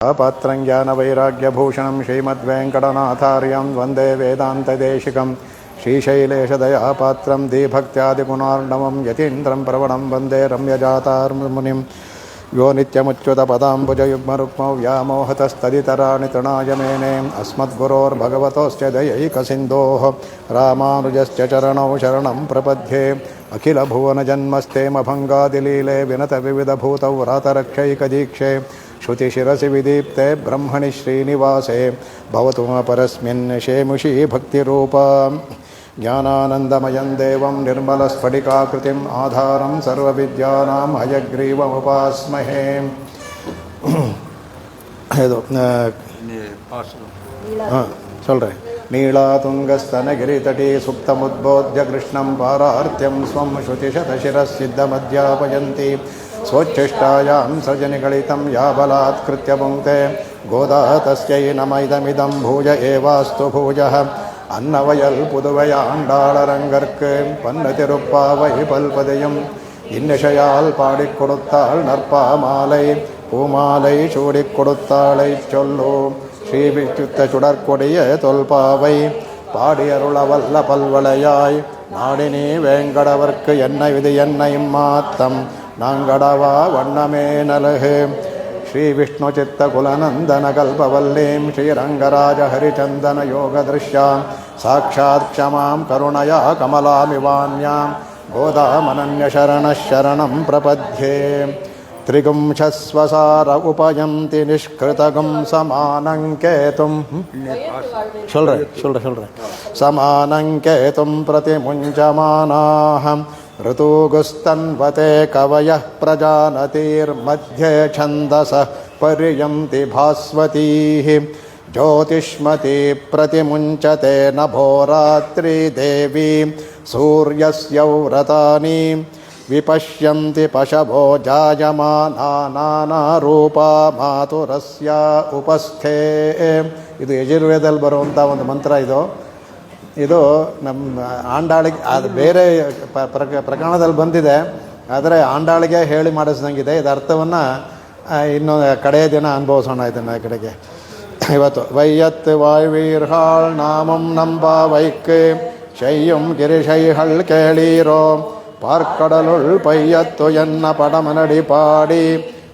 ಪಾತ್ರಂ ಜ್ಞಾನವೈರಾಗ್ಯಭೂಷಣಂ ಶ್ರೀಮದ್ವೆಂಕಟನಾಥಾರ್ಯಂ ವಂದೇ ವೇದಾಂತದೇಶಿಕಂ ಶ್ರೀಶೈಲೇಶದಯಾಪಾತ್ರಂ ದೀಭಕ್ತ್ಯಾದಿಗುಣಾರ್ಣವಂ ಯತೀಂದ್ರಂ ಪ್ರವಣಂ ವಂದೇ ರಮ್ಯಜಾತಾರ್ಮುನಿಂ ಯೋ ನಿತ್ಯಮುಚ್ಯುತಪದಾಂಬುಜಯುಗ್ಮರುಕ್ಮೌ ವ್ಯಾಮೋಹತಸ್ತದಿತರಾಣಿ ತೃಣಾಯ ಮೇನೆ ಅಸ್ಮದ್ಗುರೋರ್ಭಗವತೋಸ್ಯ ದಯೈಕಸಿಂಧೋಃ ರಾಮಾನುಜಸ್ಯ ಚರಣೌ ಶರಣಂ ಪ್ರಪದ್ಯೆ ಅಖಿಲಭುವನಜನ್ಮಸ್ಥೇಮಭಂಗಾದಿಲೀಲೆ ವಿನತವಿವಿಧಭೂತೌ ವ್ರಾತರಕ್ಷೈಕದೀಕ್ಷೆ ಶ್ರುತಿಶಿರಸಿ ವಿದೀಪ್ತೆ ಬ್ರಹ್ಮಣಿ ಶ್ರೀನಿವಾಸೇ ಭವತು ಪರಸ್ಮಿನ್ ಶೇಮುಷಿ ಭಕ್ತಿರೂಪಾ ಜ್ಞಾನಾನಂದಮಯಂ ದೇವಂ ನಿರ್ಮಲಸ್ಫಟಿಕಾಕೃತಿಂ ಆಧಾರಂ ಸರ್ವವಿದ್ಯಾನಾಂ ಹಯಗ್ರೀವಮುಪಾಸ್ಮಹೇ. ಇದು சொல்கிறேன். ನೀಳಾತುಂಗಸ್ತನಗಿರಿತಟೀ ಸುಪ್ತಮುದ್ಬೋಧ್ಯ ಕೃಷ್ಣಂ ಪಾರಾರ್ತ್ಯಂ ಸ್ವಂ ಶ್ರುತಿಶತಶಿರಸ್ಸಿದ್ಧಮಧ್ಯಾಪಯಂತಿ ಸ್ವಚ್ಛಿಷ್ಟಾಯಾಂ ಸೃಜನಿಗಳಿತಂ ಯಾ ಬಲಾತ್ಕೃತ್ಯ ಪುಂಕ್ತೆ ಗೋದಾ ತಸ್ಯೈ ನಮ ಇದಮಿದಂ ಭೂಯ ಏವಾಸ್ತು ಭೂಯಃ ಅನ್ನವಯಲ್ ಪುದುವೆಯ ஆண்டாளரங்கற்கு பன்னதிருப்பாவை பல்பதையும் இன்னிசையால் பாடிக் கொடுத்தாள் நற்பா மாலை பூமாலை சூடிக் கொடுத்தாளை சொல்லு ஸ்ரீவிச்சுத்த சுடற்கொடிய தொல்பாவை பாடியருளவல்ல பல்வளையாய் நாடினி வேங்கடவர்க்கு என்ன விதி என்னையும் மாத்தம் நாங்கடவா வண்ணமே நலகு ಶ್ರೀ ವಿಷ್ಣು ಚಿತ್ತ ಕುಲನಂದನ ಕಲ್ಪವಲ್ಲೀಂ ಶ್ರೀರಂಗರಾಜ ಹರಿಚಂದನ ಯೋಗ ದೃಶ್ಯಾಂ ಸಾಕ್ಷಾತ್ ಕ್ಷಮಾಂ ಕರುಣಯ ಕಮಲಾಮಿವಾನ್ಯಾಂ ಗೋದಾಮನನ್ಯ ಶರಣ ಶರಣಂ ಪ್ರಪದ್ಯೆ. ತ್ರಿಗುಂಶಸ್ವಸಾರ ಉಪಯಂತಿ ನಿಷ್ಕೃತಗುಂ ಸಮಾನಂಕೇತುಂ சொல்றேன் ಸಮಾನಂಕೇತುಂ ಪ್ರತಿಮುಂಚಮಾನಾಹಂ ಋತುಗುಸ್ತನ್ವತೆ ಕವಯಃ ಪ್ರಜಾನತಿರ್ಮಧ್ಯೆ ಛಂದಸಃ ಪರ್ಯಂತಿ ಭಾಸ್ವತೀಃ ಜ್ಯೋತಿಷ್ಮತಿ ಪ್ರತಿಮುಂಚತೆ ನಭೋರಾತ್ರಿ ದೇವಿ ಸೂರ್ಯಸ್ಯ ವ್ರತಾನಿ ವಿಪಶ್ಯಂತಿ ಪಶವೋ ಜಾಯಮಾನಾ ರೂಪಾ ಮಾತುರಸ್ಯ ಉಪಸ್ಥೆ. ಇದು ಯಜುರ್ವೇದದಲ್ಲಿ ಬರುವಂಥ ಒಂದು ಮಂತ್ರ. ಇದು ನಮ್ಮ ಆಂಡಾಳಿಗೆ ಅದು ಬೇರೆ ಪ್ರಕರಣದಲ್ಲಿ ಬಂದಿದೆ, ಆದರೆ ಆಂಡಾಳಿಗೆ ಹೇಳಿ ಮಾಡಿಸ್ದಂಗಿದೆ. ಇದು ಅರ್ಥವನ್ನು ಇನ್ನೊಂದು ಕಡೆಯ ದಿನ ಅನುಭವಿಸೋಣ ಇದನ್ನು ಕಡೆಗೆ. ಇವತ್ತು ವೈಯತ್ ವಾಯ್ವೀರ್ಹಾಳ್ ನಾಮಂ ನಂಬ ವೈಕ್ ಶೈಯಂ ಗಿರಿಶೈಹಳ್ ಕೇಳೀರೋ பார்க்கடலுள் பையத்து என்ன படமனடி பாடி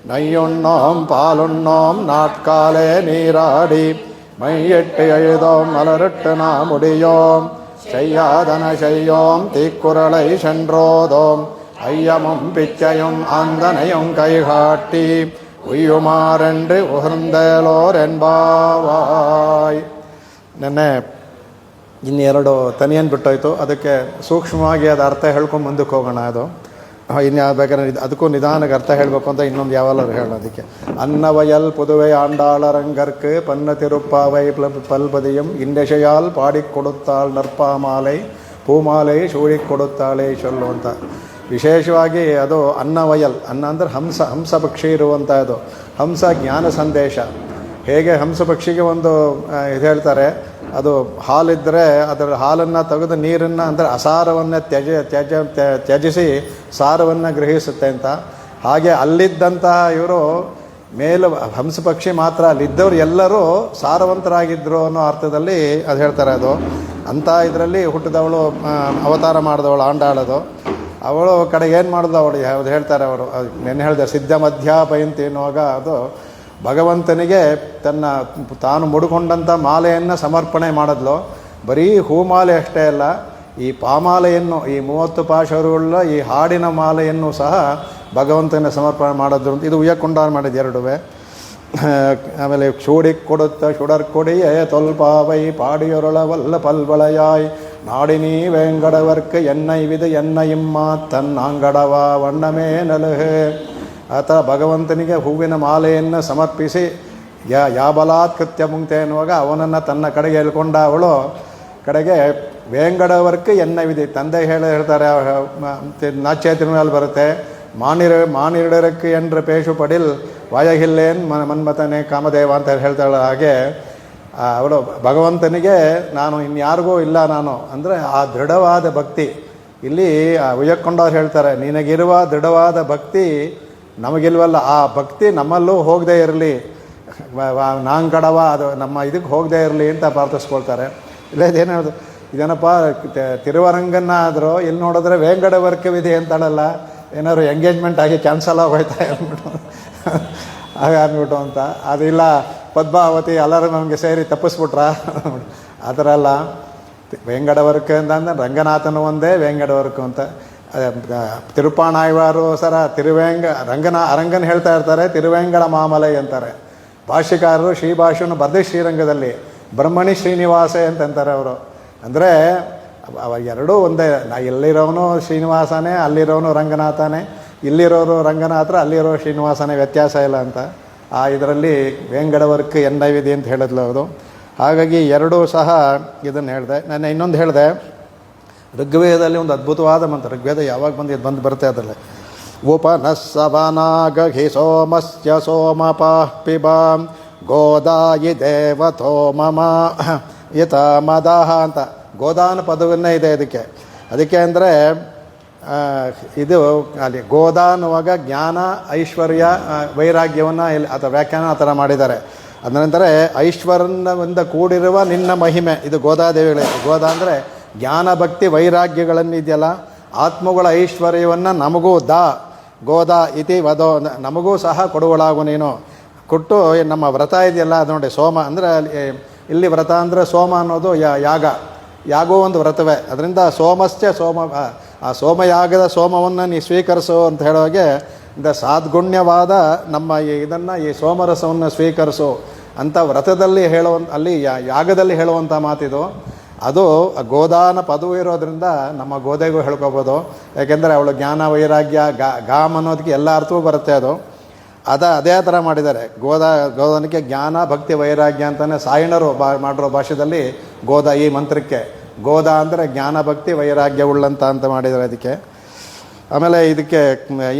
நையுண்ணோம் பாலுண்ணோம் நாட்காலே நீராடி மையிட்டு எழுதோம் மலரிட்டு நாம் முடியோம் செய்யாதன செய்யோம் தீக்குறளை சென்றோதோம் ஐயமும் பிச்சையும் ஆந்தனையும் கைகாட்டி உய்யுமாறென்று உகர்ந்தலோர் என்பாவாய். ನೆನ್ನೆ ಇನ್ನೆರಡು ತನಿಯನ್ನು ಬಿಟ್ಟೋಯ್ತು, ಅದಕ್ಕೆ ಸೂಕ್ಷ್ಮವಾಗಿ ಅದು ಅರ್ಥ ಹೇಳ್ಕೊಂಡು ಮುಂದಕ್ಕೆ ಹೋಗೋಣ. ಅದು ಇನ್ನು ಬೇಕಾದ್ರೆ ಅದಕ್ಕೂ ನಿಧಾನಕ್ಕೆ ಅರ್ಥ ಹೇಳಬೇಕು ಅಂತ ಇನ್ನೊಂದು ಯಾವಾಗಲೂ ಹೇಳೋಣ. ಅದಕ್ಕೆ ಅನ್ನವಯಲ್ ಪುದುವೆ ಆಂಡಾಳರಂಗರ್ಕು ಪನ್ನತಿರುಪ್ಪಾವೈ ಪಲ್ಪದಿಯಂ ಇನ್ನೆಶೆಯಾಲ್ ಪಾಡಿಕ್ ಕೊಡುತ್ತಾಳ್ ನರ್ಪಾ ಮಾಲೈ ಪೂಮಾಲೈ ಸೂಡಿಕ್ ಕೊಡುತ್ತಾಳೆ ಚೊಲ್ಲು ಅಂತ. ವಿಶೇಷವಾಗಿ ಅದು ಅನ್ನವಯಲ್, ಅನ್ನ ಅಂದರೆ ಹಂಸ ಪಕ್ಷಿ ಇರುವಂಥ ಇದು ಹಂಸ ಜ್ಞಾನ ಸಂದೇಶ. ಹೇಗೆ ಹಂಸ ಪಕ್ಷಿಗೆ ಒಂದು ಇದು ಹೇಳ್ತಾರೆ, ಅದು ಹಾಲಿದ್ದರೆ ಅದರ ಹಾಲನ್ನು ತೆಗೆದು ನೀರನ್ನು ಅಂದರೆ ಅಸಾರವನ್ನು ತ್ಯಜಿಸಿ ಸಾರವನ್ನು ಗ್ರಹಿಸುತ್ತೆ ಅಂತ. ಹಾಗೆ ಅಲ್ಲಿದ್ದಂತಹ ಇವರು ಮೇಲು ಹಂಸ ಪಕ್ಷಿ ಮಾತ್ರ ಅಲ್ಲಿದ್ದವರು ಎಲ್ಲರೂ ಸಾರವಂತರಾಗಿದ್ದರು ಅನ್ನೋ ಅರ್ಥದಲ್ಲಿ ಅದು ಹೇಳ್ತಾರೆ. ಅದು ಅಂಥ ಇದರಲ್ಲಿ ಹುಟ್ಟಿದವಳು, ಅವತಾರ ಮಾಡಿದವಳು ಆಂಡಾಳದು. ಅವಳು ಕಡೆಗೆ ಏನು ಮಾಡಿದ ಅವಳು ಯಾವ್ದು ಹೇಳ್ತಾರೆ ಅವರು ನೆನ್ನೆ ಹೇಳಿದೆ ಸಿದ್ಧ ಮಧ್ಯಾಪಯಂತಿ ಎನ್ನುವಾಗ ಅದು ಭಗವಂತನಿಗೆ ತಾನು ಮುಡುಕೊಂಡಂಥ ಮಾಲೆಯನ್ನು ಸಮರ್ಪಣೆ ಮಾಡಿದ್ಲು. ಬರೀ ಹೂಮಾಲೆ ಅಷ್ಟೇ ಅಲ್ಲ, ಈ ಪಾಮಾಲೆಯನ್ನು, ಈ 30 ಪಾಶರುಳ್ಳ ಈ ಹಾಡಿನ ಮಾಲೆಯನ್ನು ಸಹ ಭಗವಂತನ ಸಮರ್ಪಣೆ ಮಾಡಿದ್ರು ಅಂತ ಇದು ಉಯ್ಯಕೊಂಡಾರ ಮಾಡಿದ್ದು ಎರಡುವೆ. ಆಮೇಲೆ ಚೂಡಿಕ್ ಕೊಡುತ್ತ ಸುಡರ್ಕೊಡಿಯೇ ತೊಲ್ಪಾವೈ ಪಾಡಿಯೊರಳವಲ್ಲ ಪಲ್ವಳೆಯಾಯ್ ನಾಡಿನಿ ವೇಂಗಡವರ್ಕ ಎನ್ನೈ ವಿಧ ಎನ್ನಯಿಮ್ಮ ತನ್ನಾಂಗಡವ ವಣ್ಣಮೇ ನಲಹೆ. ಆತ ಭಗವಂತನಿಗೆ ಹೂವಿನ ಮಾಲೆಯನ್ನು ಸಮರ್ಪಿಸಿ ಯಾಬಲಾತ್ಕೃತ್ಯ ಮುಂಕ್ತೆ ಎನ್ನುವಾಗ ಅವನನ್ನು ತನ್ನ ಕಡೆಗೆ ಹೇಳ್ಕೊಂಡ ಅವಳು ಕಡೆಗೆ ವೇಂಗಡವರ್ಕ್ ಎನ್ನವಿದೆ ತಂದೆ ಹೇಳ್ತಾರೆ. ನಾಚ್ಯತಿನಲ್ಲಿ ಬರುತ್ತೆ, ಮಾನಿರಡರಕ್ಕೆ ಎಂದ್ರ ಪೇಶು ಪಡಿಲ್ ವಾಯಹಿಲ್ಲೇನ್ ಮನ್ಮತನೇ ಕಾಮದೇವ ಅಂತ ಹೇಳ್ತಾಳೆ. ಹಾಗೆ ಅವಳು ಭಗವಂತನಿಗೆ ನಾನು ಇನ್ಯಾರಿಗೂ ಇಲ್ಲ ನಾನು ಅಂದರೆ ಆ ದೃಢವಾದ ಭಕ್ತಿ. ಇಲ್ಲಿ ಉಯ್ಯಕೊಂಡವ್ರು ಹೇಳ್ತಾರೆ, ನಿನಗಿರುವ ದೃಢವಾದ ಭಕ್ತಿ ನಮಗಿಲ್ವಲ್ಲ, ಆ ಭಕ್ತಿ ನಮ್ಮಲ್ಲೂ ಹೋಗದೇ ಇರಲಿ. ನಾಂಕಡವ ಅದು ನಮ್ಮ ಇದಕ್ಕೆ ಹೋಗದೇ ಇರಲಿ ಅಂತ ಪ್ರಾರ್ಥಿಸ್ಕೊಳ್ತಾರೆ. ಇಲ್ಲ ಇದೇನದು ಇದೇನಪ್ಪ ತಿರುವರಂಗನ್ನ ಆದರೂ ಇಲ್ಲಿ ನೋಡಿದ್ರೆ ವೇಂಕಟ ವರ್ಕವಿದೆ ಅಂತಾಳಲ್ಲ, ಏನಾದ್ರು ಎಂಗೇಜ್ಮೆಂಟ್ ಆಗಿ ಕ್ಯಾನ್ಸಲ್ ಆಗೋಯ್ತಾ ಅಂದ್ಬಿಟ್ಟು ಹಾಗೆ ಅಂದ್ಬಿಟ್ಟು ಅಂತ. ಅದಿಲ್ಲ ಪದ್ಮಾವತಿ ಎಲ್ಲರೂ ನಮಗೆ ಸೇರಿ ತಪ್ಪಿಸ್ಬಿಟ್ರ ಆ ಥರ ಅಲ್ಲ. ವೇಂಕಟ ವರ್ಕ್ ಅಂತಂದ್ರೆ ರಂಗನಾಥನು ಒಂದೇ ವೇಂಕಟ ವರ್ಕ್ ಅಂತ. ತಿರುಪಾಣಾಯ್ವಾರು ಸರ ಅರಂಗನ್ ಹೇಳ್ತಾ ಇರ್ತಾರೆ, ತಿರುವೇಂಕಡ ಮಾಮಲೈ ಅಂತಾರೆ. ಭಾಷ್ಯಕಾರರು ಶ್ರೀಭಾಷೆಯನ್ನು ಬರೆದ ಶ್ರೀರಂಗದಲ್ಲಿ ಬ್ರಹ್ಮಣಿ ಶ್ರೀನಿವಾಸೆ ಅಂತಂತಾರೆ ಅವರು. ಅಂದರೆ ಅವ ಎರಡೂ ಒಂದೇ. ಎಲ್ಲಿರೋನು ಶ್ರೀನಿವಾಸನೇ, ಅಲ್ಲಿರೋನು ರಂಗನಾಥನೇ, ಇಲ್ಲಿರೋರು ರಂಗನಾಥರ, ಅಲ್ಲಿರೋ ಶ್ರೀನಿವಾಸನೇ, ವ್ಯತ್ಯಾಸ ಇಲ್ಲ ಅಂತ. ಆ ಇದರಲ್ಲಿ ವೇಂಕಟ ವರ್ಕ್ ಎನ್ನವಿದೆ ಅಂತ ಹೇಳಿದ್ಲು ಅದು. ಹಾಗಾಗಿ ಎರಡೂ ಸಹ ಇದನ್ನು ಹೇಳಿದೆ. ನಾನು ಇನ್ನೊಂದು ಹೇಳಿದೆ, ಋಗ್ವೇದದಲ್ಲಿ ಒಂದು ಅದ್ಭುತವಾದ ಮಂತ್ರ. ಋಗ್ವೇದ ಯಾವಾಗ ಬಂದು ಬರುತ್ತೆ ಅದರಲ್ಲಿ ಉಪನಸ್ಸವನಾಗಹಿ ಸೋಮಸ್ಯ ಸೋಮಪಾಃ ಪಿಬಾಂ ಗೋದಾಯಿ ದೇವತೋ ಮಮ ಯತ ಮದಃ ಅಂತ ಗೋದಾನ ಪದವನ್ನೇ ಇದೆ ಅದಕ್ಕೆ ಅಂದರೆ ಇದು ಅಲ್ಲಿ ಗೋದಾ ಅನ್ನುವಾಗ ಜ್ಞಾನ ಐಶ್ವರ್ಯ ವೈರಾಗ್ಯವನ್ನು ಇಲ್ಲಿ ಅಥವಾ ವ್ಯಾಖ್ಯಾನ ಆ ಥರ ಮಾಡಿದ್ದಾರೆ. ಅದರಂದರೆ ಐಶ್ವರ್ಯದಿಂದ ಕೂಡಿರುವ ನಿನ್ನ ಮಹಿಮೆ ಇದು ಗೋದಾದೇವಿಗಳೇ. ಗೋದಾ ಅಂದರೆ ಜ್ಞಾನ ಭಕ್ತಿ ವೈರಾಗ್ಯಗಳನ್ನು ಇದೆಯಲ್ಲ, ಆತ್ಮಗಳ ಐಶ್ವರ್ಯವನ್ನು ನಮಗೂ ಗೋದಾ ಇತಿ ವದೋ, ನಮಗೂ ಸಹ ಕೊಡುವಳಾಗು ನೀನು. ಕೊಟ್ಟು ನಮ್ಮ ವ್ರತ ಇದೆಯಲ್ಲ ಅದು ನೋಡಿ, ಸೋಮ ಅಂದರೆ ಇಲ್ಲಿ ವ್ರತ ಅಂದರೆ ಸೋಮ ಅನ್ನೋದು ಯಾಗೋ ಒಂದು ವ್ರತವೇ. ಅದರಿಂದ ಸೋಮಶ್ಚ ಸೋಮ, ಆ ಸೋಮಯಾಗದ ಸೋಮವನ್ನು ನೀ ಸ್ವೀಕರಿಸು ಅಂತ ಹೇಳುವಾಗೆ ಸಾದ್ಗುಣ್ಯವಾದ ನಮ್ಮ ಇದನ್ನು ಈ ಸೋಮರಸವನ್ನು ಸ್ವೀಕರಿಸು ಅಂತ ವ್ರತದಲ್ಲಿ ಅಲ್ಲಿ ಯಾಗದಲ್ಲಿ ಹೇಳುವಂಥ ಮಾತಿದು. ಅದು ಗೋದಾನ ಪದವು ಇರೋದ್ರಿಂದ ನಮ್ಮ ಗೋದೆಗೂ ಹೇಳ್ಕೊಬೋದು. ಯಾಕೆಂದರೆ ಅವಳು ಜ್ಞಾನ ವೈರಾಗ್ಯ ಗಾಮ್ ಅನ್ನೋದಕ್ಕೆ ಎಲ್ಲ ಅರ್ಥವೂ ಬರುತ್ತೆ. ಅದೇ ಥರ ಮಾಡಿದ್ದಾರೆ. ಗೋದಾನಕ್ಕೆ ಜ್ಞಾನ ಭಕ್ತಿ ವೈರಾಗ್ಯ ಅಂತಲೇ ಸಾಯಣರು ಮಾಡಿರೋ ಭಾಷೆಯಲ್ಲಿ ಗೋದ ಈ ಮಂತ್ರಕ್ಕೆ ಗೋದ ಅಂದರೆ ಜ್ಞಾನ ಭಕ್ತಿ ವೈರಾಗ್ಯ ಉಳ್ಳಂತ ಅಂತ ಮಾಡಿದ್ದಾರೆ ಅದಕ್ಕೆ. ಆಮೇಲೆ ಇದಕ್ಕೆ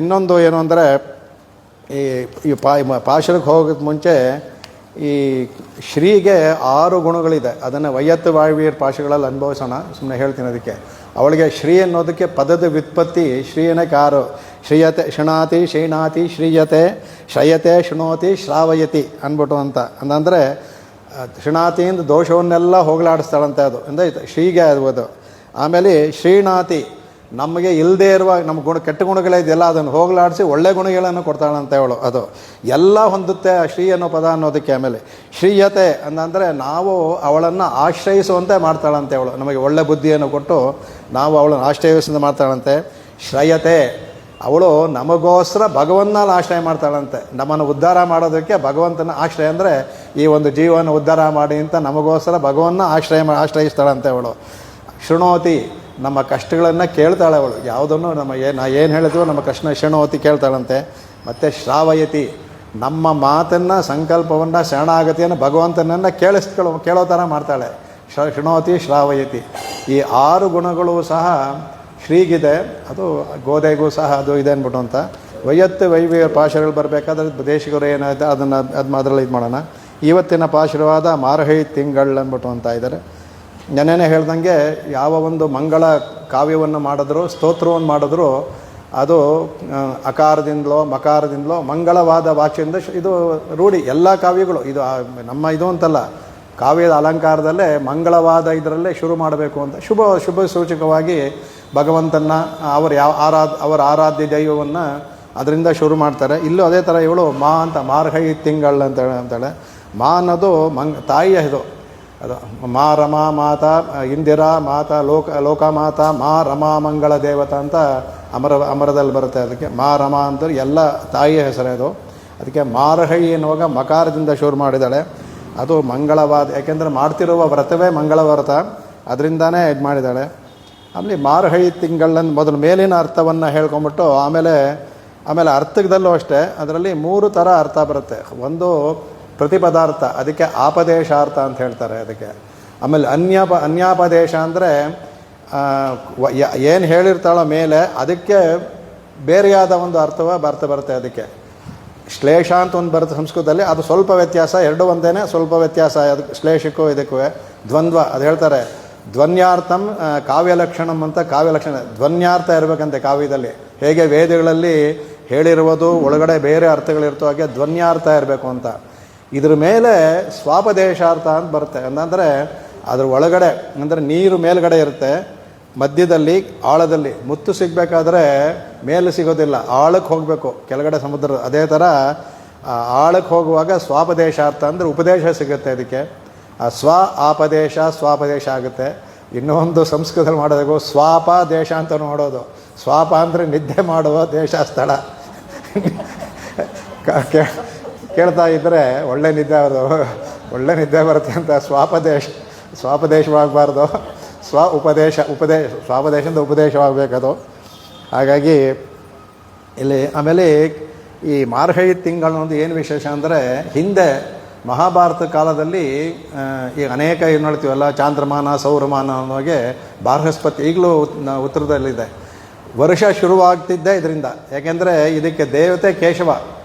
ಇನ್ನೊಂದು ಏನು ಅಂದರೆ ಈ ಪಾಶುರಕ್ಕೆ ಹೋಗೋಕ್ಕೆ ಮುಂಚೆ ಈ ಶ್ರೀಗೆ 6 ಗುಣಗಳಿದೆ. ಅದನ್ನು ವೈಯತ್ತು ವಾಳ್ವೀರ್ ಪಾಶುಗಳಲ್ಲಿ ಅನುಭವಿಸೋಣ. ಸುಮ್ಮನೆ ಹೇಳ್ತೀನಿ ಅದಕ್ಕೆ. ಅವಳಿಗೆ ಶ್ರೀ ಅನ್ನೋದಕ್ಕೆ ಪದದ ವ್ಯುತ್ಪತ್ತಿ ಶ್ರೀಯನೇ ಕಾರು. ಶ್ರೀಯತೆ ಶೃಣಾತಿ ಶ್ರೀಣಾತಿ ಶ್ರೀಯತೆ ಶ್ರಯತೆ ಶೃಣೋತಿ ಶ್ರಾವಯತಿ ಅಂದ್ಬಿಟ್ಟು ಅಂತ. ಅಂದರೆ ಶೃಣಾತಿಯಿಂದ ದೋಷವನ್ನೆಲ್ಲ ಹೋಗಲಾಡಿಸ್ತಾಳಂತೆ ಅದು. ಅಂದರೆ ಶ್ರೀಗೆ ಅದು. ಆಮೇಲೆ ಶ್ರೀಣಾತಿ ನಮಗೆ ಇಲ್ಲದೇ ಇರುವ ನಮ್ಮ ಕೆಟ್ಟ ಗುಣಗಳಿದೆಯಲ್ಲ ಅದನ್ನು ಹೋಗಲಾಡಿಸಿ ಒಳ್ಳೆ ಗುಣಗಳನ್ನು ಕೊಡ್ತಾಳಂತೆ ಅವಳು. ಅದು ಎಲ್ಲ ಹೊಂದುತ್ತೆ ಶ್ರೀ ಅನ್ನೋ ಪದ ಅನ್ನೋದಕ್ಕೆ. ಆಮೇಲೆ ಶ್ರೀಯತೆ ಅಂದರೆ ನಾವು ಅವಳನ್ನು ಆಶ್ರಯಿಸುವಂತೆ ಮಾಡ್ತಾಳಂತೆ ಅವಳು. ನಮಗೆ ಒಳ್ಳೆ ಬುದ್ಧಿಯನ್ನು ಕೊಟ್ಟು ನಾವು ಅವಳನ್ನು ಆಶ್ರಯಿಸುವಂತೆ ಮಾಡ್ತಾಳಂತೆ. ಶ್ರಯತೆ ಅವಳು ನಮಗೋಸ್ಕರ ಭಗವಂತನಲ್ಲಿ ಆಶ್ರಯ ಮಾಡ್ತಾಳಂತೆ. ನಮ್ಮನ್ನು ಉದ್ಧಾರ ಮಾಡೋದಕ್ಕೆ ಭಗವಂತನ ಆಶ್ರಯ ಅಂದರೆ ಈ ಒಂದು ಜೀವನ ಉದ್ಧಾರ ಮಾಡಿ ಅಂತ ನಮಗೋಸ್ಕರ ಭಗವಂತನ ಆಶ್ರಯಿಸ್ತಾಳಂತೆ ಅವಳು. ಶೃಣೋತಿ ನಮ್ಮ ಕಷ್ಟಗಳನ್ನು ಕೇಳ್ತಾಳೆ ಅವಳು. ಯಾವುದನ್ನು ಏನು ಹೇಳಿದ್ವು ನಮ್ಮ ಕೃಷ್ಣ ಶೃಣೋತಿ ಕೇಳ್ತಾಳಂತೆ. ಮತ್ತು ಶ್ರಾವಯತಿ ನಮ್ಮ ಮಾತನ್ನು ಸಂಕಲ್ಪವನ್ನು ಶರಣಾಗತಿಯನ್ನು ಭಗವಂತನನ್ನು ಕೇಳೋ ಥರ ಮಾಡ್ತಾಳೆ. ಶೃಣೋತಿ ಶ್ರಾವಯತಿ. ಈ 6 ಗುಣಗಳು ಸಹ ಶ್ರೀಗಿದೆ. ಅದು ಗೋದೆಗೂ ಸಹ ಅದು ಇದೆ ಅಂದ್ಬಿಟ್ಟು ಅಂತ. ವೈಯತ್ತು ವೈವ್ಯ ಪಾಶುರಗಳು ಬರಬೇಕಾದ್ರೆ ದೇಶಿಗರು ಏನಾಯ್ತು ಅದರಲ್ಲಿ ಇದು ಮಾಡೋಣ. ಇವತ್ತಿನ ಪಾಶುರವಾದ ಮಾರ್ಹೈ ತಿಂಗಳು ಅಂದ್ಬಿಟ್ಟು ಅಂತ ಇದ್ದಾರೆ. ನೆನ್ನೆನೇ ಹೇಳ್ದಂಗೆ ಯಾವ ಒಂದು ಮಂಗಳ ಕಾವ್ಯವನ್ನು ಮಾಡಿದ್ರು ಸ್ತೋತ್ರವನ್ನು ಮಾಡಿದ್ರು ಅದು ಅಕಾರದಿಂದಲೋ ಮಕಾರದಿಂದಲೋ ಮಂಗಳವಾದ ವಾಚ್ಯದಿಂದ ಇದು ರೂಢಿ. ಎಲ್ಲ ಕಾವ್ಯಗಳು ಇದು ನಮ್ಮ ಇದು ಅಂತಲ್ಲ, ಕಾವ್ಯದ ಅಲಂಕಾರದಲ್ಲೇ ಮಂಗಳವಾದ ಇದರಲ್ಲೇ ಶುರು ಮಾಡಬೇಕು ಅಂತ ಶುಭ ಸೂಚಕವಾಗಿ ಭಗವಂತನ ಅವರ ಆರಾಧ್ಯ ದೈವವನ್ನು ಅದರಿಂದ ಶುರು ಮಾಡ್ತಾರೆ. ಇಲ್ಲೂ ಅದೇ ಥರ ಇವಳು ಅಂತ ಮಾರ್ಹೈ ತಿಂಗಳು ಅಂತಾಳೆ. ಅನ್ನೋದು ತಾಯಿಯ ಇದು. ಅದು ಮಾ ರಮಾ ಮಾತಾ ಇಂದಿರಾ ಮಾತಾ ಲೋಕಮಾತಾ ರಮಾ ಮಂಗಳ ದೇವತಾ ಅಂತ ಅಮರದಲ್ಲಿ ಬರುತ್ತೆ. ಅದಕ್ಕೆ ರಮಾ ಅಂತ ಎಲ್ಲ ತಾಯಿಯ ಹೆಸರೇ ಅದು. ಅದಕ್ಕೆ ಮಾರ್ಹೈ ಎನ್ನುವಾಗ ಮಕಾರದಿಂದ ಶುರು ಮಾಡಿದ್ದಾಳೆ. ಅದು ಮಂಗಳವಾದ, ಯಾಕೆಂದರೆ ಮಾಡ್ತಿರುವ ವ್ರತವೇ ಮಂಗಳ ವ್ರತ, ಅದರಿಂದಾನೇ ಇದು ಮಾಡಿದ್ದಾಳೆ. ಆಮೇಲೆ ಮಾರ್ಹೈ ತಿಂಗಳನ್ನ ಮೊದಲು ಮೇಲಿನ ಅರ್ಥವನ್ನು ಹೇಳ್ಕೊಂಬಿಟ್ಟು ಆಮೇಲೆ ಅರ್ಥದಲ್ಲೂ ಅಷ್ಟೇ ಅದರಲ್ಲಿ 3 ಥರ ಅರ್ಥ ಬರುತ್ತೆ. ಒಂದು ಪ್ರತಿಪದಾರ್ಥ, ಅದಕ್ಕೆ ಆಪದೇಶಾರ್ಥ ಅಂತ ಹೇಳ್ತಾರೆ ಅದಕ್ಕೆ. ಆಮೇಲೆ ಅನ್ಯಾಪದೇಶ ಅಂದರೆ ಏನು ಹೇಳಿರ್ತಾಳೋ ಮೇಲೆ ಅದಕ್ಕೆ ಬೇರೆಯಾದ ಒಂದು ಬರುತ್ತೆ. ಅದಕ್ಕೆ ಶ್ಲೇಷ ಅಂತ ಒಂದು ಬರುತ್ತೆ ಸಂಸ್ಕೃತದಲ್ಲಿ. ಅದು ಸ್ವಲ್ಪ ವ್ಯತ್ಯಾಸ, ಎರಡು ಒಂದೇನೆ, ಸ್ವಲ್ಪ ವ್ಯತ್ಯಾಸ ಅದಕ್ಕೆ ಶ್ಲೇಷಕ್ಕೂ ಇದಕ್ಕೂ. ದ್ವಂದ್ವ ಅದು ಹೇಳ್ತಾರೆ. ಧ್ವನ್ಯಾರ್ಥಂ ಕಾವ್ಯಲಕ್ಷಣಂ ಅಂತ. ಕಾವ್ಯಲಕ್ಷಣ ಧ್ವನ್ಯಾರ್ಥ ಇರಬೇಕಂತೆ ಕಾವ್ಯದಲ್ಲಿ. ಹೇಗೆ ವೇದಗಳಲ್ಲಿ ಹೇಳಿರುವುದು ಒಳಗಡೆ ಬೇರೆ ಅರ್ಥಗಳಿರ್ತೋ ಹಾಗೆ ಧ್ವನ್ಯಾರ್ಥ ಇರಬೇಕು ಅಂತ. ಇದ್ರ ಮೇಲೆ ಸ್ವಾಪದೇಶಾರ್ಥ ಅಂತ ಬರುತ್ತೆ. ಅಂತಂದರೆ ಅದ್ರ ಒಳಗಡೆ ಅಂದರೆ ನೀರು ಮೇಲ್ಗಡೆ ಇರುತ್ತೆ, ಮಧ್ಯದಲ್ಲಿ ಆಳದಲ್ಲಿ ಮುತ್ತು ಸಿಗಬೇಕಾದ್ರೆ ಮೇಲೆ ಸಿಗೋದಿಲ್ಲ, ಆಳಕ್ಕೆ ಹೋಗಬೇಕು ಕೆಳಗಡೆ ಸಮುದ್ರ. ಅದೇ ಥರ ಆಳಕ್ಕೆ ಹೋಗುವಾಗ ಸ್ವಾಪದೇಶಾರ್ಥ ಅಂದರೆ ಉಪದೇಶ ಸಿಗುತ್ತೆ. ಅದಕ್ಕೆ ಸ್ವ ಆಪದೇಶ ಸ್ವಾಪದೇಶ ಆಗುತ್ತೆ. ಇನ್ನೊಂದು ಸಂಸ್ಕೃತದಲ್ಲಿ ಮಾಡೋದು ಸ್ವಾಪ ದೇಶ ಅಂತ ನೋಡೋದು. ಸ್ವಾಪ ಅಂದರೆ ನಿದ್ದೆ ಮಾಡುವ, ದೇಶ ಸ್ಥಳ. ಕೇಳ್ತಾ ಇದ್ದರೆ ಒಳ್ಳೆ ನಿದ್ದೆ ಒಳ್ಳೆ ನಿದ್ದೆ ಬರುತ್ತೆ ಅಂತ. ಸ್ವಾಪದೇಶವಾಗಬಾರ್ದು, ಸ್ವಾಪದೇಶದಿಂದ ಉಪದೇಶವಾಗಬೇಕದು. ಹಾಗಾಗಿ ಇಲ್ಲಿ ಆಮೇಲೆ ಈ ಮಾರ್ಗಳಿ ತಿಂಗಳನ್ನೊಂದು ಏನು ವಿಶೇಷ ಅಂದರೆ, ಹಿಂದೆ ಮಹಾಭಾರತ ಕಾಲದಲ್ಲಿ ಈ ಅನೇಕ ಏನು ಹೇಳ್ತೀವಲ್ಲ ಚಾಂದ್ರಮಾನ ಸೌರಮಾನ ಅನ್ನೋಗೆ ಬಾರ್ಹಸ್ಪತಿ ಈಗಲೂ ಉತ್ತರದಲ್ಲಿದೆ. ವರ್ಷ ಶುರುವಾಗ್ತಿದ್ದೆ ಇದರಿಂದ. ಯಾಕೆಂದರೆ ಇದಕ್ಕೆ ದೇವತೆ ಕೇಶವ,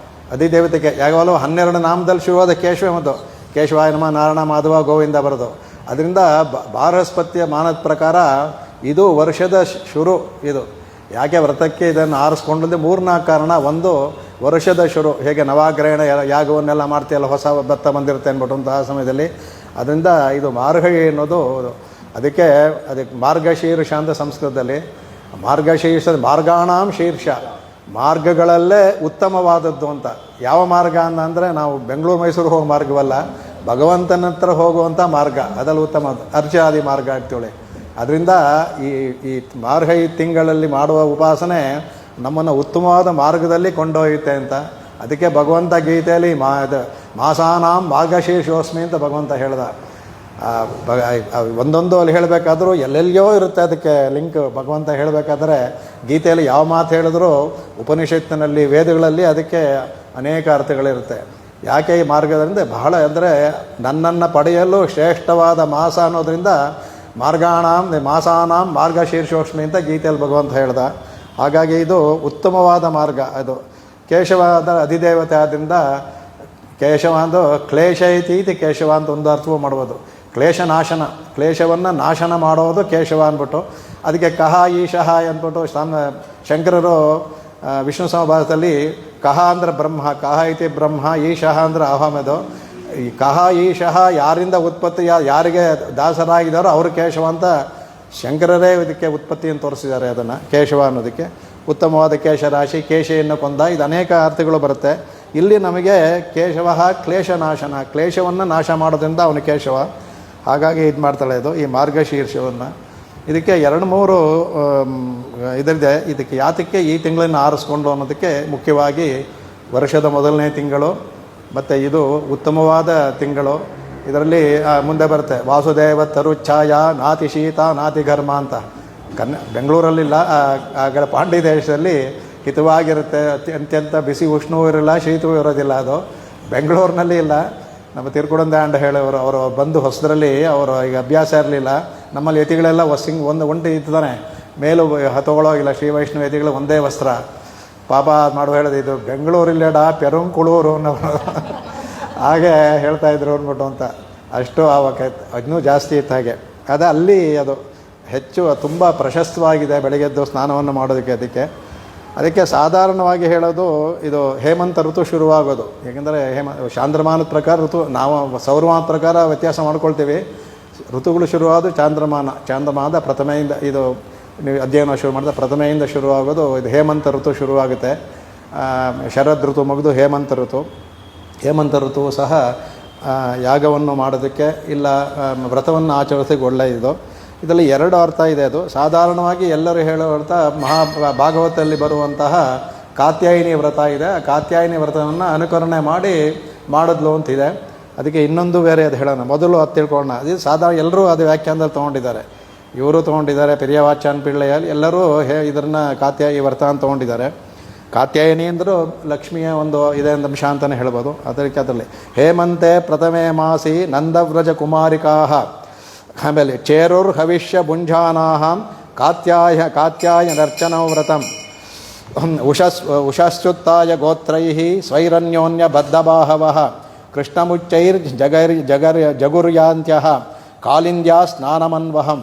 ಅಧಿದೇವತೆಗೆ ಯಾವಾಗಲೂ 12 ನಾಮದಲ್ಲಿ ಶುರುವಾದ ಕೇಶವ ಮತ್ತು ಕೇಶವಾಯ ನಮ ನಾರಾಯಣ ಮಾಧವ ಗೋವಿಂದ ಬರೋದು. ಅದರಿಂದ ಬಾರ್ಹಸ್ಪತಿಯ ಮಾನದ ಪ್ರಕಾರ ಇದು ವರ್ಷದ ಶುರು. ಇದು ಯಾಕೆ ವ್ರತಕ್ಕೆ ಇದನ್ನು ಆರಿಸ್ಕೊಂಡಂತೆ 3-4 ಕಾರಣ. ಒಂದು, ವರ್ಷದ ಶುರು. ಹೇಗೆ ನವಾಗ್ರಹಣ ಯಾಗವನ್ನೆಲ್ಲ ಮಾಡ್ತೀಯಲ್ಲ, ಹೊಸ ಭತ್ತ ಬಂದಿರುತ್ತೆ ಅಂದ್ಬಿಟ್ಟಂತಹ ಸಮಯದಲ್ಲಿ. ಅದರಿಂದ ಇದು ಮಾರ್ಗಳಿ ಅನ್ನೋದು ಅದಕ್ಕೆ ಮಾರ್ಗಶೀರ್ಷ ಅಂತ ಸಂಸ್ಕೃತದಲ್ಲಿ. ಮಾರ್ಗಶೀರ್ಷ ಮಾರ್ಗಾಣಾಂ ಶೀರ್ಷ, ಮಾರ್ಗಗಳಲ್ಲೇ ಉತ್ತಮವಾದದ್ದು ಅಂತ. ಯಾವ ಮಾರ್ಗ ಅಂದರೆ ನಾವು ಬೆಂಗಳೂರು ಮೈಸೂರು ಹೋಗೋ ಮಾರ್ಗವಲ್ಲ, ಭಗವಂತನ ಹತ್ರ ಹೋಗುವಂಥ ಮಾರ್ಗ, ಅದರಲ್ಲಿ ಉತ್ತಮ ಅರ್ಚಾದಿ ಮಾರ್ಗ ಆಗ್ತೀವಿ. ಅದರಿಂದ ಈ ಮಾರ್ಗಳಿ ತಿಂಗಳಲ್ಲಿ ಮಾಡುವ ಉಪಾಸನೆ ನಮ್ಮನ್ನು ಉತ್ತಮವಾದ ಮಾರ್ಗದಲ್ಲಿ ಕೊಂಡೊಯ್ಯುತ್ತೆ ಅಂತ. ಅದಕ್ಕೆ ಭಗವಂತ ಗೀತೆಯಲ್ಲಿ ಮಾಸಾನಾಂ ಮಾರ್ಗಶೀರ್ಷೋಸ್ಮಿ ಅಂತ ಭಗವಂತ ಹೇಳ್ದ. ಒಂದೊಂದು ಅಲ್ಲಿ ಹೇಳಬೇಕಾದ್ರೂ ಎಲ್ಲೆಲ್ಲಿಯೋ ಇರುತ್ತೆ ಅದಕ್ಕೆ ಲಿಂಕ್. ಭಗವಂತ ಹೇಳಬೇಕಾದ್ರೆ ಗೀತೆಯಲ್ಲಿ ಯಾವ ಮಾತು ಹೇಳಿದ್ರೂ ಉಪನಿಷತ್ತಿನಲ್ಲಿ ವೇದಗಳಲ್ಲಿ ಅದಕ್ಕೆ ಅನೇಕ ಅರ್ಥಗಳಿರುತ್ತೆ. ಯಾಕೆ ಈ ಮಾರ್ಗದಿಂದ ಬಹಳ ಅಂದರೆ ನನ್ನನ್ನು ಪಡೆಯಲು ಶ್ರೇಷ್ಠವಾದ ಮಾಸ ಅನ್ನೋದರಿಂದ ಮಾಸಾನಾಂ ಮಾರ್ಗಶೀರ್ಷೋಷ್ಮಿ ಅಂತ ಗೀತೆಯಲ್ಲಿ ಭಗವಂತ ಹೇಳ್ದ. ಹಾಗಾಗಿ ಇದು ಉತ್ತಮವಾದ ಮಾರ್ಗ. ಅದು ಕೇಶವಾದ ಅಧಿದೇವತೆ ಆದ್ದರಿಂದ ಕೇಶವ ಅಂದು ಕ್ಲೇಶ ಐತಿ ಕೇಶವ ಅಂತ ಒಂದು ಅರ್ಥವೂ ಮಾಡ್ಬೋದು. ಕ್ಲೇಶ ನಾಶನ, ಕ್ಲೇಶವನ್ನು ನಾಶನ ಮಾಡೋದು ಕೇಶವ ಅಂದ್ಬಿಟ್ಟು. ಅದಕ್ಕೆ ಕಹ ಈಶಃ ಅಂದ್ಬಿಟ್ಟು ಶಂಕರರು ವಿಷ್ಣು ಸಮಭಾರತದಲ್ಲಿ ಕಹ ಅಂದರೆ ಬ್ರಹ್ಮ, ಕಹ ಐತಿ ಬ್ರಹ್ಮ, ಈಶಃ ಅಂದರೆ ಅಹಮದು. ಈ ಕಹ ಈಶಃ ಯಾರಿಂದ ಉತ್ಪತ್ತಿ, ಯಾರಿಗೆ ದಾಸರಾಗಿದ್ದಾರೋ ಅವರು ಕೇಶವ ಅಂತ ಶಂಕರರೇ ಇದಕ್ಕೆ ಉತ್ಪತ್ತಿಯನ್ನು ತೋರಿಸಿದ್ದಾರೆ. ಅದನ್ನು ಕೇಶವ ಅನ್ನೋದಕ್ಕೆ ಉತ್ತಮವಾದ ಕೇಶರಾಶಿ, ಕೇಶೆಯನ್ನು ಕೊಂದ, ಇದು ಅನೇಕ ಅರ್ಥಗಳು ಬರುತ್ತೆ. ಇಲ್ಲಿ ನಮಗೆ ಕೇಶವ ಕ್ಲೇಶನಾಶನ, ಕ್ಲೇಶವನ್ನು ನಾಶ ಮಾಡೋದ್ರಿಂದ ಅವನು ಕೇಶವ. ಹಾಗಾಗಿ ಇದು ಮಾಡ್ತಾಳೆ ಇದು ಈ ಮಾರ್ಗಶೀರ್ಷವನ್ನು. ಇದಕ್ಕೆ 2-3 ಇದರಿದೆ. ಇದಕ್ಕೆ ಯಾತಕ್ಕೆ ಈ ತಿಂಗಳನ್ನು ಆರಿಸ್ಕೊಂಡು ಅನ್ನೋದಕ್ಕೆ ಮುಖ್ಯವಾಗಿ ವರ್ಷದ ಮೊದಲನೇ ತಿಂಗಳು ಮತ್ತು ಇದು ಉತ್ತಮವಾದ ತಿಂಗಳು. ಇದರಲ್ಲಿ ಮುಂದೆ ಬರುತ್ತೆ ವಾಸುದೇವ ತರುಚ್ಛಾಯ ನಾತಿ ಶೀತ ನಾತಿ ಘರ್ಮ ಅಂತ. ಬೆಂಗಳೂರಲ್ಲಿಲ್ಲ, ಆಗ ಪಾಂಡ್ಯ ದೇಶದಲ್ಲಿ ಹಿತವಾಗಿರುತ್ತೆ, ಅತ್ಯಂತ ಬಿಸಿ ಉಷ್ಣವೂ ಇರಲ್ಲ, ಶೀತವೂ ಇರೋದಿಲ್ಲ. ಅದು ಬೆಂಗಳೂರಿನಲ್ಲಿ ಇಲ್ಲ. ನಮ್ಮ ತಿರ್ಕುಡಂದ ಅಂಡ ಹೇಳೋರು, ಅವರು ಬಂದು ಹೊಸದ್ರಲ್ಲಿ ಅವರು ಈಗ ಅಭ್ಯಾಸ ಇರಲಿಲ್ಲ. ನಮ್ಮಲ್ಲಿ ಯತಿಗಳೆಲ್ಲ ಒಂದು ಒಂಟಿ ಇದ್ದಾನೆ, ಮೇಲೂ ತೊಗೊಳೋಗಿಲ್ಲ. ಶ್ರೀ ವೈಷ್ಣವ ಯತಿಗಳು ಒಂದೇ ವಸ್ತ್ರ. ಪಾಪ ಮಾಡುವ ಹೇಳೋದು, ಇದು ಬೆಂಗಳೂರಿಲ್ಲಡ ಪೆರುಂಕುಳೂರು ಅನ್ನೋ ಹಾಗೆ ಹೇಳ್ತಾಯಿದ್ರು ಅಂದ್ಬಿಟ್ಟು ಅಂತ. ಅಷ್ಟು ಆವಾಗ ಇನ್ನೂ ಜಾಸ್ತಿ ಇತ್ತು ಹಾಗೆ. ಅದು ಅಲ್ಲಿ ಅದು ಹೆಚ್ಚು ತುಂಬ ಪ್ರಶಸ್ತವಾಗಿದೆ ಬೆಳಗ್ಗೆದ್ದು ಸ್ನಾನವನ್ನು ಮಾಡೋದಕ್ಕೆ. ಅದಕ್ಕೆ ಸಾಧಾರಣವಾಗಿ ಹೇಳೋದು ಇದು ಹೇಮಂತ ಋತು ಶುರುವಾಗೋದು. ಏಕೆಂದರೆ ಚಾಂದ್ರಮಾನದ ಪ್ರಕಾರ ಋತು, ನಾವು ಸೌರಮಾನದ ಪ್ರಕಾರ ವ್ಯತ್ಯಾಸ ಮಾಡ್ಕೊಳ್ತೀವಿ. ಋತುಗಳು ಶುರುವಾದ ಚಾಂದ್ರಮಾನದ ಪ್ರಥಮೆಯಿಂದ, ಇದು ನೀವು ಅಧ್ಯಯನ ಶುರು ಮಾಡಿದ ಪ್ರಥಮೆಯಿಂದ ಶುರುವಾಗೋದು. ಇದು ಹೇಮಂತ ಋತು ಶುರುವಾಗುತ್ತೆ. ಶರದ್ ಋತು ಮುಗಿದು ಹೇಮಂತ ಋತು ಸಹ ಯಾಗವನ್ನು ಮಾಡೋದಕ್ಕೆ ಇಲ್ಲ ವ್ರತವನ್ನು ಆಚರಿಸೋಕ್ಕೆ ಒಳ್ಳೆಯದು. ಇದರಲ್ಲಿ 2 ಅರ್ಥ ಇದೆ. ಅದು ಸಾಧಾರಣವಾಗಿ ಎಲ್ಲರೂ ಹೇಳೋ ಅರ್ಥ ಭಾಗವತದಲ್ಲಿ ಬರುವಂತಹ ಕಾತ್ಯಾಯಿನಿ ವ್ರತ ಇದೆ. ಆ ಕಾತ್ಯಾಯಿನಿ ವ್ರತವನ್ನು ಅನುಕರಣೆ ಮಾಡಿದ್ಲು ಅಂತಿದೆ. ಅದಕ್ಕೆ ಇನ್ನೊಂದು ಬೇರೆ ಅದು ಹೇಳೋಣ. ಮೊದಲು ಅದು ತಿಳ್ಕೊಳ್ಳೋಣ. ಅದು ಸಾಧಾರಣ ಎಲ್ಲರೂ ಅದು ವ್ಯಾಖ್ಯಾನದಲ್ಲಿ ತೊಗೊಂಡಿದ್ದಾರೆ. ಇವರು ತೊಗೊಂಡಿದ್ದಾರೆ, ಪೆರಿಯವಾಚಾನ್ ಪಿಳ್ಳೆಯಲ್ಲಿ ಎಲ್ಲರೂ ಇದನ್ನು ಕಾತ್ಯಾಯಿ ವ್ರತ ಅಂತ ತೊಗೊಂಡಿದ್ದಾರೆ. ಕಾತ್ಯಾಯಿನಿ ಅಂದರೂ ಲಕ್ಷ್ಮಿಯ ಒಂದು ಇದೆ ಅಂಶ ಅಂತಲೇ ಹೇಳ್ಬೋದು. ಅದರಲ್ಲಿ ಹೇಮಂತೆ ಪ್ರಥಮೇ ಮಾಸಿ ನಂದವ್ರಜ ಕುಮಾರಿಕಾ, ಆಮೇಲೆ ಚೇರುರ್ ಹವಿಷ್ಯ ಭುಂಜಾನಾಹ ಕಾತ್ಯಾಯ ನರ್ಚನ ವ್ರತಂ ಉಷಶ್ಚುತ್ತಾಯ ಗೋತ್ರೈಃ ಸ್ವೈರನ್ಯೋನ್ಯ ಬದ್ಧಬಾಹವಃ ಕೃಷ್ಣಮುಚ್ಚೈರ್ ಜಗುರ್ಯಾಂತ್ಯಃ ಕಾಲಿಂದ್ಯಾ ಸ್ನಾನಮನ್ವಹಂ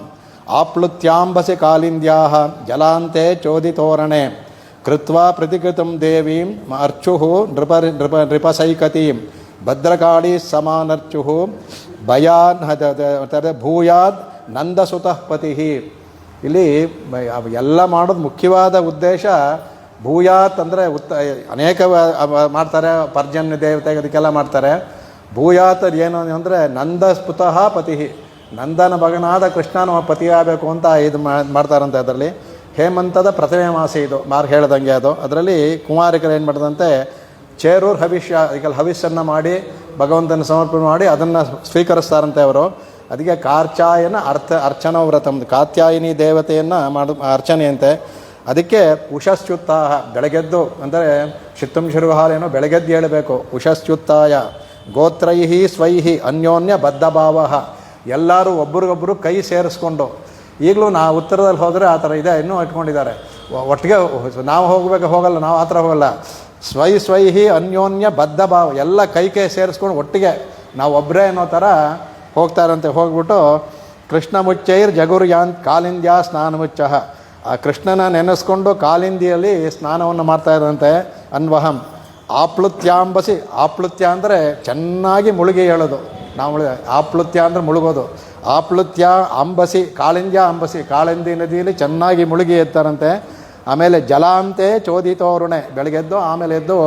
ಆಪ್ಲುತ್ಯಾಂಬಸಿ ಕಾಲಿಂದ್ಯಾಃ ಜಲಾಂತೆ ಚೋದಿತೋರಣೆ ಕೃತ್ವಾ ಪ್ರತಿಕೃತಂ ದೇವೀಂ ಅರ್ಚುಃ ನೃಪಸೈಕತೀಂ ಭದ್ರಕಾಳಿ ಸಮಾನರ್ಚು ಭಯಾನ್ ಭೂಯಾದ್ ನಂದಸುತಃ ಪತಿ. ಇಲ್ಲಿ ಎಲ್ಲ ಮಾಡೋದು ಮುಖ್ಯವಾದ ಉದ್ದೇಶ ಭೂಯಾತ್ ಅಂದರೆ ಅನೇಕ ಮಾಡ್ತಾರೆ, ಪರ್ಜನ್ಯ ದೇವತೆಗೆ ಅದಕ್ಕೆಲ್ಲ ಮಾಡ್ತಾರೆ. ಭೂಯಾತ್ ಏನು ಅಂದರೆ ನಂದಸ್ಪುತಃ ಪತಿ, ನಂದನ ಮಗನಾದ ಕೃಷ್ಣನ ಪತಿಯಾಗಬೇಕು ಅಂತ ಇದು ಮಾಡ್ತಾರಂತೆ. ಅದರಲ್ಲಿ ಹೇಮಂತದ ಪ್ರಥಮ ಮಾಸ ಇದು ಹೇಳ್ದಂಗೆ ಅದು. ಅದರಲ್ಲಿ ಕುಮಾರಿಕರು ಏನು ಮಾಡಿದಂತೆ ಚೇರೂರು ಈಗ ಹವಿಸ್ಸನ್ನು ಮಾಡಿ ಭಗವಂತನ ಸಮರ್ಪಣೆ ಮಾಡಿ ಅದನ್ನು ಸ್ವೀಕರಿಸ್ತಾರಂತೆ ಅವರು. ಅದಕ್ಕೆ ಕಾರ್ಚಾಯನ ಅರ್ಚನಾ ವ್ರತ, ಕಾತ್ಯಾಯಿನಿ ದೇವತೆಯನ್ನು ಅರ್ಚನೆಯಂತೆ. ಅದಕ್ಕೆ ಉಷಶ್ಚ್ಯುತ್ತಾಹ, ಬೆಳಗೆದ್ದು ಅಂದರೆ ಶಿತ್ತಂ ಶಿರುಹಾಲೇನೋ ಬೆಳಗೆದ್ದು ಹೇಳಬೇಕು. ಉಷಶ್ಚ್ಯುತ್ತಾಯ ಗೋತ್ರೈಹಿ ಸ್ವೈಹಿ ಅನ್ಯೋನ್ಯ ಬದ್ಧಭಾವ, ಎಲ್ಲರೂ ಒಬ್ರಿಗೊಬ್ಬರು ಕೈ ಸೇರಿಸ್ಕೊಂಡು. ಈಗಲೂ ನಾವು ಉತ್ತರದಲ್ಲಿ ಹೋದರೆ ಆ ಥರ ಇದೆ, ಇನ್ನೂ ಇಟ್ಕೊಂಡಿದ್ದಾರೆ. ಒಟ್ಟಿಗೆ ನಾವು ಹೋಗಲ್ಲ, ನಾವು ಆ ಥರ ಹೋಗಲ್ಲ. ಸ್ವೈಹಿ ಅನ್ಯೋನ್ಯ ಬದ್ಧಭಾವ, ಎಲ್ಲ ಕೈ ಸೇರಿಸ್ಕೊಂಡು ಒಟ್ಟಿಗೆ ನಾವು ಒಬ್ಬರೇ ಅನ್ನೋ ಥರ ಹೋಗ್ತಾರಂತೆ. ಹೋಗ್ಬಿಟ್ಟು ಕೃಷ್ಣ ಮುಚ್ಚೈರ್ ಜಗುರ್ಯಾನ್ ಕಾಲಿಂದ್ಯಾ ಸ್ನಾನ ಮುಚ್ಚ, ಆ ಕೃಷ್ಣನ ನೆನೆಸ್ಕೊಂಡು ಕಾಲಿಂದಿಯಲ್ಲಿ ಸ್ನಾನವನ್ನು ಮಾಡ್ತಾ ಇದ್ದಂತೆ. ಅನ್ವಹಂ ಆಪ್ಲುತ್ಯಾಂಬಸಿ, ಆಪ್ಲುತ್ಯ ಅಂದರೆ ಚೆನ್ನಾಗಿ ಮುಳುಗಿ ಹೇಳೋದು. ನಾವು ಆಪ್ಲುತ್ಯ ಅಂದರೆ ಮುಳುಗೋದು. ಆಪ್ಲುತ್ಯ ಅಂಬಸಿ, ಕಾಳಿಂದ್ಯ ಅಂಬಸಿ, ಕಾಳಿಂದಿ ನದಿಯಲ್ಲಿ ಚೆನ್ನಾಗಿ ಮುಳುಗಿ ಎತ್ತಾರಂತೆ. ಆಮೇಲೆ ಜಲಾಂತೆ ಚೋದಿತೋರುಣೆ, ಬೆಳಗ್ಗೆದ್ದು ಆಮೇಲೆ ಎದ್ದು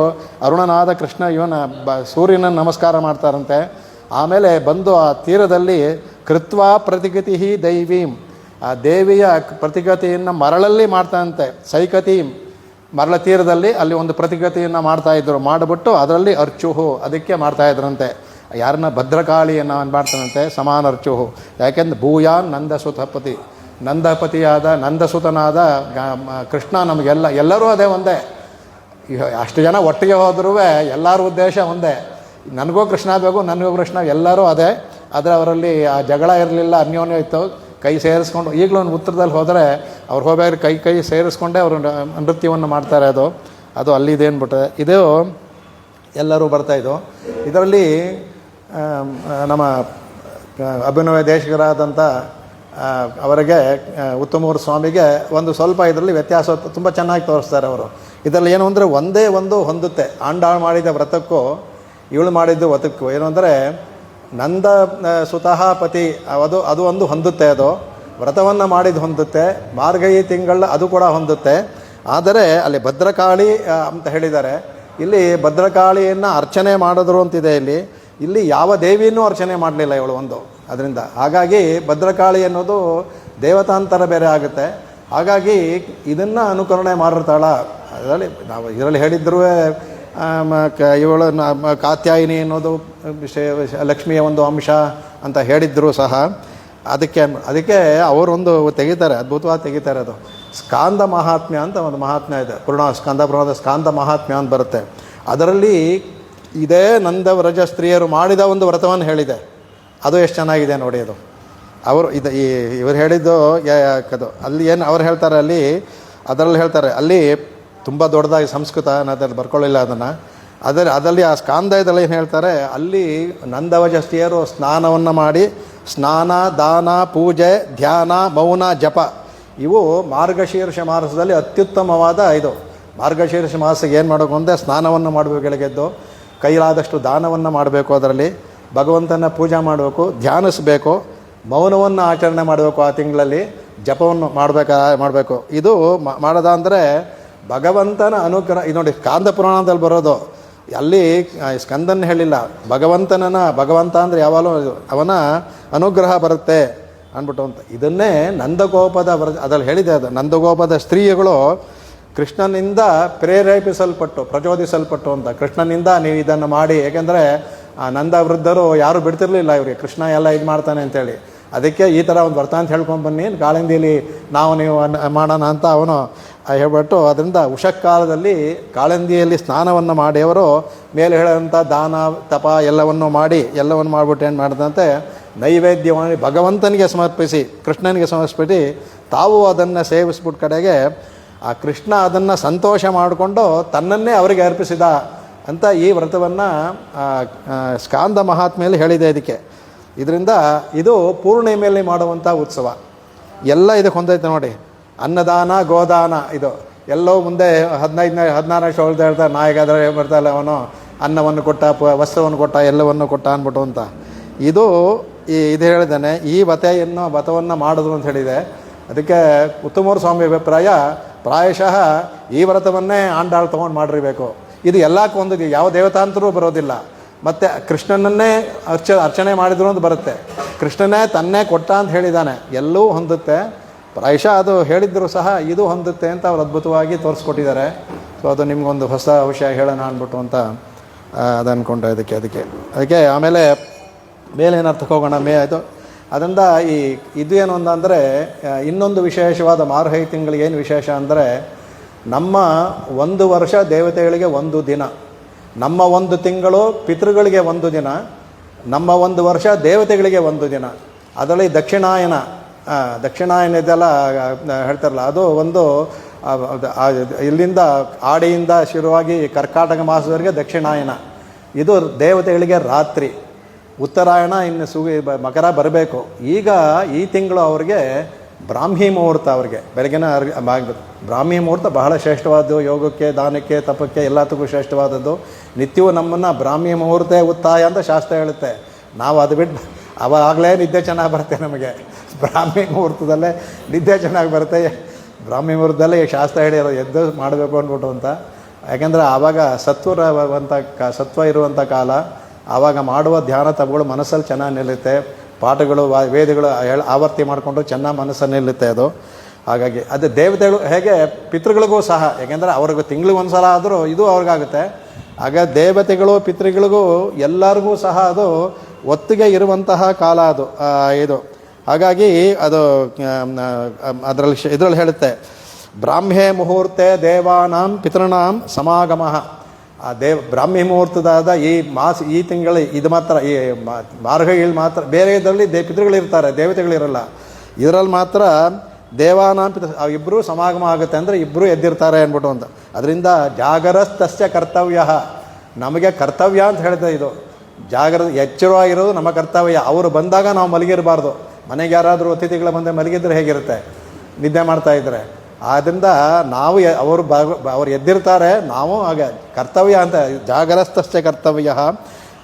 ಅರುಣನಾದ ಕೃಷ್ಣ ಇವನ ಸೂರ್ಯನ ನಮಸ್ಕಾರ ಮಾಡ್ತಾರಂತೆ. ಆಮೇಲೆ ಬಂದು ಆ ತೀರದಲ್ಲಿ ಕೃತ್ವಾ ಪ್ರತಿಗತಿ ದೈವೀಂ, ಆ ದೇವಿಯ ಪ್ರತಿಗತಿಯನ್ನು ಮರಳಲ್ಲಿ ಮಾಡ್ತಾರಂತೆ. ಸೈಕತೀಂ, ಮರಳ ತೀರದಲ್ಲಿ ಅಲ್ಲಿ ಒಂದು ಪ್ರತಿಗತಿಯನ್ನು ಮಾಡ್ತಾಯಿದ್ರು. ಮಾಡಿಬಿಟ್ಟು ಅದರಲ್ಲಿ ಅರ್ಚುಹು, ಅದಕ್ಕೆ ಮಾಡ್ತಾಯಿದ್ರಂತೆ. ಯಾರನ್ನ ಭದ್ರಕಾಳಿಯನ್ನು ಮಾಡ್ತಾನಂತೆ ಸಮಾನರ್ಚುಹು. ಯಾಕೆಂದ್ರೆ ಭೂಯಾನ್ ನಂದಸುತಪತಿ, ನಂದಪತಿಯಾದ ನಂದಸುತನಾದ ಕೃಷ್ಣ ಎಲ್ಲರೂ ಅದೇ ಒಂದೇ. ಅಷ್ಟು ಜನ ಒಟ್ಟಿಗೆ ಹೋದ್ರೂ ಎಲ್ಲರ ಉದ್ದೇಶ ಒಂದೇ, ನನಗೂ ಕೃಷ್ಣ ಬೇಕು, ನನಗೂ ಕೃಷ್ಣ, ಎಲ್ಲರೂ ಅದೇ. ಆದರೆ ಅವರಲ್ಲಿ ಆ ಜಗಳ ಇರಲಿಲ್ಲ, ಅನ್ಯೋನ್ಯ ಇತ್ತು, ಕೈ ಸೇರಿಸ್ಕೊಂಡು. ಈಗಲೂ ಒಂದು ಉತ್ತರದಲ್ಲಿ ಹೋದರೆ ಅವ್ರು ಹೋಗ್ಬೇಕಾದ್ರೆ ಕೈ ಸೇರಿಸ್ಕೊಂಡೇ ಅವರು ನೃತ್ಯವನ್ನು ಮಾಡ್ತಾರೆ. ಅದು ಅಲ್ಲಿದೇನ್ಬಿಟ್ಟೆ ಇದು ಎಲ್ಲರೂ ಬರ್ತಾಯಿದ್ದು. ಇದರಲ್ಲಿ ನಮ್ಮ ಅಭಿನವ ದೇಶಿಗರಾದಂಥ ಅವರಿಗೆ ಉತ್ತಮೂರು ಸ್ವಾಮಿಗೆ ಒಂದು ಸ್ವಲ್ಪ ಇದರಲ್ಲಿ ವ್ಯತ್ಯಾಸ ತುಂಬ ಚೆನ್ನಾಗಿ ತೋರಿಸ್ತಾರೆ ಅವರು. ಇದರಲ್ಲಿ ಏನು ಅಂದರೆ ಒಂದೇ ಒಂದು ಹೊಂದುತ್ತೆ. ಆಂಡಾಳು ಮಾಡಿದ ವ್ರತಕ್ಕೂ ಇವಳು ಮಾಡಿದ್ದು ವ್ರತಕ್ಕೂ ಏನು ಅಂದರೆ ನಂದ ಸುತಃ ಪತಿ ಅದು ಒಂದು ಹೊಂದುತ್ತೆ. ಅದು ವ್ರತವನ್ನು ಮಾಡಿದ್ದು ಹೊಂದುತ್ತೆ. ಮಾರ್ಗಯಿ ತಿಂಗಳ ಅದು ಕೂಡ ಹೊಂದುತ್ತೆ. ಆದರೆ ಅಲ್ಲಿ ಭದ್ರಕಾಳಿ ಅಂತ ಹೇಳಿದ್ದಾರೆ. ಇಲ್ಲಿ ಭದ್ರಕಾಳಿಯನ್ನು ಅರ್ಚನೆ ಮಾಡಿದ್ರು ಅಂತಿದೆ. ಇಲ್ಲಿ ಯಾವ ದೇವಿಯನ್ನೂ ಅರ್ಚನೆ ಮಾಡಲಿಲ್ಲ ಇವಳು ಒಂದು. ಅದರಿಂದ ಹಾಗಾಗಿ ಭದ್ರಕಾಳಿ ಅನ್ನೋದು ದೇವತಾಂತರ ಬೇರೆ ಆಗುತ್ತೆ. ಹಾಗಾಗಿ ಇದನ್ನು ಅನುಕರಣೆ ಮಾಡಿರ್ತಾಳ. ಇದರಲ್ಲಿ ಹೇಳಿದ್ರು ಇವಳು ಕಾತ್ಯಾಯಿನಿ ಅನ್ನೋದು ಲಕ್ಷ್ಮಿಯ ಒಂದು ಅಂಶ ಅಂತ ಹೇಳಿದ್ರು ಸಹ. ಅದಕ್ಕೆ ಅವರೊಂದು ತೆಗಿತಾರೆ, ಅದ್ಭುತವಾಗಿ ತೆಗಿತಾರೆ. ಅದು ಸ್ಕಾಂದ ಮಹಾತ್ಮ್ಯ ಅಂತ ಒಂದು ಮಹಾತ್ಮ್ಯ ಇದೆ. ಸ್ಕಾಂದ ಪುರಾಣದ ಸ್ಕಾಂದ ಮಹಾತ್ಮ್ಯ ಅಂತ ಬರುತ್ತೆ. ಅದರಲ್ಲಿ ಇದೇ ನಂದವ್ರಜ ಸ್ತ್ರೀಯರು ಮಾಡಿದ ಒಂದು ವ್ರತವನ್ನು ಹೇಳಿದೆ. ಅದು ಎಷ್ಟು ಚೆನ್ನಾಗಿದೆ ನೋಡಿ. ಅದು ಅವರು ಇವರು ಹೇಳಿದ್ದು ಅದು ಅಲ್ಲಿ ಏನು ಅವ್ರು ಹೇಳ್ತಾರೆ, ಅದರಲ್ಲಿ ಹೇಳ್ತಾರೆ. ಅಲ್ಲಿ ತುಂಬ ದೊಡ್ಡದಾಗಿ ಸಂಸ್ಕೃತ ಅನ್ನೋದ್ರಲ್ಲಿ ಬರ್ಕೊಳ್ಳಿಲ್ಲ ಅದನ್ನು. ಅದರಲ್ಲಿ ಆ ಸ್ಕಾಂದ ಇದರಲ್ಲಿ ಏನು ಹೇಳ್ತಾರೆ, ಅಲ್ಲಿ ನಂದವಜ ಸ್ತ್ರೀಯರು ಸ್ನಾನವನ್ನು ಮಾಡಿ, ಸ್ನಾನ, ದಾನ, ಪೂಜೆ, ಧ್ಯಾನ, ಮೌನ, ಜಪ ಇವು ಮಾರ್ಗಶೀರ್ಷ ಮಾಸದಲ್ಲಿ ಅತ್ಯುತ್ತಮವಾದ ಇದು. ಮಾರ್ಗಶೀರ್ಷ ಮಾಸಕ್ಕೆ ಏನು ಮಾಡಬೇಕು ಅಂದರೆ ಸ್ನಾನವನ್ನು ಮಾಡಬೇಕು, ಬೆಳಗ್ಗೆದ್ದು ಕೈಲಾದಷ್ಟು ದಾನವನ್ನು ಮಾಡಬೇಕು, ಅದರಲ್ಲಿ ಭಗವಂತನ ಪೂಜೆ ಮಾಡಬೇಕು, ಧ್ಯಾನಿಸಬೇಕು, ಮೌನವನ್ನು ಆಚರಣೆ ಮಾಡಬೇಕು, ಆ ತಿಂಗಳಲ್ಲಿ ಜಪವನ್ನು ಮಾಡಬೇಕು. ಇದು ಮಾಡೋದ ಅಂದರೆ ಭಗವಂತನ ಅನುಗ್ರಹ. ಇದು ನೋಡಿ ಸ್ಕಾಂದ ಪುರಾಣದಲ್ಲಿ ಬರೋದು. ಅಲ್ಲಿ ಸ್ಕಂದನ ಹೇಳಿಲ್ಲ, ಭಗವಂತ ಅಂದರೆ ಯಾವಾಗಲೂ ಅವನ ಅನುಗ್ರಹ ಬರುತ್ತೆ ಅಂದ್ಬಿಟ್ಟು ಅಂತ. ಇದನ್ನೇ ನಂದಗೋಪದ ಅದ್ರಲ್ಲಿ ಹೇಳಿದೆ. ಅದು ನಂದಗೋಪದ ಸ್ತ್ರೀಯಗಳು ಕೃಷ್ಣನಿಂದ ಪ್ರಚೋದಿಸಲ್ಪಟ್ಟು ಅಂತ. ಕೃಷ್ಣನಿಂದ ನೀವು ಇದನ್ನು ಮಾಡಿ, ಏಕೆಂದರೆ ಆ ನಂದ ವೃದ್ಧರು ಯಾರೂ ಬಿಡ್ತಿರ್ಲಿಲ್ಲ ಇವರಿಗೆ, ಕೃಷ್ಣ ಎಲ್ಲ ಇದು ಮಾಡ್ತಾನೆ ಅಂತೇಳಿ. ಅದಕ್ಕೆ ಈ ಥರ ಒಂದು ವರ್ತಮಾನ ಹೇಳ್ಕೊಂಡು ಬನ್ನಿ, ಕಾಳಿಂದಿಲಿ ನೀವು ಮಾಡೋಣ ಅಂತ ಅವನು ಹೇಳ್ಬಿಟ್ಟು, ಅದರಿಂದ ಉಷಕ್ಕಾಲದಲ್ಲಿ ಕಾಳಿಂದಿಯಲ್ಲಿ ಸ್ನಾನವನ್ನು ಮಾಡಿ ಅವರು ಮೇಲೆ ಹೇಳೋಂಥ ದಾನ ತಪ ಎಲ್ಲವನ್ನು ಮಾಡಿಬಿಟ್ಟು ಏನು ಮಾಡಿದಂತೆ ನೈವೇದ್ಯವನ್ನು ಭಗವಂತನಿಗೆ ಸಮರ್ಪಿಸಿ, ಕೃಷ್ಣನಿಗೆ ಸಮರ್ಪಿಸಿ ತಾವು ಅದನ್ನು ಸೇವಿಸ್ಬಿಟ್ಟು ಕಡೆಗೆ ಆ ಕೃಷ್ಣ ಅದನ್ನು ಸಂತೋಷ ಮಾಡಿಕೊಂಡು ತನ್ನನ್ನೇ ಅವರಿಗೆ ಅರ್ಪಿಸಿದ ಅಂತ ಈ ವ್ರತವನ್ನು ಸ್ಕಾಂದ ಮಹಾತ್ಮೆಯಲ್ಲಿ ಹೇಳಿದೆ. ಇದರಿಂದ ಇದು ಪೂರ್ಣಿಮೆಯಲ್ಲಿ ಮಾಡುವಂಥ ಉತ್ಸವ. ಎಲ್ಲ ಇದಕ್ಕೆ ಹೊಂದೈತೆ ನೋಡಿ. ಅನ್ನದಾನ, ಗೋದಾನ, ಇದು ಎಲ್ಲವೂ ಮುಂದೆ 16 ವರ್ಷ ಹೇಳ್ತಾರೆ. ನಾಯಿಗಾದರೆ ಬರ್ತಾಯಿಲ್ಲ ಅವನು ಅನ್ನವನ್ನು ಕೊಟ್ಟ, ವಸ್ತ್ರವನ್ನು ಕೊಟ್ಟ, ಎಲ್ಲವನ್ನು ಕೊಟ್ಟ ಅಂದ್ಬಿಟ್ಟು ಅಂತ. ಇದು ಇದು ಹೇಳಿದ್ದಾನೆ. ಈ ವ್ರತವನ್ನು ಮಾಡಿದ್ರು ಅಂತ ಹೇಳಿದೆ. ಅದಕ್ಕೆ ಉತ್ತಮೂರು ಸ್ವಾಮಿ ಅಭಿಪ್ರಾಯ, ಪ್ರಾಯಶಃ ಈ ವ್ರತವನ್ನೇ ಆಂಡಾಳು ತೊಗೊಂಡು ಮಾಡಿರಬೇಕು. ಇದು ಎಲ್ಲಕ್ಕೂ ಒಂದು, ಯಾವ ದೇವತಾಂತರೂ ಬರೋದಿಲ್ಲ. ಮತ್ತು ಕೃಷ್ಣನನ್ನೇ ಅರ್ಚನೆ ಮಾಡಿದ್ರು ಅಂತ ಬರುತ್ತೆ. ಕೃಷ್ಣನೇ ತನ್ನೇ ಕೊಟ್ಟ ಅಂತ ಹೇಳಿದ್ದಾನೆ, ಎಲ್ಲವೂ ಹೊಂದುತ್ತೆ. ಪ್ರಾಯಶಃ ಅದು ಹೇಳಿದ್ರು ಸಹ ಇದು ಹೊಂದುತ್ತೆ ಅಂತ ಅವ್ರು ಅದ್ಭುತವಾಗಿ ತೋರಿಸ್ಕೊಟ್ಟಿದ್ದಾರೆ. ಸೊ ಅದು ನಿಮಗೊಂದು ಹೊಸ ವಿಷಯ ಹೇಳೋಣ ಅಂದ್ಬಿಟ್ಟು ಅಂತ ಅದು ಅಂದ್ಕೊಂಡ್ರೆ ಅದಕ್ಕೆ ಆಮೇಲೆ ಮೇಲೆ ಏನರ್ಥಕ್ಕೆ ಹೋಗೋಣ. ಅದು ಅದರಿಂದ ಇದು ಏನು ಅಂದರೆ, ಇನ್ನೊಂದು ವಿಶೇಷವಾದ ಮಾರ್ಗೈ ತಿಂಗಳಿಗೆ ಏನು ವಿಶೇಷ ಅಂದರೆ, ನಮ್ಮ 1 ವರ್ಷ ದೇವತೆಗಳಿಗೆ 1 ದಿನ, ನಮ್ಮ 1 ತಿಂಗಳು ಪಿತೃಗಳಿಗೆ 1 ದಿನ, ನಮ್ಮ 1 ವರ್ಷ ದೇವತೆಗಳಿಗೆ 1 ದಿನ. ಅದರಲ್ಲಿ ದಕ್ಷಿಣಾಯನ ಇದೆಲ್ಲ ಹೇಳ್ತಾರಲ್ಲ, ಅದು ಒಂದು ಇಲ್ಲಿಂದ ಆಡಿಯಿಂದ ಶುರುವಾಗಿ ಕರ್ಕಾಟಕ ಮಾಸದವರೆಗೆ ದಕ್ಷಿಣಾಯನ. ಇದು ದೇವತೆಗಳಿಗೆ ರಾತ್ರಿ. ಉತ್ತರಾಯಣ ಇನ್ನು ಮಕರ ಬರಬೇಕು. ಈಗ ಈ ತಿಂಗಳು ಅವ್ರಿಗೆ ಬ್ರಾಹ್ಮಿ ಮುಹೂರ್ತ, ಅವ್ರಿಗೆ ಬೆಳಗಿನ ಬ್ರಾಹ್ಮಿ ಮುಹೂರ್ತ ಬಹಳ ಶ್ರೇಷ್ಠವಾದದ್ದು. ಯೋಗಕ್ಕೆ, ದಾನಕ್ಕೆ, ತಪಕ್ಕೆ ಎಲ್ಲದಕ್ಕೂ ಶ್ರೇಷ್ಠವಾದದ್ದು. ನಿತ್ಯವೂ ನಮ್ಮನ್ನು ಬ್ರಾಹ್ಮಿ ಮುಹೂರ್ತ ಉತ್ತಾಯ ಅಂತ ಶಾಸ್ತ್ರ ಹೇಳುತ್ತೆ. ನಾವು ಅದು ಬಿಟ್ಟು ಅವಾಗಲೇ ನಿದ್ದೆ ಚೆನ್ನಾಗಿ ಬರುತ್ತೆ ನಮಗೆ. ಬ್ರಾಹ್ಮಿ ಮುಹೂರ್ತದಲ್ಲೇ ನಿದ್ದೆ ಚೆನ್ನಾಗಿ ಬರುತ್ತೆ. ಬ್ರಾಹ್ಮಿ ಮುಹೂರ್ತದಲ್ಲೇ ಶಾಸ್ತ್ರ ಹೇಳಿರೋ ಎದ್ದು ಮಾಡಬೇಕು ಅಂದ್ಬಿಟ್ಟು ಅಂತ. ಯಾಕೆಂದರೆ ಆವಾಗ ಸತ್ವ ಇರುವಂಥ ಕಾಲ. ಆವಾಗ ಮಾಡುವ ಧ್ಯಾನ ತಪಗಳು ಮನಸ್ಸಲ್ಲಿ ಚೆನ್ನಾಗಿ ನಿಲ್ಲುತ್ತೆ. ಪಾಠಗಳು, ವೇದಗಳು ಆವರ್ತಿ ಮಾಡಿಕೊಂಡು ಚೆನ್ನಾಗಿ ಮನಸ್ಸನ್ನು ನಿಲ್ಲುತ್ತೆ ಅದು. ಹಾಗಾಗಿ ಅದು ದೇವತೆಗಳು ಹೇಗೆ ಪಿತೃಗಳಿಗೂ ಸಹ, ಯಾಕೆಂದರೆ ಅವ್ರಿಗೆ ತಿಂಗಳಿಗೆ 1 ಸಲ ಆದರೂ ಇದು ಅವ್ರಿಗಾಗುತ್ತೆ. ಆಗ ದೇವತೆಗಳು ಪಿತೃಗಳಿಗೂ ಎಲ್ಲರಿಗೂ ಸಹ ಅದು ಒತ್ತಿಗೆ ಇರುವಂತಹ ಕಾಲ ಅದು ಇದು. ಹಾಗಾಗಿ ಅದು ಇದರಲ್ಲಿ ಹೇಳುತ್ತೆ, ಬ್ರಾಹ್ಮೇ ಮುಹೂರ್ತೆ ದೇವಾನಾಂ ಪಿತೃನಾಂ ಸಮಾಗಮ. ಬ್ರಾಹ್ಮಿ ಮುಹೂರ್ತದಾದ ಈ ತಿಂಗಳು ಇದು ಮಾತ್ರ, ಈ ಮಾರ್ಗಗಳು ಮಾತ್ರ. ಬೇರೆ ಇದರಲ್ಲಿ ಪಿತೃಗಳಿರ್ತಾರೆ, ದೇವತೆಗಳಿರಲ್ಲ. ಇದರಲ್ಲಿ ಮಾತ್ರ ದೇವಾನಾಂ ಇಬ್ಬರೂ ಸಮಾಗಮ ಆಗುತ್ತೆ. ಅಂದರೆ ಇಬ್ಬರೂ ಎದ್ದಿರ್ತಾರೆ ಅಂದ್ಬಿಟ್ಟು ಅಂತ. ಅದರಿಂದ ಜಾಗರಸ್ತಸ್ಯ ಕರ್ತವ್ಯ, ನಮಗೆ ಕರ್ತವ್ಯ ಅಂತ ಹೇಳಿದೆ. ಇದು ಎಚ್ಚರವಾಗಿರೋದು ನಮ್ಮ ಕರ್ತವ್ಯ. ಅವರು ಬಂದಾಗ ನಾವು ಮಲಗಿರಬಾರ್ದು. ಮನೆಗೆ ಯಾರಾದರೂ ಅತಿಥಿಗಳು ಬಂದರೆ ಮಲಗಿದ್ರೆ ಹೇಗಿರುತ್ತೆ, ನಿದ್ದೆ ಮಾಡ್ತಾಯಿದ್ರೆ. ಆದ್ದರಿಂದ ನಾವು ಅವರು ಎದ್ದಿರ್ತಾರೆ, ನಾವು ಹಾಗೆ ಕರ್ತವ್ಯ ಅಂತ. ಜಾಗರಸ್ತಸ್ಯ ಕರ್ತವ್ಯ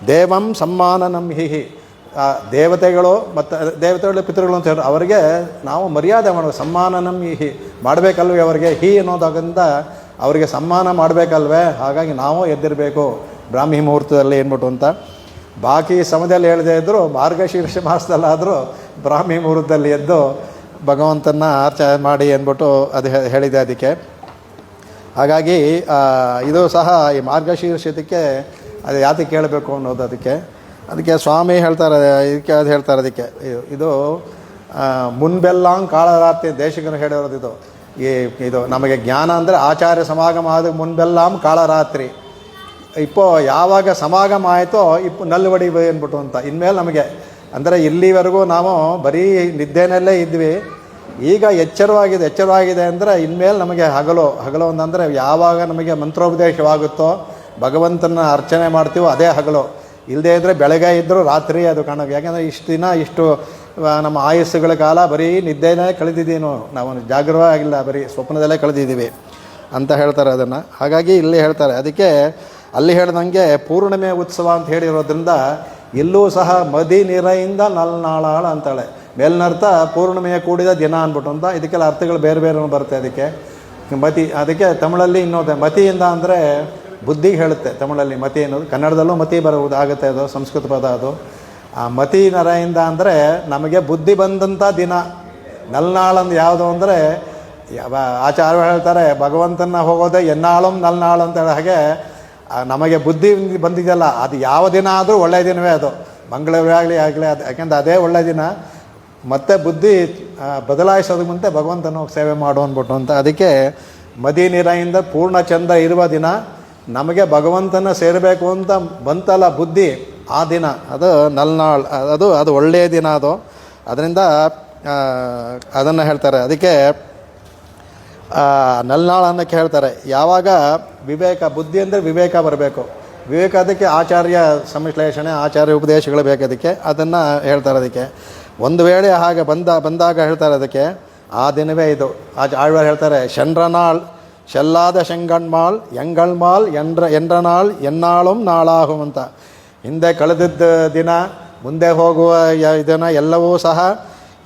ದೇವಂ ಸಮ್ಮಾನನಂ ಹಿಹಿ. ದೇವತೆಗಳು ಮತ್ತು ದೇವತೆಗಳು ಪಿತೃಗಳು ಅಂತ ಹೇಳಿ ಅವರಿಗೆ ನಾವು ಮರ್ಯಾದೆ ಮಾಡುವ, ಸಮ್ಮಾನನಂ ಹಿಹಿ ಮಾಡಬೇಕಲ್ವೇ ಅವರಿಗೆ. ಅನ್ನೋದಾಗಿಂದ ಅವರಿಗೆ ಸಮ್ಮಾನ ಮಾಡಬೇಕಲ್ವೇ. ಹಾಗಾಗಿ ನಾವು ಎದ್ದಿರಬೇಕು ಬ್ರಾಹ್ಮಿ ಮುಹೂರ್ತದಲ್ಲಿ ಏನ್ಬಿಟ್ಟು ಅಂತ. ಬಾಕಿ ಸಮಯದಲ್ಲಿ ಹೇಳದೇ ಇದ್ದರೂ ಮಾರ್ಗಶೀರ್ಷ ಮಾಸದಲ್ಲಾದರೂ ಬ್ರಾಹ್ಮಿ ಮುಹೂರ್ತದಲ್ಲಿ ಎದ್ದು ಭಗವಂತನ ಅರ್ಚನೆ ಮಾಡಿ ಅಂದ್ಬಿಟ್ಟು ಅದು ಹೇಳಿದೆ ಅದಕ್ಕೆ. ಹಾಗಾಗಿ ಇದು ಸಹ ಈ ಮಾರ್ಗಶೀರ್ಷಕ್ಕೆ ಅದು ಯಾತಕ್ಕೆ ಕೇಳಬೇಕು ಅನ್ನೋದು ಅದಕ್ಕೆ ಸ್ವಾಮಿ ಹೇಳ್ತಾರೆ. ಅದು ಹೇಳ್ತಾರೆ ಅದಕ್ಕೆ. ಇದು ಮುನ್ಬೆಲ್ಲಾಂಗ್ ಕಾಳರಾತ್ರಿ ದೇಶಿಕರು ಹೇಳಿರೋದು ಇದು ನಮಗೆ ಜ್ಞಾನ ಅಂದರೆ ಆಚಾರ್ಯ ಸಮಾಗಮ ಆದ ಮುನ್ಬೆಲ್ಲಾಂ ಕಾಳರಾತ್ರಿ. ಯಾವಾಗ ಸಮಾಗಮ ಆಯಿತೋ ನಲ್ವಡಿ ಅಂದ್ಬಿಟ್ಟು ಅಂತ. ಇನ್ಮೇಲೆ ನಮಗೆ ಅಂದರೆ ಇಲ್ಲಿವರೆಗೂ ನಾವು ಬರೀ ನಿದ್ದೆನಲ್ಲೇ ಇದ್ವಿ. ಈಗ ಎಚ್ಚರವಾಗಿದೆ ಅಂದರೆ ಇನ್ಮೇಲೆ ನಮಗೆ ಹಗಲು ಅಂತಂದರೆ ಯಾವಾಗ ನಮಗೆ ಮಂತ್ರೋಪದೇಶವಾಗುತ್ತೋ, ಭಗವಂತನ ಅರ್ಚನೆ ಮಾಡ್ತೀವೋ ಅದೇ ಹಗಲು. ಇಲ್ಲದೇ ಇದ್ದರೆ ಬೆಳಗ್ಗೆ ಇದ್ದರೂ ರಾತ್ರಿ ಅದು ಕಾಣಬೇಕು. ಯಾಕೆಂದರೆ ಇಷ್ಟು ದಿನ ನಮ್ಮ ಆಯಸ್ಸುಗಳ ಕಾಲ ಬರೀ ನಿದ್ದೆನೇ ಕಳೆದಿದ್ದೀವಿ ನಾವು ಜಾಗರವಾಗಿಲ್ಲ, ಬರೀ ಸ್ವಪ್ನದಲ್ಲೇ ಕಳೆದಿದ್ದೀವಿ ಅಂತ ಹೇಳ್ತಾರೆ ಅದನ್ನು. ಹಾಗಾಗಿ ಇಲ್ಲಿ ಹೇಳ್ತಾರೆ. ಅದಕ್ಕೆ ಅಲ್ಲಿ ಹೇಳ್ದಂಗೆ ಪೂರ್ಣಿಮೆ ಉತ್ಸವ ಅಂತ ಹೇಳಿರೋದ್ರಿಂದ ಇಲ್ಲೂ ಸಹ ಮದಿ ನಿರೆಯಿಂದ ನಲ್ನಾಳಾಳ ಅಂತಾಳೆ. ಮೇಲಿನರ್ಥ ಪೂರ್ಣಿಮೆಯ ಕೂಡಿದ ದಿನ ಅಂದ್ಬಿಟ್ಟು ಅಂತ. ಇದಕ್ಕೆಲ್ಲ ಅರ್ಥಗಳು ಬೇರೆ ಬರುತ್ತೆ ಅದಕ್ಕೆ. ಅದಕ್ಕೆ ತಮಿಳಲ್ಲಿ ಇನ್ನೊಂದು ಮತಿಯಿಂದ ಅಂದರೆ ಬುದ್ಧಿಗೆ ಹೇಳುತ್ತೆ ತಮಿಳಲ್ಲಿ ಮತಿ ಅನ್ನೋದು. ಕನ್ನಡದಲ್ಲೂ ಮತಿ ಆಗುತ್ತೆ, ಅದು ಸಂಸ್ಕೃತ ಪದ ಅದು. ಆ ಮತಿ ನರೆಯಿಂದ ಅಂದರೆ ನಮಗೆ ಬುದ್ಧಿ ಬಂದಂಥ ದಿನ. ನಲ್ನಾಳಂದು ಯಾವುದು ಅಂದರೆ ಆಚಾರ್ಯ ಹೇಳ್ತಾರೆ, ಭಗವಂತನ ಹೋಗೋದೇ ಎನ್ನಾಳು ನಲ್ನಾಳು ಅಂತ ಹೇಳೋ ಹಾಗೆ ನಮಗೆ ಬುದ್ಧಿ ಬಂದಿದೆಯಲ್ಲ, ಅದು ಯಾವ ದಿನ ಆದರೂ ಒಳ್ಳೆಯ ದಿನವೇ ಅದು. ಮಂಗಳವಾರ ಆಗಲಿ ಅದು, ಯಾಕೆಂದ್ರೆ ಅದೇ ಒಳ್ಳೆಯ ದಿನ. ಮತ್ತೆ ಬುದ್ಧಿ ಬದಲಾಯಿಸೋದು ಮುಂದೆ ಭಗವಂತನ ಸೇವೆ ಮಾಡು ಅಂದ್ಬಿಟ್ಟು ಅಂತ. ಅದಕ್ಕೆ ಮದಿ ನಿರೆಯಿಂದ ಪೂರ್ಣ ಚಂದ್ರ ಇರುವ ದಿನ, ನಮಗೆ ಭಗವಂತನ ಸೇರಬೇಕು ಅಂತ ಬಂತಲ್ಲ ಬುದ್ಧಿ, ಆ ದಿನ ಅದು ನಲ್ನಾಳ್, ಅದು ಒಳ್ಳೆಯ ದಿನ ಅದು. ಅದರಿಂದ ಅದನ್ನು ಹೇಳ್ತಾರೆ. ಅದಕ್ಕೆ ನಲ್ನಾಳ್ ಅನ್ನೋಕ್ಕೆ ಹೇಳ್ತಾರೆ. ಯಾವಾಗ ವಿವೇಕ, ಬುದ್ಧಿ ಅಂದರೆ ವಿವೇಕ ಬರಬೇಕು. ವಿವೇಕ ಅದಕ್ಕೆ ಆಚಾರ್ಯ ಸಂಶ್ಲೇಷಣೆ, ಆಚಾರ್ಯ ಉಪದೇಶಗಳು ಬೇಕು ಅದಕ್ಕೆ. ಅದನ್ನು ಹೇಳ್ತಾರೆ. ಅದಕ್ಕೆ ಒಂದು ವೇಳೆ ಹಾಗೆ ಬಂದಾಗ ಹೇಳ್ತಾರೆ ಅದಕ್ಕೆ ಆ ದಿನವೇ ಇದು. ಆಳ್ವಾರ್ ಹೇಳ್ತಾರೆ, ಶಂಡ್ರನಾಳ್ ಶೆಲ್ಲಾದ ಶೆಂಗಣ್ಮಾಳ್ ಎಂಗಳ್ಮಾಳ್ ಎಂಡ್ರನಾಳ್ ಎನ್ನಾಳುಂ ನಾಳಾಗುಂ ಅಂತ. ಹಿಂದೆ ಕಳೆದಿದ್ದ ದಿನ, ಮುಂದೆ ಹೋಗುವ ಇದನ್ನು ಎಲ್ಲವೂ ಸಹ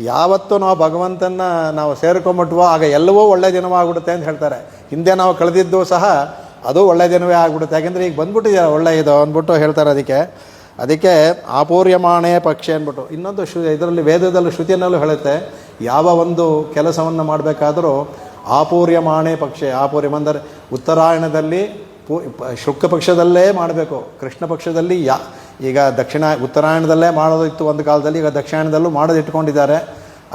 ಯಾವತ್ತೂ ನಾವು ಭಗವಂತನ ನಾವು ಸೇರ್ಕೊಂಬಿಟ್ವೋ ಆಗ ಎಲ್ಲವೂ ಒಳ್ಳೆಯ ದಿನವಾಗ್ಬಿಡುತ್ತೆ ಅಂತ ಹೇಳ್ತಾರೆ. ಹಿಂದೆ ನಾವು ಕಳೆದಿದ್ದು ಸಹ ಅದು ಒಳ್ಳೆಯ ದಿನವೇ ಆಗ್ಬಿಡುತ್ತೆ. ಯಾಕೆಂದರೆ ಈಗ ಬಂದ್ಬಿಟ್ಟಿದೆ ಒಳ್ಳೆಯದು ಅಂದ್ಬಿಟ್ಟು ಹೇಳ್ತಾರೆ. ಅದಕ್ಕೆ ಆಪೂರ್ಯಮಾಣೇ ಪಕ್ಷಿ ಅಂದ್ಬಿಟ್ಟು ಇನ್ನೊಂದು ಇದರಲ್ಲಿ ವೇದದಲ್ಲಿ ಶ್ರುತಿಯಲ್ಲೂ ಹೇಳುತ್ತೆ, ಯಾವ ಒಂದು ಕೆಲಸವನ್ನು ಮಾಡಬೇಕಾದರೂ ಆಪೂರ್ಯಮಾಣೇ ಪಕ್ಷಿ. ಆಪೂರ್ಯಮ ಅಂದರೆ ಉತ್ತರಾಯಣದಲ್ಲಿ ಶುಕ್ಲ ಪಕ್ಷದಲ್ಲೇ ಮಾಡಬೇಕು. ಕೃಷ್ಣ ಪಕ್ಷದಲ್ಲಿ ಈಗ ಉತ್ತರಾಯಣದಲ್ಲೇ ಮಾಡೋದಿತ್ತು ಒಂದು ಕಾಲದಲ್ಲಿ, ಈಗ ದಕ್ಷಿಣಾಯನದಲ್ಲೂ ಮಾಡೋದು ಇಟ್ಕೊಂಡಿದ್ದಾರೆ.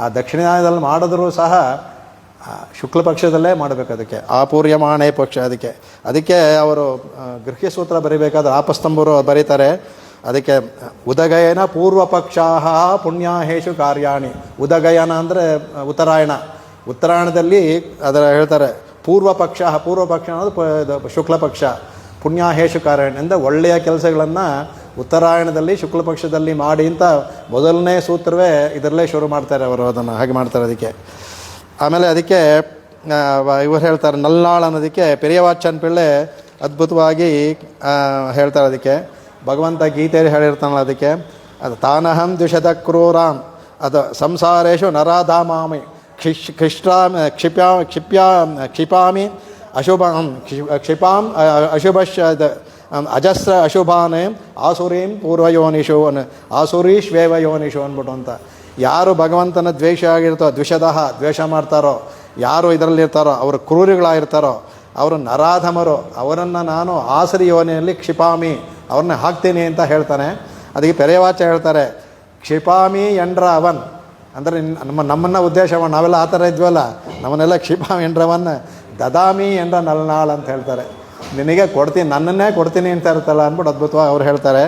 ಆ ದಕ್ಷಿಣಾಯನದಲ್ಲಿ ಮಾಡಿದ್ರೂ ಸಹ ಶುಕ್ಲ ಪಕ್ಷದಲ್ಲೇ ಮಾಡಬೇಕು. ಅದಕ್ಕೆ ಆಪೂರ್ಯಮಾಣೇ ಪಕ್ಷ. ಅದಕ್ಕೆ ಅವರು ಗೃಹ್ಯ ಸೂತ್ರ ಬರೀಬೇಕಾದ್ರೆ ಆಪಸ್ತಂಭರು ಬರೀತಾರೆ. ಅದಕ್ಕೆ ಉದಗಯನ ಪೂರ್ವ ಪಕ್ಷಾಹ ಪುಣ್ಯಾಹೇಶು ಕಾರ್ಯಾಣಿ. ಉದಗಯನ ಅಂದರೆ ಉತ್ತರಾಯಣದಲ್ಲಿ ಅದರ ಹೇಳ್ತಾರೆ ಪೂರ್ವ ಪಕ್ಷ ಅನ್ನೋದು ಶುಕ್ಲ ಪಕ್ಷ, ಪುಣ್ಯಾಹೇಶು ಕಾರ್ಯಾಣಿ ಅಂದರೆ ಒಳ್ಳೆಯ ಕೆಲಸಗಳನ್ನು ಉತ್ತರಾಯಣದಲ್ಲಿ ಶುಕ್ಲ ಪಕ್ಷದಲ್ಲಿ ಮಾಡಿ ಅಂತ ಮೊದಲನೇ ಸೂತ್ರವೇ ಇದರಲ್ಲೇ ಶುರು ಮಾಡ್ತಾರೆ ಅವರು. ಅದನ್ನು ಹಾಗೆ ಮಾಡ್ತಾರೆ. ಆಮೇಲೆ ಇವರು ಹೇಳ್ತಾರೆ ನಲ್ನಾಳ್ ಅನ್ನೋದಕ್ಕೆ ಪೆರಿಯವಾಚನ್ ಪಿಳ್ಳೆ ಅದ್ಭುತವಾಗಿ ಹೇಳ್ತಾರೆ. ಭಗವಂತ ಗೀತೆಯಲ್ಲಿ ಹೇಳಿರ್ತಾನಲ್ಲ ಅದು ತಾನಹಂ ದ್ವಿಷದ ಕ್ರೂರಾಂ ಅದು ಸಂಸಾರೇಶು ನರಾಧಾಮಾಮಿ ಕ್ಷಿಪಾಮಿ ಕ್ಷಿಪಾಂ ಅಶುಭಶ್ ಅಜಸ್ರ ಅಶುಭಾನೇ ಆಸುರೀಂ ಪೂರ್ವಯೋನಿಷು ಆಸುರೀಶ್ವೇವಯೋನಿಷು ಅಂದ್ಬಿಟ್ಟು ಅಂತ. ಯಾರು ಭಗವಂತನ ದ್ವೇಷ ಮಾಡ್ತಾರೋ, ಯಾರು ಇದರಲ್ಲಿರ್ತಾರೋ ಅವರು ಕ್ರೂರಿಗಳಾಗಿರ್ತಾರೋ, ಅವರು ನರಾಧಮರು, ಅವರನ್ನು ನಾನು ಆಸರಿ ಯೋನಿಯಲ್ಲಿ ಕ್ಷಿಪಾಮಿ, ಅವ್ರನ್ನ ಹಾಕ್ತೀನಿ ಅಂತ ಹೇಳ್ತಾನೆ. ಅದಕ್ಕೆ ಪೆರೆಯವಾಚ ಹೇಳ್ತಾರೆ ಕ್ಷಿಪಾಮಿ ಎಂಡ್ರ ಅವನ್ ಅಂದರೆ ನಮ್ಮನ್ನು ಉದ್ದೇಶ ನಾವೆಲ್ಲ ಆ ಥರ ಇದ್ವಲ್ಲ, ನಮ್ಮನ್ನೆಲ್ಲ ಕ್ಷಿಪಾಮಿ ಎಂಡ್ರವನ್ ದದಾಮಿ ಎಂಡ್ರ ನಲ್ನಾಳ್ ಅಂತ ಹೇಳ್ತಾರೆ. ನಿನಗೆ ಕೊಡ್ತೀನಿ, ನನ್ನನ್ನೇ ಕೊಡ್ತೀನಿ ಅಂತ ಇರ್ತಲ್ಲ ಅಂದ್ಬಿಟ್ಟು ಅದ್ಭುತವಾಗಿ ಅವ್ರು ಹೇಳ್ತಾರೆ.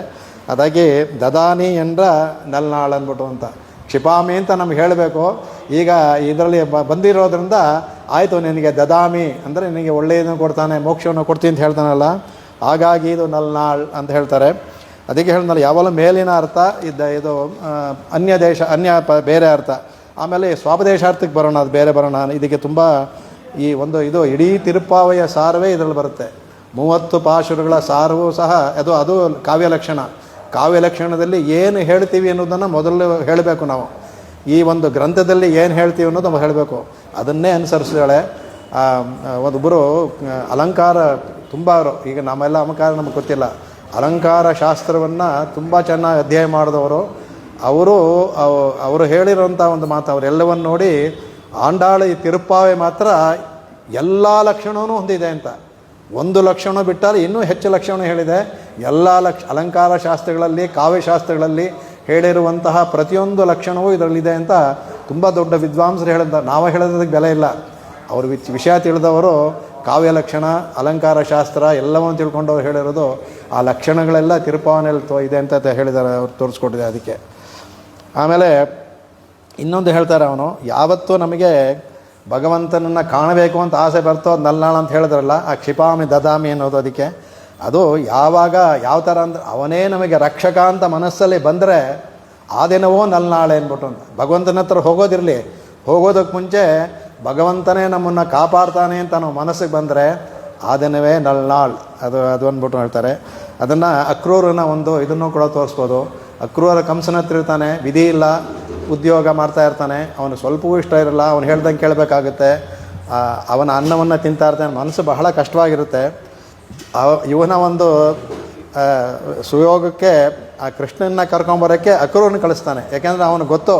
ಅದಾಗಿ ದದಾನಿ ಎಂಡ್ರ ನಲ್ನಾಳ್ ಅಂದ್ಬಿಟ್ಟು ಅಂತ ಕ್ಷಿಪಾಮಿ ಅಂತ ನಮ್ಗೆ ಹೇಳಬೇಕು. ಈಗ ಇದರಲ್ಲಿ ಬಂದಿರೋದ್ರಿಂದ ಆಯಿತು ನಿನಗೆ ದದಾಮಿ ಅಂದರೆ ನಿನಗೆ ಒಳ್ಳೆಯದನ್ನು ಕೊಡ್ತಾನೆ, ಮೋಕ್ಷವನ್ನು ಕೊಡ್ತೀನಿ ಅಂತ ಹೇಳ್ತಾನಲ್ಲ, ಹಾಗಾಗಿ ಇದು ನಲ್ನಾಳ್ ಅಂತ ಹೇಳ್ತಾರೆ. ಅದಕ್ಕೆ ಹೇಳಿದ್ನಲ್ಲ ಯಾವಾಗಲೂ ಮೇಲಿನ ಅರ್ಥ ಇದು ಬೇರೆ ಅರ್ಥ. ಆಮೇಲೆ ಸ್ವಾಪದೇಶಾರ್ಥಕ್ಕೆ ಬರೋಣ, ಅದು ಬೇರೆ ಬರೋಣ. ಇದಕ್ಕೆ ತುಂಬ ಇದು ಇಡೀ ತಿರುಪ್ಪಾವೆಯ ಸಾರವೇ ಇದರಲ್ಲಿ ಬರುತ್ತೆ. 30 ಪಾಶುರಗಳ ಸಾರವೂ ಸಹ ಅದು ಕಾವ್ಯಲಕ್ಷಣ. ಕಾವ್ಯಲಕ್ಷಣದಲ್ಲಿ ಏನು ಹೇಳ್ತೀವಿ ಅನ್ನೋದನ್ನು ಮೊದಲು ಹೇಳಬೇಕು ನಾವು. ಈ ಒಂದು ಗ್ರಂಥದಲ್ಲಿ ಏನು ಹೇಳ್ತೀವಿ ಅನ್ನೋದು ನಾವು ಹೇಳಬೇಕು, ಅದನ್ನೇ ಅನುಸರಿಸಿದಾಳೆ. ಒಬ್ಬರು ಅಲಂಕಾರ ತುಂಬ ಈಗ ನಮ್ಮೆಲ್ಲ ಅಲಂಕಾರ ನಮಗೆ ಗೊತ್ತಿಲ್ಲ, ಅಲಂಕಾರ ಶಾಸ್ತ್ರವನ್ನು ತುಂಬ ಚೆನ್ನಾಗಿ ಅಧ್ಯಯನ ಮಾಡಿದವರು ಅವರು ಹೇಳಿರೋಂಥ ಒಂದು ಮಾತು ಅವರೆಲ್ಲವನ್ನು ನೋಡಿ ಆಂಡಾಳು ಈ ತಿರುಪ್ಪಾವೆ ಮಾತ್ರ ಎಲ್ಲ ಲಕ್ಷಣವೂ ಹೊಂದಿದೆ ಅಂತ. ಒಂದು ಲಕ್ಷಣ ಬಿಟ್ಟರೆ ಇನ್ನೂ ಹೆಚ್ಚು ಲಕ್ಷಣ ಹೇಳಿದೆ. ಎಲ್ಲ ಅಲಂಕಾರ ಶಾಸ್ತ್ರಗಳಲ್ಲಿ, ಕಾವ್ಯಶಾಸ್ತ್ರಗಳಲ್ಲಿ ಹೇಳಿರುವಂತಹ ಪ್ರತಿಯೊಂದು ಲಕ್ಷಣವೂ ಇದರಲ್ಲಿದೆ ಅಂತ ತುಂಬ ದೊಡ್ಡ ವಿದ್ವಾಂಸರು ಹೇಳಿದ್ದಾರೆ. ನಾವು ಹೇಳೋದಕ್ಕೆ ಬೆಲೆ ಇಲ್ಲ, ಅವರು ವಿಷಯ ತಿಳಿದವರು ಕಾವ್ಯ ಲಕ್ಷಣ, ಅಲಂಕಾರ ಶಾಸ್ತ್ರ ಎಲ್ಲವನ್ನು ತಿಳ್ಕೊಂಡವ್ರು ಹೇಳಿರೋದು ಆ ಲಕ್ಷಣಗಳೆಲ್ಲ ತಿರುಪಾವನೆಯಲ್ಲಿ ಇದೆ ಅಂತ ಹೇಳಿದ್ದಾರೆ, ಅವ್ರು ತೋರಿಸ್ಕೊಟ್ಟಿದೆ. ಅದಕ್ಕೆ ಆಮೇಲೆ ಇನ್ನೊಂದು ಹೇಳ್ತಾರೆ, ಅವನು ಯಾವತ್ತೂ ನಮಗೆ ಭಗವಂತನನ್ನು ಕಾಣಬೇಕು ಅಂತ ಆಸೆ ಬರ್ತೋ ನಲ್ನಾಳ್ ಅಂತ ಹೇಳಿದ್ರಲ್ಲ, ಆ ಕ್ಷಿಪಾಮಿ ದದಾಮಿ ಅನ್ನೋದು ಅದಕ್ಕೆ ಅದು ಯಾವಾಗ ಯಾವ ಥರ ಅಂದ್ರೆ ಅವನೇ ನಮಗೆ ರಕ್ಷಕ ಅಂತ ಮನಸ್ಸಲ್ಲಿ ಬಂದರೆ ಆ ದಿನವೋ ನಲ್ನಾಳೆ ಅಂದ್ಬಿಟ್ಟು ಅಂತ. ಭಗವಂತನ ಹತ್ರ ಹೋಗೋದಕ್ಕೆ ಮುಂಚೆ ಭಗವಂತನೇ ನಮ್ಮನ್ನು ಕಾಪಾಡ್ತಾನೆ ಅಂತ ನಾವು ಮನಸ್ಸಿಗೆ ಬಂದರೆ ಆ ದಿನವೇ ನಲ್ನಾಳ್ ಅದು ಅಂದ್ಬಿಟ್ಟು ಹೇಳ್ತಾರೆ. ಅದನ್ನು ಅಕ್ರೂರನ ಇದನ್ನು ಕೂಡ ತೋರಿಸ್ಬೋದು. ಅಕ್ರೂರ ಕಂಸನ ಹತ್ರ ಇರ್ತಾನೆ, ವಿಧಿ ಇಲ್ಲ, ಉದ್ಯೋಗ ಮಾಡ್ತಾ ಇರ್ತಾನೆ, ಅವನು ಸ್ವಲ್ಪವೂ ಇಷ್ಟ ಇರಲ್ಲ, ಅವನು ಹೇಳ್ದಂಗೆ ಕೇಳಬೇಕಾಗುತ್ತೆ. ಅವನ ಅನ್ನವನ್ನು ತಿಂತಾ ಇರ್ತಾನೆ, ಮನಸ್ಸು ಬಹಳ ಕಷ್ಟವಾಗಿರುತ್ತೆ. ಇವನ ಸುಯೋಗಕ್ಕೆ ಆ ಕೃಷ್ಣನ ಕರ್ಕೊಂಬರೋಕ್ಕೆ ಅಕ್ರೂರನ ಕಳಿಸ್ತಾನೆ. ಯಾಕೆಂದರೆ ಅವನು ಗೊತ್ತು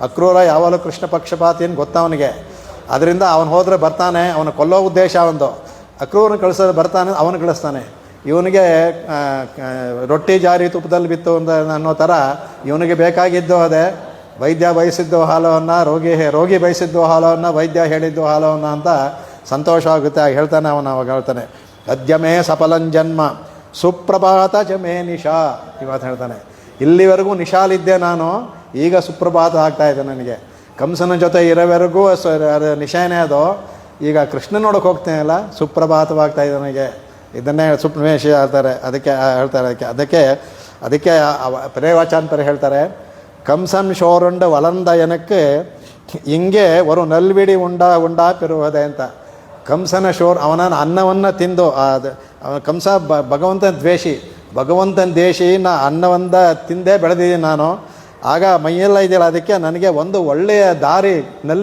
ಅಕ್ರೂರ ಯಾವಾಗಲೂ ಕೃಷ್ಣ ಪಕ್ಷಪಾತಿ ಏನು ಗೊತ್ತವನಿಗೆ. ಅದರಿಂದ ಅವನು ಹೋದರೆ ಬರ್ತಾನೆ, ಅವನು ಕೊಲ್ಲೋ ಉದ್ದೇಶ ಅವನದು. ಅಕ್ರೂರನ ಕಳಿಸೋದು ಬರ್ತಾನೆ, ಅವನು ಕಳಿಸ್ತಾನೆ. ಇವನಿಗೆ ರೊಟ್ಟಿ ಜಾರಿ ತುಪ್ಪದಲ್ಲಿ ಬಿತ್ತು ಅನ್ನೋ ಥರ ಇವನಿಗೆ ಬೇಕಾಗಿದ್ದು ಅದೇ. ವೈದ್ಯ ಬಯಸಿದ್ದು ಹಾಲವನ್ನು ರೋಗಿ ಬಯಸಿದ್ದು ಹಾಲವನ್ನು ವೈದ್ಯ ಹೇಳಿದ್ದು ಹಾಲವನ್ನು ಅಂತ ಸಂತೋಷವಾಗುತ್ತೆ. ಹೇಳ್ತಾನೆ ಅವಾಗ ಹೇಳ್ತಾನೆ, ಅದ್ಯಮೇ ಸಫಲಂಜನ್ಮ ಸುಪ್ರಭಾತ ಜಮೇ ನಿಶಾ ಇವತ್ತು ಹೇಳ್ತಾನೆ. ಇಲ್ಲಿವರೆಗೂ ನಿಶಾಲಿದ್ದೆ ನಾನು, ಈಗ ಸುಪ್ರಭಾತ ಆಗ್ತಾಯಿದೆ ನನಗೆ. ಕಂಸನ ಜೊತೆ ಇರೋವರೆಗೂ ನಿಶಾನೇ ಅದು, ಈಗ ಕೃಷ್ಣ ನೋಡೋಕೆ ಹೋಗ್ತೇನಲ್ಲ ಸುಪ್ರಭಾತವಾಗ್ತಾಯಿದೆ ನನಗೆ. ಇದನ್ನೇ ಸುಪ್ರಮೇಶ ಹೇಳ್ತಾರೆ. ಅದಕ್ಕೆ ಪೆರೇವಾಚಾನ್ಪರೆ ಹೇಳ್ತಾರೆ, ಕಂಸನ್ ಶೋರುಂಡ ವಲಂದ ಎನಕ್ಕೆ ಹಿಂಗೆ ಒಂದು ನಲ್ವಿಡಿ ಉಂಡಾ ಪೆರುವುದೆ ಅಂತ. ಕಂಸನ ಅವನ ಅನ್ನವನ್ನು ತಿಂದು ಕಂಸ ಭಗವಂತನ ದ್ವೇಷಿ, ಭಗವಂತನ ದ್ವೇಷಿನ ಅನ್ನವಂದ ತಿಂದೇ ಬೆಳೆದಿದ್ದೀನಿ ನಾನು. ಆಗ ಮೈಯೆಲ್ಲ ಇದೆಯಲ್ಲ, ಅದಕ್ಕೆ ನನಗೆ ಒಂದು ಒಳ್ಳೆಯ ದಾರಿ,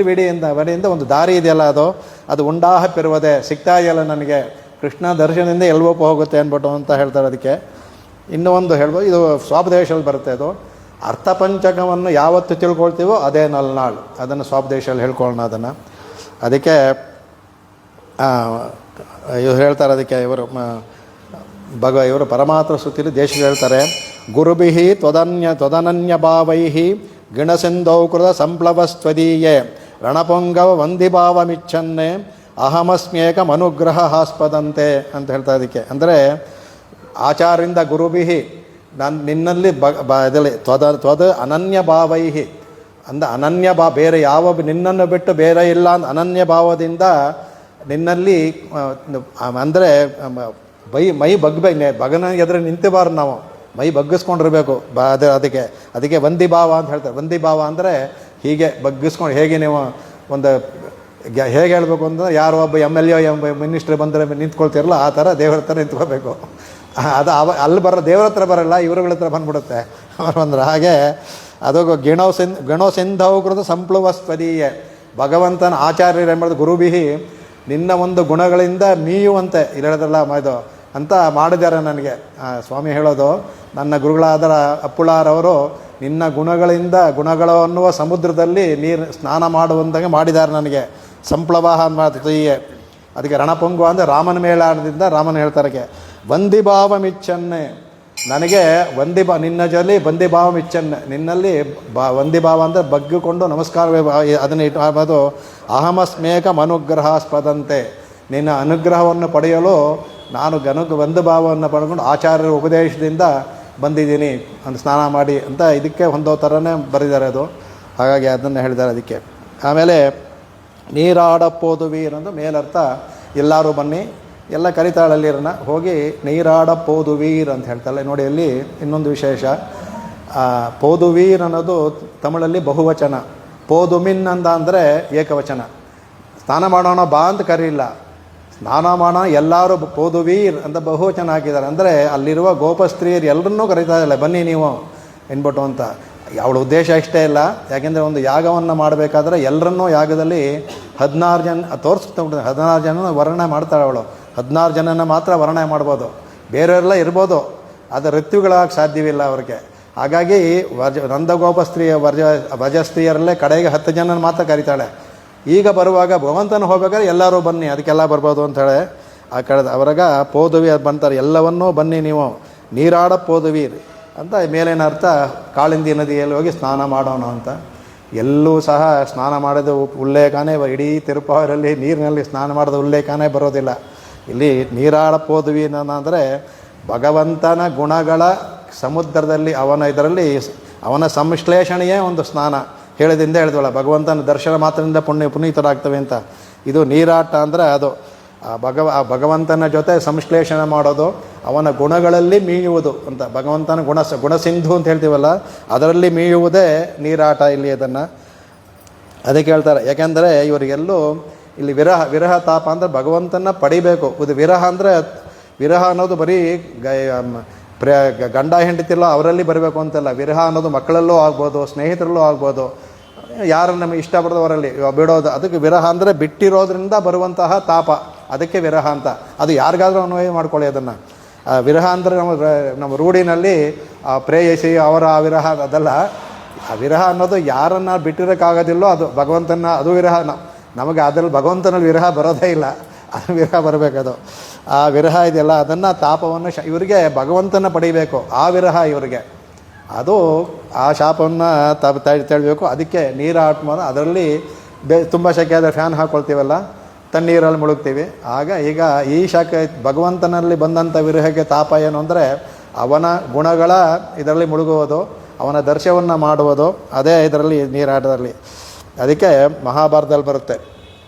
ಬಡಿಯಿಂದ ಒಂದು ದಾರಿ ಇದೆಯಲ್ಲ, ಅದು ಉಂಡಾಹ ಪೆರುವುದೇ, ಸಿಗ್ತಾ ಇದೆಯಲ್ಲ ನನಗೆ, ಕೃಷ್ಣ ದರ್ಶನದಿಂದ ಎಲ್ವೋಪ ಹೋಗುತ್ತೆ ಅಂದ್ಬಿಟ್ಟು ಅಂತ ಹೇಳ್ತಾರೆ. ಅದಕ್ಕೆ ಇನ್ನೂ ಒಂದು ಹೇಳ್ಬೋದು, ಇದು ಸ್ವಾಪದೇಶದಲ್ಲಿ ಬರುತ್ತೆ. ಅದು ಅರ್ಥಪಂಚಕವನ್ನು ಯಾವತ್ತು ತಿಳ್ಕೊಳ್ತೀವೋ ಅದೇ ನಲ್ನಾಳು, ಅದನ್ನು ಸ್ವಾಪದೇಶದಲ್ಲಿ ಹೇಳ್ಕೊಳ್ಳೋಣ ಅದನ್ನು. ಅದಕ್ಕೆ ಇವ್ರು ಹೇಳ್ತಾರೆ, ಅದಕ್ಕೆ ಇವರು ಪರಮಾತ್ಮ ಸ್ತುತಿಲಿ ದೇಶಗಳು ಹೇಳ್ತಾರೆ, ಗುರುಭಿ ತ್ವದನನ್ಯ ಭಾವೈ ಗಿಣಸಿಂಧೌಕೃತ ಸಂಪ್ಲವಸ್ತ್ವದೀಯೇ ರಣಪೊಂಗವ ವಂದಿಭಾವಮಿಚ್ಛನ್ನೇ ಅಹಮಸ್ಮ್ಯೇಕ ಅನುಗ್ರಹ ಹಾಸ್ಪದಂತೆ ಅಂತ ಹೇಳ್ತಾರೆ. ಅದಕ್ಕೆ ಅಂದರೆ ಆಚಾರ್ಯರಿಂದ ಗುರುಭಿ, ನಾನು ನಿನ್ನಲ್ಲಿ ಇದರಲ್ಲಿ ತ್ವದ ಅನನ್ಯ ಭಾವೈಹಿ ಅನನ್ಯ ಬೇರೆ ಯಾವ ನಿನ್ನನ್ನು ಬಿಟ್ಟು ಬೇರೆ ಇಲ್ಲ ಅಂತ ಅನನ್ಯ ಭಾವದಿಂದ ನಿನ್ನಲ್ಲಿ ಅಂದರೆ ಮೈ ಭಗನ ಎದುರು ನಿಂತಬಾರ್ದು, ನಾವು ಮೈ ಬಗ್ಗಿಸ್ಕೊಂಡಿರ್ಬೇಕು. ಅದಕ್ಕೆ ವಂದಿಭಾವ ಅಂತ ಹೇಳ್ತಾರೆ. ವಂದಿಭಾವ ಅಂದರೆ ಹೀಗೆ ಬಗ್ಗಿಸ್ಕೊಂಡು, ಹೇಗೆ ನೀವು ಒಂದು ಹೇಗೆ ಹೇಳಬೇಕು ಅಂದರೆ, ಯಾರೋ ಒಬ್ಬ MLA ಮಿನಿಸ್ಟ್ರ್ ಬಂದರೆ ನಿಂತ್ಕೊಳ್ತಿರಲ್ಲ, ಆ ಥರ ದೇವ್ರ ಹತ್ರ ನಿಂತ್ಕೋಬೇಕು. ಅದು ಅಲ್ಲಿ ದೇವ್ರ ಹತ್ರ ಬರಲ್ಲ, ಇವ್ರುಗಳ ಹತ್ರ ಬಂದ್ಬಿಡುತ್ತೆ ಅವ್ರು ಅಂದ್ರೆ. ಹಾಗೆ ಅದು ಗಣೋಸಿಂಧೌಕೃತ ಸಂಪ್ಲುವಸ್ತ್ವದೀಯೇ, ಭಗವಂತನ ಆಚಾರ್ಯರು ಏನು ಮಾಡಿದ್ರು, ಗುರುಬಿಹಿ ನಿನ್ನ ಒಂದು ಗುಣಗಳಿಂದ ಮೀಯುವಂತೆ ಇಲ್ಲಿ ಹೇಳೋದಲ್ಲ ಇದು ಅಂತ ಮಾಡಿದ್ದಾರೆ ನನಗೆ. ಸ್ವಾಮಿ ಹೇಳೋದು, ನನ್ನ ಗುರುಗಳಾದ ಅಪ್ಪುಳಾರವರು ನಿನ್ನ ಗುಣಗಳು ಅನ್ನುವ ಸಮುದ್ರದಲ್ಲಿ ನೀರು ಸ್ನಾನ ಮಾಡುವಂತಾಗೆ ಮಾಡಿದ್ದಾರೆ ನನಗೆ. ಸಂಪ್ಲವಾಹ ಮಾಡ್ತೀಯೇ, ಅದಕ್ಕೆ ರಣಪೊಂಗು ಅಂದರೆ ರಾಮನ ಮೇಳದಿಂದ ರಾಮನ ಹೇಳ್ತಾರೆ, ವಂದಿಭಾವ ಮಿಚ್ಚನ್ನೇ, ನನಗೆ ನಿನ್ನ ಜೊತೆ ವಂದಿಭಾವ ಮಿಚ್ಚನ್ನೆ, ನಿನ್ನಲ್ಲಿ ವಂದಿಭಾವ ಅಂದರೆ ಬಗ್ಗಿಕೊಂಡು ನಮಸ್ಕಾರ ಅದನ್ನು ಇಟ್ಟು ಅಹಮಸ್ಮೇಕ ಅನುಗ್ರಹಾಸ್ಪದಂತೆ, ನಿನ್ನ ಅನುಗ್ರಹವನ್ನು ಪಡೆಯಲು ನಾನು ವಂದಿಭಾವವನ್ನು ಪಡ್ಕೊಂಡು ಆಚಾರ್ಯರ ಉಪದೇಶದಿಂದ ಬಂದಿದ್ದೀನಿ ಅಂತ ಸ್ನಾನ ಮಾಡಿ ಅಂತ ಇದಕ್ಕೆ ಹೊಂದೋ ಥರನೇ ಬರೆದಿದ್ದಾರೆ ಅದು. ಹಾಗಾಗಿ ಅದನ್ನು ಹೇಳಿದ್ದಾರೆ. ಅದಕ್ಕೆ ಆಮೇಲೆ ನೀರಾಡಪ್ಪೋದುವೀರ್ ಅಂತ ಮೇಲರ್ಥ, ಎಲ್ಲರೂ ಬನ್ನಿ, ಎಲ್ಲ ಕರಿತಾಳಲ್ಲಿರನ್ನ ಹೋಗಿ ನೀರಾಡಪ್ಪೋದುವೀರ್ ಅಂತ ಹೇಳ್ತಾಳೆ ನೋಡಿ. ಅಲ್ಲಿ ಇನ್ನೊಂದು ವಿಶೇಷ, ಪೋದುವೀರ್ ಅನ್ನೋದು ತಮಿಳಲ್ಲಿ ಬಹುವಚನ, ಪೋದುಮಿನ್ ಅಂದರೆ ಏಕವಚನ. ಸ್ನಾನ ಮಾಡೋಣ ಬಾ ಅಂತ ಕರೀಲ್ಲ, ಸ್ನಾನ ಮಾಡೋಣ ಎಲ್ಲರೂ ಪೋದುವೀರ್ ಅಂತ ಬಹುವಚನ ಹಾಕಿದ್ದಾರೆ. ಅಂದರೆ ಅಲ್ಲಿರುವ ಗೋಪಸ್ತ್ರೀಯರು ಎಲ್ಲರನ್ನೂ ಕರೀತಾ ಇಲ್ಲ, ಬನ್ನಿ ನೀವು ಎನ್ಬಿಟ್ಟು ಅಂತ. ಅವಳ ಉದ್ದೇಶ ಇಷ್ಟೇ ಇಲ್ಲ, ಯಾಕೆಂದರೆ ಒಂದು ಯಾಗವನ್ನು ಮಾಡಬೇಕಾದ್ರೆ ಎಲ್ಲರನ್ನೂ ಯಾಗದಲ್ಲಿ 16 ಜನ ತೋರಿಸ್ಬಿಟ್ಟು 16 ಜನ ವರ್ಣನೆ ಮಾಡ್ತಾಳೆ ಅವಳು. 16 ಜನನ ಮಾತ್ರ ವರ್ಣನೆ ಮಾಡ್ಬೋದು, ಬೇರೆಯವರೆಲ್ಲ ಇರ್ಬೋದು, ಅದು ಋತ್ಯುಗಳಾಗಿ ಸಾಧ್ಯವಿಲ್ಲ ಅವ್ರಿಗೆ. ಹಾಗಾಗಿ ನಂದಗೋಪಸ್ತ್ರೀಯ ವ್ರಜಸ್ತ್ರೀಯರಲ್ಲೇ ಕಡೆಗೆ 10 ಜನನ ಮಾತ್ರ ಕರೀತಾಳೆ. ಈಗ ಬರುವಾಗ ಭಗವಂತನ ಹೋಗ್ಬೇಕಾದ್ರೆ ಎಲ್ಲರೂ ಬನ್ನಿ, ಅದಕ್ಕೆಲ್ಲ ಬರ್ಬೋದು ಅಂಥೇಳಿ ಆ ಕಡೆ ಅವರಾಗ ಪೋದುವಿ ಅದು ಬಂತಾರೆ, ಎಲ್ಲವನ್ನೂ ಬನ್ನಿ ನೀವು ನೀರಾಡ ಪೋದುವೀರ್ ಅಂತ. ಮೇಲಿನ ಅರ್ಥ ಕಾಳಿಂದಿ ನದಿಯಲ್ಲಿ ಹೋಗಿ ಸ್ನಾನ ಮಾಡೋಣ ಅಂತ. ಎಲ್ಲೂ ಸಹ ಸ್ನಾನ ಮಾಡೋದು ಉಲ್ಲೇಖನೇ, ಇಡೀ ತಿರುಪತಿಯಲ್ಲಿ ನೀರಿನಲ್ಲಿ ಸ್ನಾನ ಮಾಡೋದು ಉಲ್ಲೇಖನೇ ಬರೋದಿಲ್ಲ. ಇಲ್ಲಿ ನೀರಾಡ ಪೋದುವಿ ಅಂದರೆ ಭಗವಂತನ ಗುಣಗಳ ಸಮುದ್ರದಲ್ಲಿ ಅವನ ಸಂಶ್ಲೇಷಣೆಯೇ ಒಂದು ಸ್ನಾನ. ಹೇಳಿದಿಂದ ಹೇಳಿದ್ವಲ್ಲ, ಭಗವಂತನ ದರ್ಶನ ಮಾತ್ರದಿಂದ ಪುನೀತರಾಗ್ತವೆ ಅಂತ. ಇದು ನೀರಾಟ ಅಂದರೆ ಅದು ಭಗವಂತನ ಜೊತೆ ಸಂಶ್ಲೇಷಣೆ ಮಾಡೋದು, ಅವನ ಗುಣಗಳಲ್ಲಿ ಮೀಯುವುದು ಅಂತ. ಭಗವಂತನ ಗುಣಸಿಂಧು ಅಂತ ಹೇಳ್ತೀವಲ್ಲ, ಅದರಲ್ಲಿ ಮೀಯುವುದೇ ನೀರಾಟ ಇಲ್ಲಿ. ಅದಕ್ಕೆ ಹೇಳ್ತಾರೆ. ಯಾಕೆಂದರೆ ಇವರಿಗೆಲ್ಲೂ ಇಲ್ಲಿ ವಿರಹ ತಾಪ ಅಂದರೆ ಭಗವಂತನ ಪಡಿಬೇಕು. ಇದು ವಿರಹ ಅನ್ನೋದು ಬರೀ ಗಂಡ ಹೆಂಡತಿಲ್ಲ ಅವರಲ್ಲಿ ಬರಬೇಕು ಅಂತಲ್ಲ. ವಿರಹ ಅನ್ನೋದು ಮಕ್ಕಳಲ್ಲೂ ಆಗ್ಬೋದು, ಸ್ನೇಹಿತರಲ್ಲೂ ಆಗ್ಬೋದು, ಯಾರು ನಮಗೆ ಇಷ್ಟಪಡೋದವರಲ್ಲಿ ಬಿಡೋದು. ಅದಕ್ಕೆ ವಿರಹ ಅಂದರೆ ಬಿಟ್ಟಿರೋದ್ರಿಂದ ಬರುವಂತಹ ತಾಪ, ಅದಕ್ಕೆ ವಿರಹ ಅಂತ. ಅದು ಯಾರಿಗಾದ್ರೂ ಅನ್ವಯ ಮಾಡ್ಕೊಳ್ಳಿ ಅದನ್ನು. ವಿರಹ ಅಂದರೆ ನಮ್ಮ ರೂಢಿನಲ್ಲಿ ಪ್ರೇಯಸಿ ಅವರ ಆ ವಿರಹ ಅದಲ್ಲ. ಆ ವಿರಹ ಅನ್ನೋದು ಯಾರನ್ನು ಬಿಟ್ಟಿರೋಕ್ಕಾಗೋದಿಲ್ಲೋ ಅದು ಭಗವಂತನ, ಅದು ವಿರಹ. ನಮಗೆ ಅದರಲ್ಲಿ ಭಗವಂತನಲ್ಲಿ ವಿರಹ ಬರೋದೇ ಇಲ್ಲ, ಅದು ವಿರಹ ಬರಬೇಕದು. ಆ ವಿರಹ ಇದೆಯಲ್ಲ, ಅದನ್ನು ತಾಪವನ್ನು ಇವರಿಗೆ ಭಗವಂತನ ಪಡಿಬೇಕು, ಆ ವಿರಹ ಇವರಿಗೆ. ಅದು ಆ ಶಾಪವನ್ನು ತಳ್ಳಬೇಕು. ಅದಕ್ಕೆ ನೀರಾಟ ಮಾಡೋದು. ಅದರಲ್ಲಿ ತುಂಬ ಶೆಕೆ ಆದರೆ ಫ್ಯಾನ್ ಹಾಕ್ಕೊಳ್ತೀವಲ್ಲ, ತಣ್ಣೀರಲ್ಲಿ ಮುಳುಗ್ತೀವಿ. ಈಗ ಈ ಶಾಖೆ ಭಗವಂತನಲ್ಲಿ ಬಂದಂಥ ವಿರಹಕ್ಕೆ ತಾಪ ಏನು ಅಂದರೆ ಅವನ ಗುಣಗಳ ಇದರಲ್ಲಿ ಮುಳುಗುವುದು, ಅವನ ದರ್ಶನವನ್ನು ಮಾಡುವುದು, ಅದೇ ಇದರಲ್ಲಿ ನೀರಾಟದಲ್ಲಿ. ಅದಕ್ಕೆ ಮಹಾಭಾರತದಲ್ಲಿ ಬರುತ್ತೆ.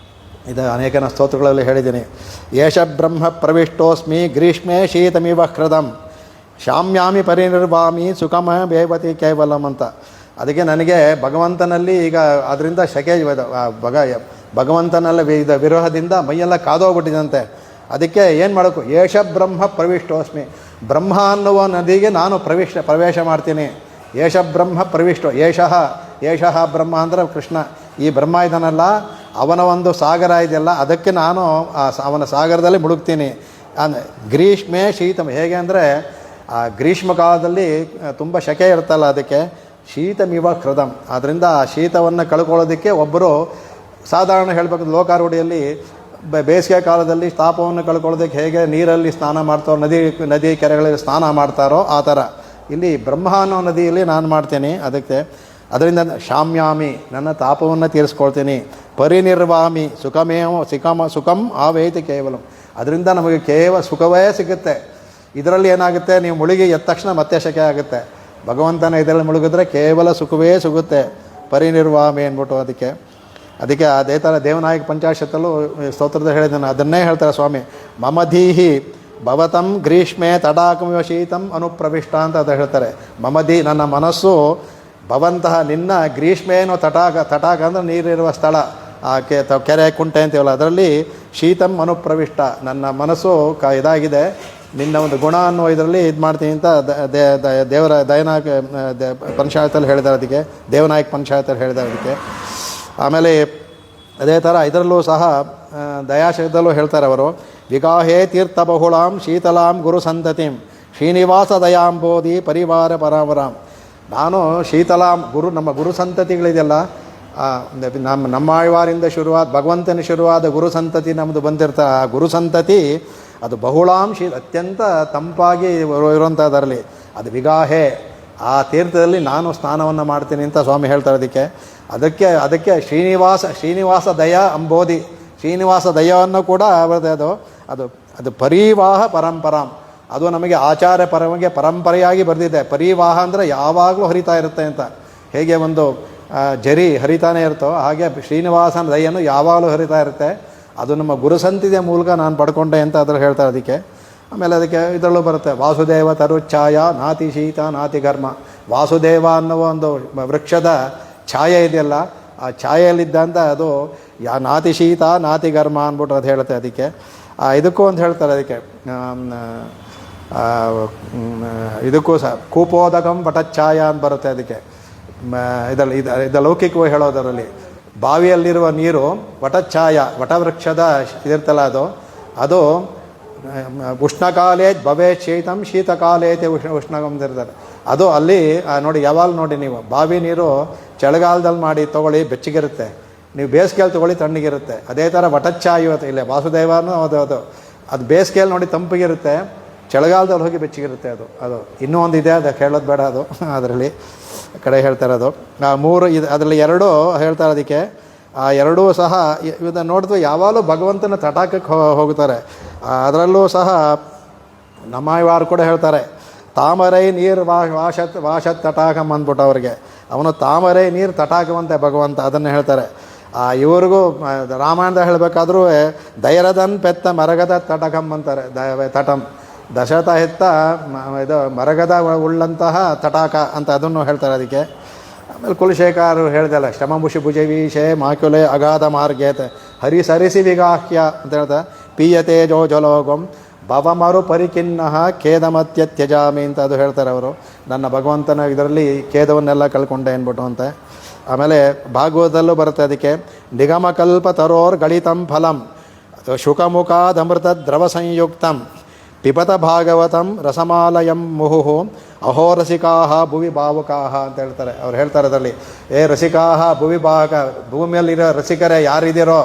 ಇದು ಅನೇಕನ ಸ್ತೋತ್ರಗಳಲ್ಲಿ ಹೇಳಿದ್ದೀನಿ. ಏಷ ಬ್ರಹ್ಮ ಪ್ರವಿಷ್ಟೋಸ್ಮಿ ಗ್ರೀಷ್ಮೇ ಶೀತಮಿವ ಹೃದಂ ಶಾಮ್ಯಾಮಿ ಪರಿನಿರ್ವಾಮಿ ಸುಖಮ ಬೇವತಿ ಕೇವಲಂ ಅಂತ. ಅದಕ್ಕೆ ನನಗೆ ಭಗವಂತನಲ್ಲಿ ಈಗ ಅದರಿಂದ ಶಕೆ ಭಗವಂತನೆಲ್ಲ ವಿರಹದಿಂದ ಮೈಯೆಲ್ಲ ಕಾದೋಗ್ಬಿಟ್ಟಿದಂತೆ. ಅದಕ್ಕೆ ಏನು ಮಾಡಬೇಕು, ಏಷ ಬ್ರಹ್ಮ ಪ್ರವಿಷ್ಟೋಸ್ಮಿ, ಬ್ರಹ್ಮ ಅನ್ನುವ ನದಿಗೆ ನಾನು ಪ್ರವೇಶ ಮಾಡ್ತೀನಿ. ಏಷ ಬ್ರಹ್ಮ ಪ್ರವಿಷ್ಟೋ, ಏಷಃ ಬ್ರಹ್ಮ ಅಂದರೆ ಕೃಷ್ಣ. ಈ ಬ್ರಹ್ಮ ಇದನ್ನಲ್ಲ, ಅವನ ಒಂದು ಸಾಗರ ಇದೆಯಲ್ಲ, ಅದಕ್ಕೆ ನಾನು ಅವನ ಸಾಗರದಲ್ಲಿ ಮುಳುಗ್ತೀನಿ. ಗ್ರೀಷ್ಮೆ ಶೀತಮ, ಹೇಗೆ ಅಂದರೆ ಆ ಗ್ರೀಷ್ಮ ಕಾಲದಲ್ಲಿ ತುಂಬ ಶೆಕೆ ಇರ್ತಲ್ಲ, ಅದಕ್ಕೆ ಶೀತಮಿವ ಹೃದಂ. ಆದ್ದರಿಂದ ಆ ಶೀತವನ್ನು ಕಳ್ಕೊಳ್ಳೋದಕ್ಕೆ ಒಬ್ಬರು ಸಾಧಾರಣ ಹೇಳಬೇಕು, ಲೋಕಾರೂಢಿಯಲ್ಲಿ ಬೇಸಿಗೆ ಕಾಲದಲ್ಲಿ ತಾಪವನ್ನು ಕಳ್ಕೊಳ್ಳೋದಕ್ಕೆ ಹೇಗೆ ನೀರಲ್ಲಿ ಸ್ನಾನ ಮಾಡ್ತಾರೋ, ನದಿ ಕೆರೆಗಳಲ್ಲಿ ಸ್ನಾನ ಮಾಡ್ತಾರೋ ಆ ಥರ ಇಲ್ಲಿ ಬ್ರಹ್ಮ ಅನ್ನೋ ನದಿಯಲ್ಲಿ ನಾನು ಮಾಡ್ತೀನಿ. ಅದರಿಂದ ಶಾಮ್ಯಾಮಿ, ನನ್ನ ತಾಪವನ್ನು ತೀರಿಸ್ಕೊಳ್ತೀನಿ. ಪರಿನಿರ್ವಾಮಿ ಸುಖಂ ಆವೇತಿ ಕೇವಲಂ, ಅದರಿಂದ ನಮಗೆ ಕೇವಲ ಸುಖವೇ ಸಿಗುತ್ತೆ. ಇದರಲ್ಲಿ ಏನಾಗುತ್ತೆ, ನೀವು ಮುಳುಗಿ ಎದ್ದ ತಕ್ಷಣ ಮತ್ತೆ ಶೆಕೆ ಆಗುತ್ತೆ. ಭಗವಂತನ ಇದರಲ್ಲಿ ಮುಳುಗಿದ್ರೆ ಕೇವಲ ಸುಖವೇ ಸಿಗುತ್ತೆ. ಪರಿನಿರ್ವಾಮಿ ಅಂದ್ಬಿಟ್ಟು ಅದಕ್ಕೆ ಅದೇ ಥರ ದೇವನಾಯಕ ಪಂಚಾಶತ್ತಲ್ಲೂ ಸ್ತೋತ್ರದಲ್ಲಿ ಹೇಳಿದ್ದಾನೆ, ಅದನ್ನೇ ಹೇಳ್ತಾರೆ ಸ್ವಾಮಿ. ಮಮಧೀಹಿ ಭವತಂ ಗ್ರೀಷ್ಮೆ ತಡಾಕಮಿವ ಶೀತಂ ಅನುಪ್ರವಿಷ್ಟ ಅಂತ ಅದು ಹೇಳ್ತಾರೆ. ಮಮಧಿ, ನನ್ನ ಮನಸ್ಸು, ಭವಂತಹ ನಿನ್ನ ಗ್ರೀಷ್ಮೇನೋ ತಟಾಕ ಅಂದರೆ ನೀರಿರುವ ಸ್ಥಳ, ಆ ಕೆರೆ ಕುಂಟೆ ಅಂತೀವಲ್ಲ, ಅದರಲ್ಲಿ ಶೀತಂ ಅನುಪ್ರವಿಷ್ಟ, ನನ್ನ ಮನಸ್ಸು ಇದಾಗಿದೆ, ನಿನ್ನ ಒಂದು ಗುಣ ಅನ್ನೋ ಇದರಲ್ಲಿ ಇದು ಮಾಡ್ತೀನಿ ಅಂತ ದೇವರ ದಯನಾಯಕ ಪಂಚಾಯತಲ್ಲಿ ಹೇಳಿದ್ದಾರೆ. ಅದಕ್ಕೆ ದೇವನಾಯಕ ಪಂಚಾಯತಲ್ಲಿ ಹೇಳಿದ್ದಾರೆ ಅದಕ್ಕೆ. ಆಮೇಲೆ ಅದೇ ಥರ ಇದರಲ್ಲೂ ಸಹ ದಯಾಶಯದಲ್ಲೂ ಹೇಳ್ತಾರೆ ಅವರು, ವಿಗಾಹೇ ತೀರ್ಥಬಹುಳಾಂ ಶೀತಲಾಂ ಗುರು ಸಂತತಿಂ ಶ್ರೀನಿವಾಸ ದಯಾಂಬೋಧಿ ಪರಿವಾರ ಪರಾವರಾಂ. ನಾನು ಶೀತಲಾಂ ನಮ್ಮ ಗುರು ಸಂತತಿಗಳಿದೆಯಲ್ಲ, ನಮ್ಮ ಆಳ್ವಾರಿಂದ ಶುರುವಾದ ಭಗವಂತನ ಶುರುವಾದ ಗುರು ಸಂತತಿ ನಮ್ಮದು ಬಂದಿರ್ತಾರೆ. ಆ ಗುರು ಸಂತತಿ ಅದು ಬಹುಳಾಂ ಅತ್ಯಂತ ತಂಪಾಗಿ ಇರುವಂಥದ್ದರಲ್ಲಿ ಅದು ವಿಗಾಹೆ, ಆ ತೀರ್ಥದಲ್ಲಿ ನಾನು ಸ್ನಾನವನ್ನು ಮಾಡ್ತೀನಿ ಅಂತ ಸ್ವಾಮಿ ಹೇಳ್ತಾರೆ. ಅದಕ್ಕೆ ಶ್ರೀನಿವಾಸ ದಯ ಅಂಬೋಧಿ, ಶ್ರೀನಿವಾಸ ದಯವನ್ನು ಕೂಡ ಅದು ಪರಿವಾಹ ಪರಂಪರಾಂ, ಅದು ನಮಗೆ ಆಚಾರ ಪರಂಪರೆಯಾಗಿ ಬರೆದಿದೆ. ಪರಿವಾಹ ಅಂದರೆ ಯಾವಾಗಲೂ ಹರಿತಾ ಇರುತ್ತೆ ಅಂತ, ಹೇಗೆ ಒಂದು ಜರಿ ಹರಿತಾನೆ ಇರ್ತೋ ಹಾಗೆ ಶ್ರೀನಿವಾಸನ ದಯೆಯನ್ನು ಯಾವಾಗಲೂ ಹರಿತಾ ಇರುತ್ತೆ. ಅದು ನಮ್ಮ ಗುರುಸಂತಿಯ ಮೂಲಕ ನಾನು ಪಡ್ಕೊಂಡೆ ಅಂತ ಅದ್ರಲ್ಲಿ ಹೇಳ್ತಾರೆ. ಆಮೇಲೆ ಇದರಲ್ಲೂ ಬರುತ್ತೆ, ವಾಸುದೇವ ತರುಚ್ಛಾಯ ನಾತಿ ಶೀತ ನಾತಿ ಘರ್ಮ. ವಾಸುದೇವ ಅನ್ನುವ ಒಂದು ವೃಕ್ಷದ ಛಾಯೆ ಇದೆಯಲ್ಲ, ಆ ಛಾಯೆಯಲ್ಲಿದ್ದಂಥ ಅದು ನಾತಿ ಶೀತ ನಾತಿ ಘರ್ಮ ಅಂದ್ಬಿಟ್ಟು ಅದು ಹೇಳುತ್ತೆ. ಇದಕ್ಕೂ ಅಂತ ಹೇಳ್ತಾರೆ. ಇದಕ್ಕೂ ಸಹ ಕೂಪೋದಕಂ ವಟಚ್ಛಾಯ ಅಂತ ಬರುತ್ತೆ. ಇದು ಲೌಕಿಕವಾಗಿ ಹೇಳೋದರಲ್ಲಿ ಬಾವಿಯಲ್ಲಿರುವ ನೀರು ವಟಚ್ಛಾಯ, ವಟವೃಕ್ಷದ ಇದಿರ್ತಲ್ಲ, ಅದು ಉಷ್ಣಕಾಲೇ ಭವೇ ಶೀತಂ ಶೀತಕಾಲೇತೆ ಉಷ್ಣಗಂ ಇರ್ತಾರೆ. ಅದು ಅಲ್ಲಿ ನೋಡಿ, ಯಾವಾಗ ನೋಡಿ ನೀವು ಬಾವಿ ನೀರು ಚಳಿಗಾಲದಲ್ಲಿ ಮಾಡಿ ತೊಗೊಳ್ಳಿ ಬೆಚ್ಚಗಿರುತ್ತೆ, ನೀವು ಬೇಸಿಗೆಯಲ್ಲಿ ತೊಗೊಳ್ಳಿ ತಣ್ಣಗಿರುತ್ತೆ. ಅದೇ ಥರ ವಟಚ್ಛಾಯು ಇಲ್ಲೇ ವಾಸುದೇವನೂ ಅದು ಬೇಸಿಗೆಯಲ್ಲಿ ನೋಡಿ ತಂಪಿಗಿರುತ್ತೆ, ಚಳಿಗಾಲದಲ್ಲಿ ಹೋಗಿ ಬೆಚ್ಚಗಿರುತ್ತೆ. ಅದು ಇನ್ನೂ ಒಂದು ಇದೆ, ಅದು ಹೇಳೋದು ಬೇಡ, ಅದು ಅದರಲ್ಲಿ ಕಡೆ ಹೇಳ್ತಾರೆ. ಅದು ಮೂರು ಅದರಲ್ಲಿ ಎರಡು ಹೇಳ್ತಾರೆ. ಆ ಎರಡೂ ಸಹ ಇದನ್ನು ನೋಡಿದ್ವಿ ಯಾವಾಗಲೂ ಭಗವಂತನ ತಟಾಕಕ್ಕೆ ಹೋಗ್ತಾರೆ. ಅದರಲ್ಲೂ ಸಹ ನಮ್ಮವಾರು ಕೂಡ ಹೇಳ್ತಾರೆ, ತಾಮರೈ ನೀರು ವಾಶತ್ ತಟಾಕಂ ಅಂದ್ಬಿಟ್ಟು ಅವ್ರಿಗೆ, ಅವನು ತಾಮರೈ ನೀರು ತಟಾಕವಂತೆ ಭಗವಂತ, ಅದನ್ನು ಹೇಳ್ತಾರೆ. ಇವ್ರಿಗೂ ರಾಮಾಯಣದ ಹೇಳಬೇಕಾದ್ರೂ ದೈರದನ್ ಪೆತ್ತ ಮರಗದ ತಟಕಂ ಅಂತಾರೆ. ತಟಂ ದಶರಥ ಹೆತ್ತ ಇದು ಮರಗದ ಉಳ್ಳಂತಹ ತಟಾಕ ಅಂತ ಅದನ್ನು ಹೇಳ್ತಾರೆ. ಆಮೇಲೆ ಕುಲಶೇಖರರು ಹೇಳ್ದಲ್ಲ, ಶ್ರಮಭುಷಿ ಭುಜವೀಶೆ ಮಾಕ್ಯುಲೆ ಅಗಾಧ ಮಾರ್ಗೇತೆ ಹರಿ ಸರಿಸಿ ವಿಗಾಹ್ಯ ಅಂತ ಹೇಳ್ತಾರೆ. ಪೀಯತೆ ಜೋ ಜಲೋಗಂ ಭವಮರು ಪರಿಕಿನ್ನಃ ಖೇದಮತ್ಯ ತ್ಯಜಾಮಿ ಅಂತ ಅದು ಹೇಳ್ತಾರೆ ಅವರು. ನನ್ನ ಭಗವಂತನ ಇದರಲ್ಲಿ ಖೇದವನ್ನೆಲ್ಲ ಕಳ್ಕೊಂಡೆ ಅಂದ್ಬಿಟ್ಟು ಅಂತೆ. ಆಮೇಲೆ ಭಾಗವತದಲ್ಲೂ ಬರುತ್ತೆ. ನಿಗಮಕಲ್ಪ ತರೋರ್ ಗಳಿತಂ ಫಲಂ ಶುಕಮುಖಾದಮೃತ ದ್ರವ ಸಂಯುಕ್ತಂ ಪಿಬತ ಭಾಗವತಂ ರಸಮಾಲಯಂ ಮುಹುಹು ಅಹೋರಸಿಕಾಹ ಭುವಿ ಭಾವುಕಾಹ ಅಂತ ಹೇಳ್ತಾರೆ. ಅವ್ರು ಹೇಳ್ತಾರೆ ಅದರಲ್ಲಿ, ರಸಿಕಾಹ ಭುವಿ ಭಾವಕ, ಭೂಮಿಯಲ್ಲಿರೋ ರಸಿಕರೇ ಯಾರಿದ್ದೀರೋ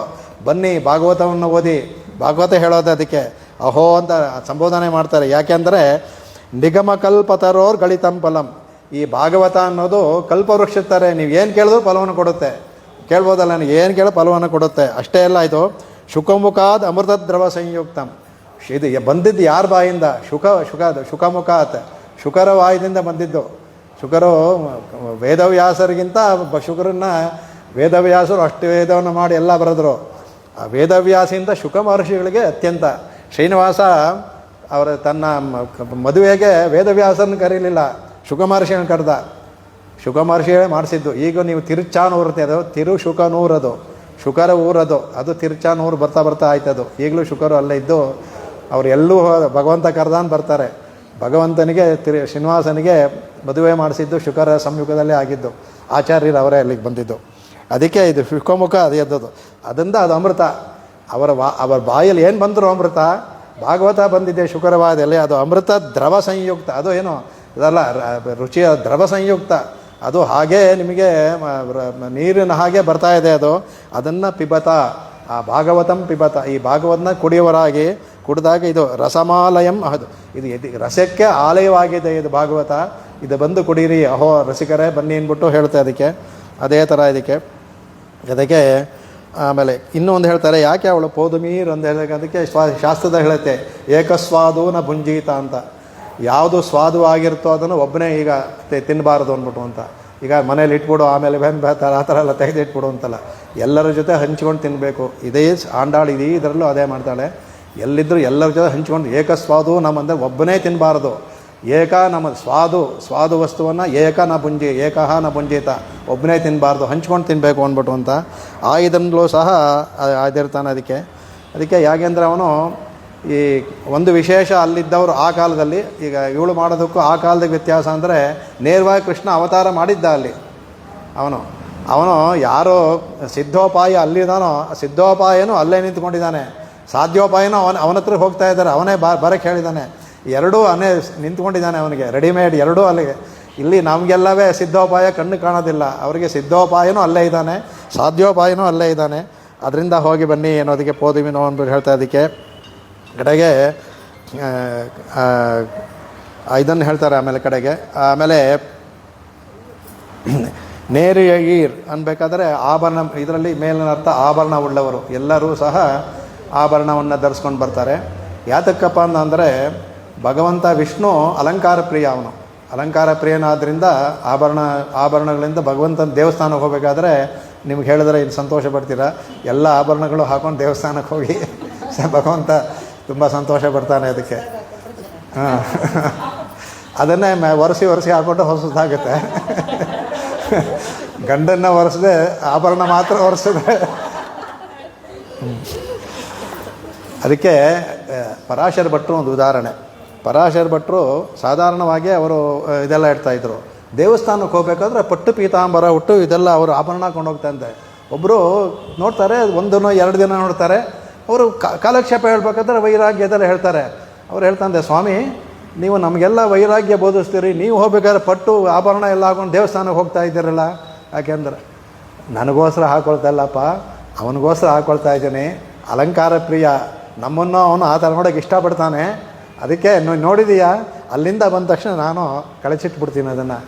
ಬನ್ನಿ ಭಾಗವತವನ್ನು ಓದಿ. ಭಾಗವತ ಹೇಳೋದು ಅದಕ್ಕೆ ಅಹೋ ಅಂತ ಸಂಬೋಧನೆ ಮಾಡ್ತಾರೆ. ಯಾಕೆಂದರೆ ನಿಗಮಕಲ್ಪತರೋರ್ ಗಳಿತಂ ಫಲಂ, ಈ ಭಾಗವತ ಅನ್ನೋದು ಕಲ್ಪವೃಕ್ಷದ ಥರ, ನೀವು ಏನು ಕೇಳಿದ್ರು ಫಲವನ್ನು ಕೊಡುತ್ತೆ. ಕೇಳ್ಬೋದಲ್ಲ, ನನಗೆ ಏನು ಕೇಳೋ ಫಲವನ್ನು ಕೊಡುತ್ತೆ. ಅಷ್ಟೇ ಎಲ್ಲ ಆಯಿತು. ಶುಕಮುಖಾದ ಅಮೃತ ದ್ರವ ಸಂಯುಕ್ತಂ, ಇದು ಬಂದಿದ್ದು ಯಾರ ಬಾಯಿಂದ? ಶುಕಮುಖಾತ್, ಶುಕರ ವಾಯುದಿಂದ ಬಂದಿದ್ದು. ಶುಕರು ವೇದವ್ಯಾಸರಿಗಿಂತ ಶುಕರನ್ನ ವೇದವ್ಯಾಸರು ಅಷ್ಟು ವೇದವನ್ನು ಮಾಡಿ ಎಲ್ಲ ಬರೆದ್ರು. ಆ ವೇದವ್ಯಾಸಿಂದ ಶುಕ ಮಹರ್ಷಿಗಳಿಗೆ ಅತ್ಯಂತ. ಶ್ರೀನಿವಾಸ ಅವರ ತನ್ನ ಮದುವೆಗೆ ವೇದವ್ಯಾಸರನ್ನು ಕರೀಲಿಲ್ಲ, ಶುಕ ಮಹರ್ಷಿಯನ್ನು ಕರೆದ. ಶುಕ ಮಹರ್ಷಿಯೇ ಮಾಡಿಸಿದ್ದು. ಈಗ ನೀವು ತಿರುಚಾನೂರತೆ, ಅದು ತಿರು ಶುಕನೂರದು. ಶುಕರ ಊರದು, ಅದು ತಿರ್ಚಾನೂರು ಬರ್ತಾ ಬರ್ತಾ ಆಯ್ತದು. ಈಗಲೂ ಶುಕರು ಅಲ್ಲೇ ಇದ್ದು ಅವ್ರು ಎಲ್ಲೂ ಭಗವಂತ ಕರೆದಾನ್ ಬರ್ತಾರೆ. ಭಗವಂತನಿಗೆ ಶ್ರೀನಿವಾಸನಿಗೆ ಮದುವೆ ಮಾಡಿಸಿದ್ದು ಶುಕರ ಸಂಯುಗದಲ್ಲೇ ಆಗಿದ್ದು. ಆಚಾರ್ಯರು ಅವರೇ ಅಲ್ಲಿಗೆ ಬಂದಿದ್ದು. ಅದಕ್ಕೆ ಇದು ಶುಕಮುಖ ಅದು ಎದ್ದದು. ಅದರಿಂದ ಅದು ಅಮೃತ. ಅವರ ಬಾಯಲ್ಲಿ ಏನು ಬಂದರು ಅಮೃತ, ಭಾಗವತ ಬಂದಿದೆ ಶುಕರವಾದಲ್ಲಿ, ಅದು ಅಮೃತ ದ್ರವ ಸಂಯುಕ್ತ. ಅದು ಏನು ಇದಲ್ಲ, ರುಚಿಯ ದ್ರವ ಸಂಯುಕ್ತ. ಅದು ಹಾಗೇ ನಿಮಗೆ ನೀರಿನ ಹಾಗೆ ಬರ್ತಾ ಇದೆ ಅದು. ಅದನ್ನು ಪಿಬತ, ಆ ಭಾಗವತಂ ಪಿಬತ, ಈ ಭಾಗವತನ ಕುಡಿಯುವರಾಗಿ ಕುಡಿದಾಗ ಇದು ರಸಮಾಲಯಂ. ಅದು ಇದು ರಸಕ್ಕೆ ಆಲಯವಾಗಿದೆ ಇದು ಭಾಗವತ. ಇದು ಬಂದು ಕುಡೀರಿ ಅಹೋ ರಸಿಕರೇ ಬನ್ನಿ ಅಂದ್ಬಿಟ್ಟು ಹೇಳ್ತೆ ಅದಕ್ಕೆ. ಅದೇ ಥರ ಅದಕ್ಕೆ ಆಮೇಲೆ ಇನ್ನೂ ಒಂದು ಹೇಳ್ತಾರೆ, ಯಾಕೆ ಅವಳು ಪೌದುಮೀರ್ ಅಂತ ಹೇಳಿದಾಗ ಅದಕ್ಕೆ ಶಾಸ್ತ್ರದ ಹೇಳುತ್ತೆ ಏಕಸ್ವಾದೂನ ಭುಂಜೀತ ಅಂತ. ಯಾವುದು ಸ್ವಾದವಾಗಿರುತ್ತೋ ಅದನ್ನು ಒಬ್ಬನೇ ಈಗ ತಿನ್ನಬಾರದು ಅಂದ್ಬಿಟ್ಟು ಅಂತ. ಈಗ ಮನೇಲಿ ಇಟ್ಬಿಡು ಆಮೇಲೆ ಆ ಥರ ಎಲ್ಲ ತೆಗೆದು ಇಟ್ಬಿಡು ಅಂತಲ್ಲ, ಎಲ್ಲರ ಜೊತೆ ಹಂಚ್ಕೊಂಡು ತಿನ್ನಬೇಕು. ಇದೇ ಆಂಡಾಳು ಇದರಲ್ಲೂ ಅದೇ ಮಾಡ್ತಾಳೆ. ಎಲ್ಲಿದ್ದರೂ ಎಲ್ಲರ ಜೊತೆ ಹಂಚ್ಕೊಂಡು ಏಕಸ್ವಾದು ನಮ್ಮಂದರೆ ಒಬ್ಬನೇ ತಿನ್ನಬಾರ್ದು. ಏಕ ನಮ್ಮ ಸ್ವಾದು ವಸ್ತುವನ್ನು ಏಕಹ ನ ಭುಂಜಿತ, ಒಬ್ಬನೇ ತಿನ್ನಬಾರ್ದು, ಹಂಚ್ಕೊಂಡು ತಿನ್ನಬೇಕು ಅಂದ್ಬಿಟ್ಟು ಅಂತ. ಆ ಇದನ್ನೂ ಸಹ ಆಗಿರ್ತಾನೆ. ಅದಕ್ಕೆ ಯಾಕೆಂದರೆ ಅವನು ಈ ಒಂದು ವಿಶೇಷ ಅಲ್ಲಿದ್ದವರು ಆ ಕಾಲದಲ್ಲಿ, ಈಗ ಇವಳು ಮಾಡೋದಕ್ಕೂ ಆ ಕಾಲದ ವ್ಯತ್ಯಾಸ ಅಂದರೆ ನೇರವಾಗಿ ಕೃಷ್ಣ ಅವತಾರ ಮಾಡಿದ್ದ ಅಲ್ಲಿ. ಅವನು ಯಾರೋ ಸಿದ್ಧೋಪಾಯ ಅಲ್ಲಿದ್ದಾನೋ, ಸಿದ್ಧೋಪಾಯನೂ ಅಲ್ಲೇ ನಿಂತ್ಕೊಂಡಿದ್ದಾನೆ, ಸಾಧ್ಯೋಪಾಯನೂ ಅವನ ಹತ್ರ ಹೋಗ್ತಾ ಇದ್ದಾರೆ, ಅವನೇ ಬರಕ್ಕೆ ಹೇಳಿದ್ದಾನೆ. ಎರಡೂ ನಿಂತ್ಕೊಂಡಿದ್ದಾನೆ ಅವನಿಗೆ ರೆಡಿಮೇಡ್, ಎರಡೂ ಅಲ್ಲಿಗೆ. ಇಲ್ಲಿ ನಮಗೆಲ್ಲವೇ ಸಿದ್ಧೋಪಾಯ ಕಣ್ಣು ಕಾಣೋದಿಲ್ಲ, ಅವರಿಗೆ ಸಿದ್ಧೋಪಾಯನೂ ಅಲ್ಲೇ ಇದ್ದಾನೆ, ಸಾಧ್ಯೋಪಾಯನೂ ಅಲ್ಲೇ ಇದ್ದಾನೆ. ಅದರಿಂದ ಹೋಗಿ ಬನ್ನಿ ಅನ್ನೋದಕ್ಕೆ ಪೋದಿಮಿನೋ ಅಂದ್ಬಿಟ್ಟು ಹೇಳ್ತಾ ಇದಕ್ಕೆ ಕಡೆಗೆ ಇದನ್ನು ಹೇಳ್ತಾರೆ. ಆಮೇಲೆ ನೇರಿಯಗೀರ್ ಅನ್ಬೇಕಾದ್ರೆ ಆಭರಣ, ಇದರಲ್ಲಿ ಮೇಲಿನ ಅರ್ಥ ಆಭರಣ ಉಳ್ಳವರು ಎಲ್ಲರೂ ಸಹ ಆಭರಣವನ್ನು ಧರಿಸ್ಕೊಂಡು ಬರ್ತಾರೆ. ಯಾತಕ್ಕಪ್ಪ ಅಂದರೆ ಭಗವಂತ ವಿಷ್ಣು ಅಲಂಕಾರ ಪ್ರಿಯ. ಅವನು ಅಲಂಕಾರ ಪ್ರಿಯನಾದ್ದರಿಂದ ಆಭರಣಗಳಿಂದ ಭಗವಂತನ ದೇವಸ್ಥಾನಕ್ಕೆ ಹೋಗಬೇಕಾದ್ರೆ ನಿಮ್ಗೆ ಹೇಳಿದ್ರೆ ಇದು ಸಂತೋಷ ಪಡ್ತೀರಾ, ಎಲ್ಲ ಆಭರಣಗಳು ಹಾಕೊಂಡು ದೇವಸ್ಥಾನಕ್ಕೆ ಹೋಗಿ ಭಗವಂತ ತುಂಬ ಸಂತೋಷ ಪಡ್ತಾನೆ. ಅದಕ್ಕೆ ಅದನ್ನೇ ಒರೆಸಿ ಹಾಕ್ಕೊಂಡು ಹೊಸದಾಗುತ್ತೆ. ಗಂಡನ್ನು ಒರೆಸದೆ ಆಭರಣ ಮಾತ್ರ ಒರೆಸಿದ್ರೆ. ಅದಕ್ಕೆ ಪರಾಶರ ಭಟ್ರು ಒಂದು ಉದಾಹರಣೆ. ಪರಾಶರ ಭಟ್ರು ಸಾಧಾರಣವಾಗಿ ಅವರು ಇದೆಲ್ಲ ಇಡ್ತಾಯಿದ್ರು. ದೇವಸ್ಥಾನಕ್ಕೆ ಹೋಗ್ಬೇಕಾದ್ರೆ ಪಟ್ಟು ಪೀತಾಂಬರ ಹುಟ್ಟು ಇದೆಲ್ಲ ಅವರು ಆಭರಣ ಹಾಕೊಂಡು ಹೋಗ್ತಾರಂತೆ. ಒಬ್ಬರು ನೋಡ್ತಾರೆ, ಒಂದು ಎರಡು ದಿನ ನೋಡ್ತಾರೆ, ಅವರು ಕಾಲಕ್ಷೇಪ ಹೇಳ್ಬೇಕಾದ್ರೆ ವೈರಾಗ್ಯದೆಲ್ಲ ಹೇಳ್ತಾರೆ. ಅವ್ರು ಹೇಳ್ತಾಂದೆ, ಸ್ವಾಮಿ ನೀವು ನಮಗೆಲ್ಲ ವೈರಾಗ್ಯ ಬೋಧಿಸ್ತೀರಿ, ನೀವು ಹೋಗ್ಬೇಕಾದ್ರೆ ಪಟ್ಟು ಆಭರಣ ಎಲ್ಲ ಹಾಕೊಂಡು ದೇವಸ್ಥಾನಕ್ಕೆ ಹೋಗ್ತಾ ಇದ್ದೀರಲ್ಲ ಯಾಕೆಂದ್ರೆ, ನನಗೋಸ್ಕರ ಹಾಕ್ಕೊಳ್ತಾ ಇಲ್ಲಪ್ಪ, ಅವನಿಗೋಸ್ಕರ ಹಾಕ್ಕೊಳ್ತಾ ಇದ್ದೀನಿ. ಅಲಂಕಾರ ಪ್ರಿಯ, ನಮ್ಮನ್ನು ಅವನು ಆ ಥರ ನೋಡೋಕ್ಕೆ ಇಷ್ಟಪಡ್ತಾನೆ. ಅದಕ್ಕೆ ನೋಡಿದೀಯಾ, ಅಲ್ಲಿಂದ ಬಂದ ತಕ್ಷಣ ನಾನು ಕಳಚಿಟ್ಬಿಡ್ತೀನಿ ಅದನ್ನು.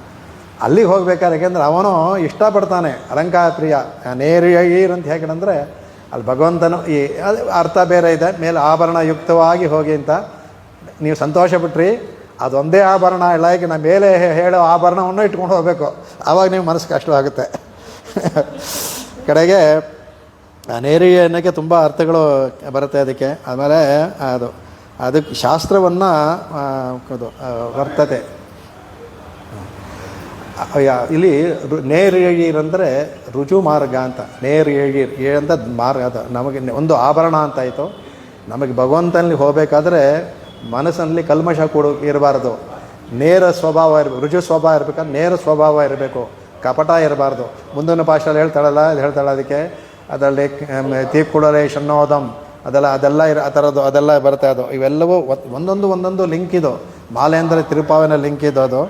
ಅಲ್ಲಿಗೆ ಹೋಗ್ಬೇಕಾದ್ರೆ ಯಾಕೆಂದ್ರೆ ಅವನು ಇಷ್ಟಪಡ್ತಾನೆ, ಅಲಂಕಾರ ಪ್ರಿಯ. ನೇರಿಯಗೀರ್ ಅಂತ ಹೇಗೆಂದರೆ ಅಲ್ಲಿ ಭಗವಂತನು ಈ ಅರ್ಥ ಬೇರೆ ಇದೆ. ಮೇಲೆ ಆಭರಣ ಯುಕ್ತವಾಗಿ ಹೋಗಿ ಅಂತ ನೀವು ಸಂತೋಷಪಟ್ರಿ, ಅದೊಂದೇ ಆಭರಣ ಇಲ್ಲ, ಈಗ ನಾ ಮೇಲೆ ಹೇಳೋ ಆಭರಣವನ್ನು ಇಟ್ಕೊಂಡು ಹೋಗಬೇಕು. ಆವಾಗ ನೀವು ಮನಸ್ಸು ಕಷ್ಟವಾಗುತ್ತೆ. ಕಡೆಗೆ ನೇರಿಯ ಅನ್ನೋಕ್ಕೆ ತುಂಬ ಅರ್ಥಗಳು ಬರುತ್ತೆ ಅದಕ್ಕೆ. ಆಮೇಲೆ ಅದಕ್ಕೆ ಶಾಸ್ತ್ರವನ್ನು ವರ್ತತೆ ಇಲ್ಲಿ ನೇರಿಯಗೀರ್ ಅಂದರೆ ರುಜು ಮಾರ್ಗ ಅಂತ. ನೇರಿಯಗೀರ್ ಅಂತ ಮಾರ್ಗ, ಅದು ನಮಗೆ ಒಂದು ಆಭರಣ ಅಂತಾಯಿತು. ನಮಗೆ ಭಗವಂತನಲ್ಲಿ ಹೋಗಬೇಕಾದ್ರೆ ಮನಸ್ಸಿನಲ್ಲಿ ಕಲ್ಮಶ ಇರಬಾರ್ದು, ನೇರ ಸ್ವಭಾವ ಇರಬೇಕು, ರುಜು ಸ್ವಭಾವ ಇರಬೇಕಾದ್ರೆ ನೇರ ಸ್ವಭಾವ ಇರಬೇಕು, ಕಪಟ ಇರಬಾರ್ದು. ಮುಂದಿನ ಭಾಷೆಯಲ್ಲಿ ಹೇಳ್ತಾಳೆ ಅದಕ್ಕೆ. ಅದರಲ್ಲಿ ತೀರ್ಕುಡರೆ ಶನ್ನೋದಂ ಅದೆಲ್ಲ ಆ ಥರದ್ದು ಅದೆಲ್ಲ ಬರುತ್ತೆ. ಅದು ಇವೆಲ್ಲವೂ ಒಂದೊಂದು ಲಿಂಕ್ ಇದು. ಮಾಲೆ ಅಂದರೆ ತಿರುಪಾವಿನ ಲಿಂಕ್ ಇದು ಅದು.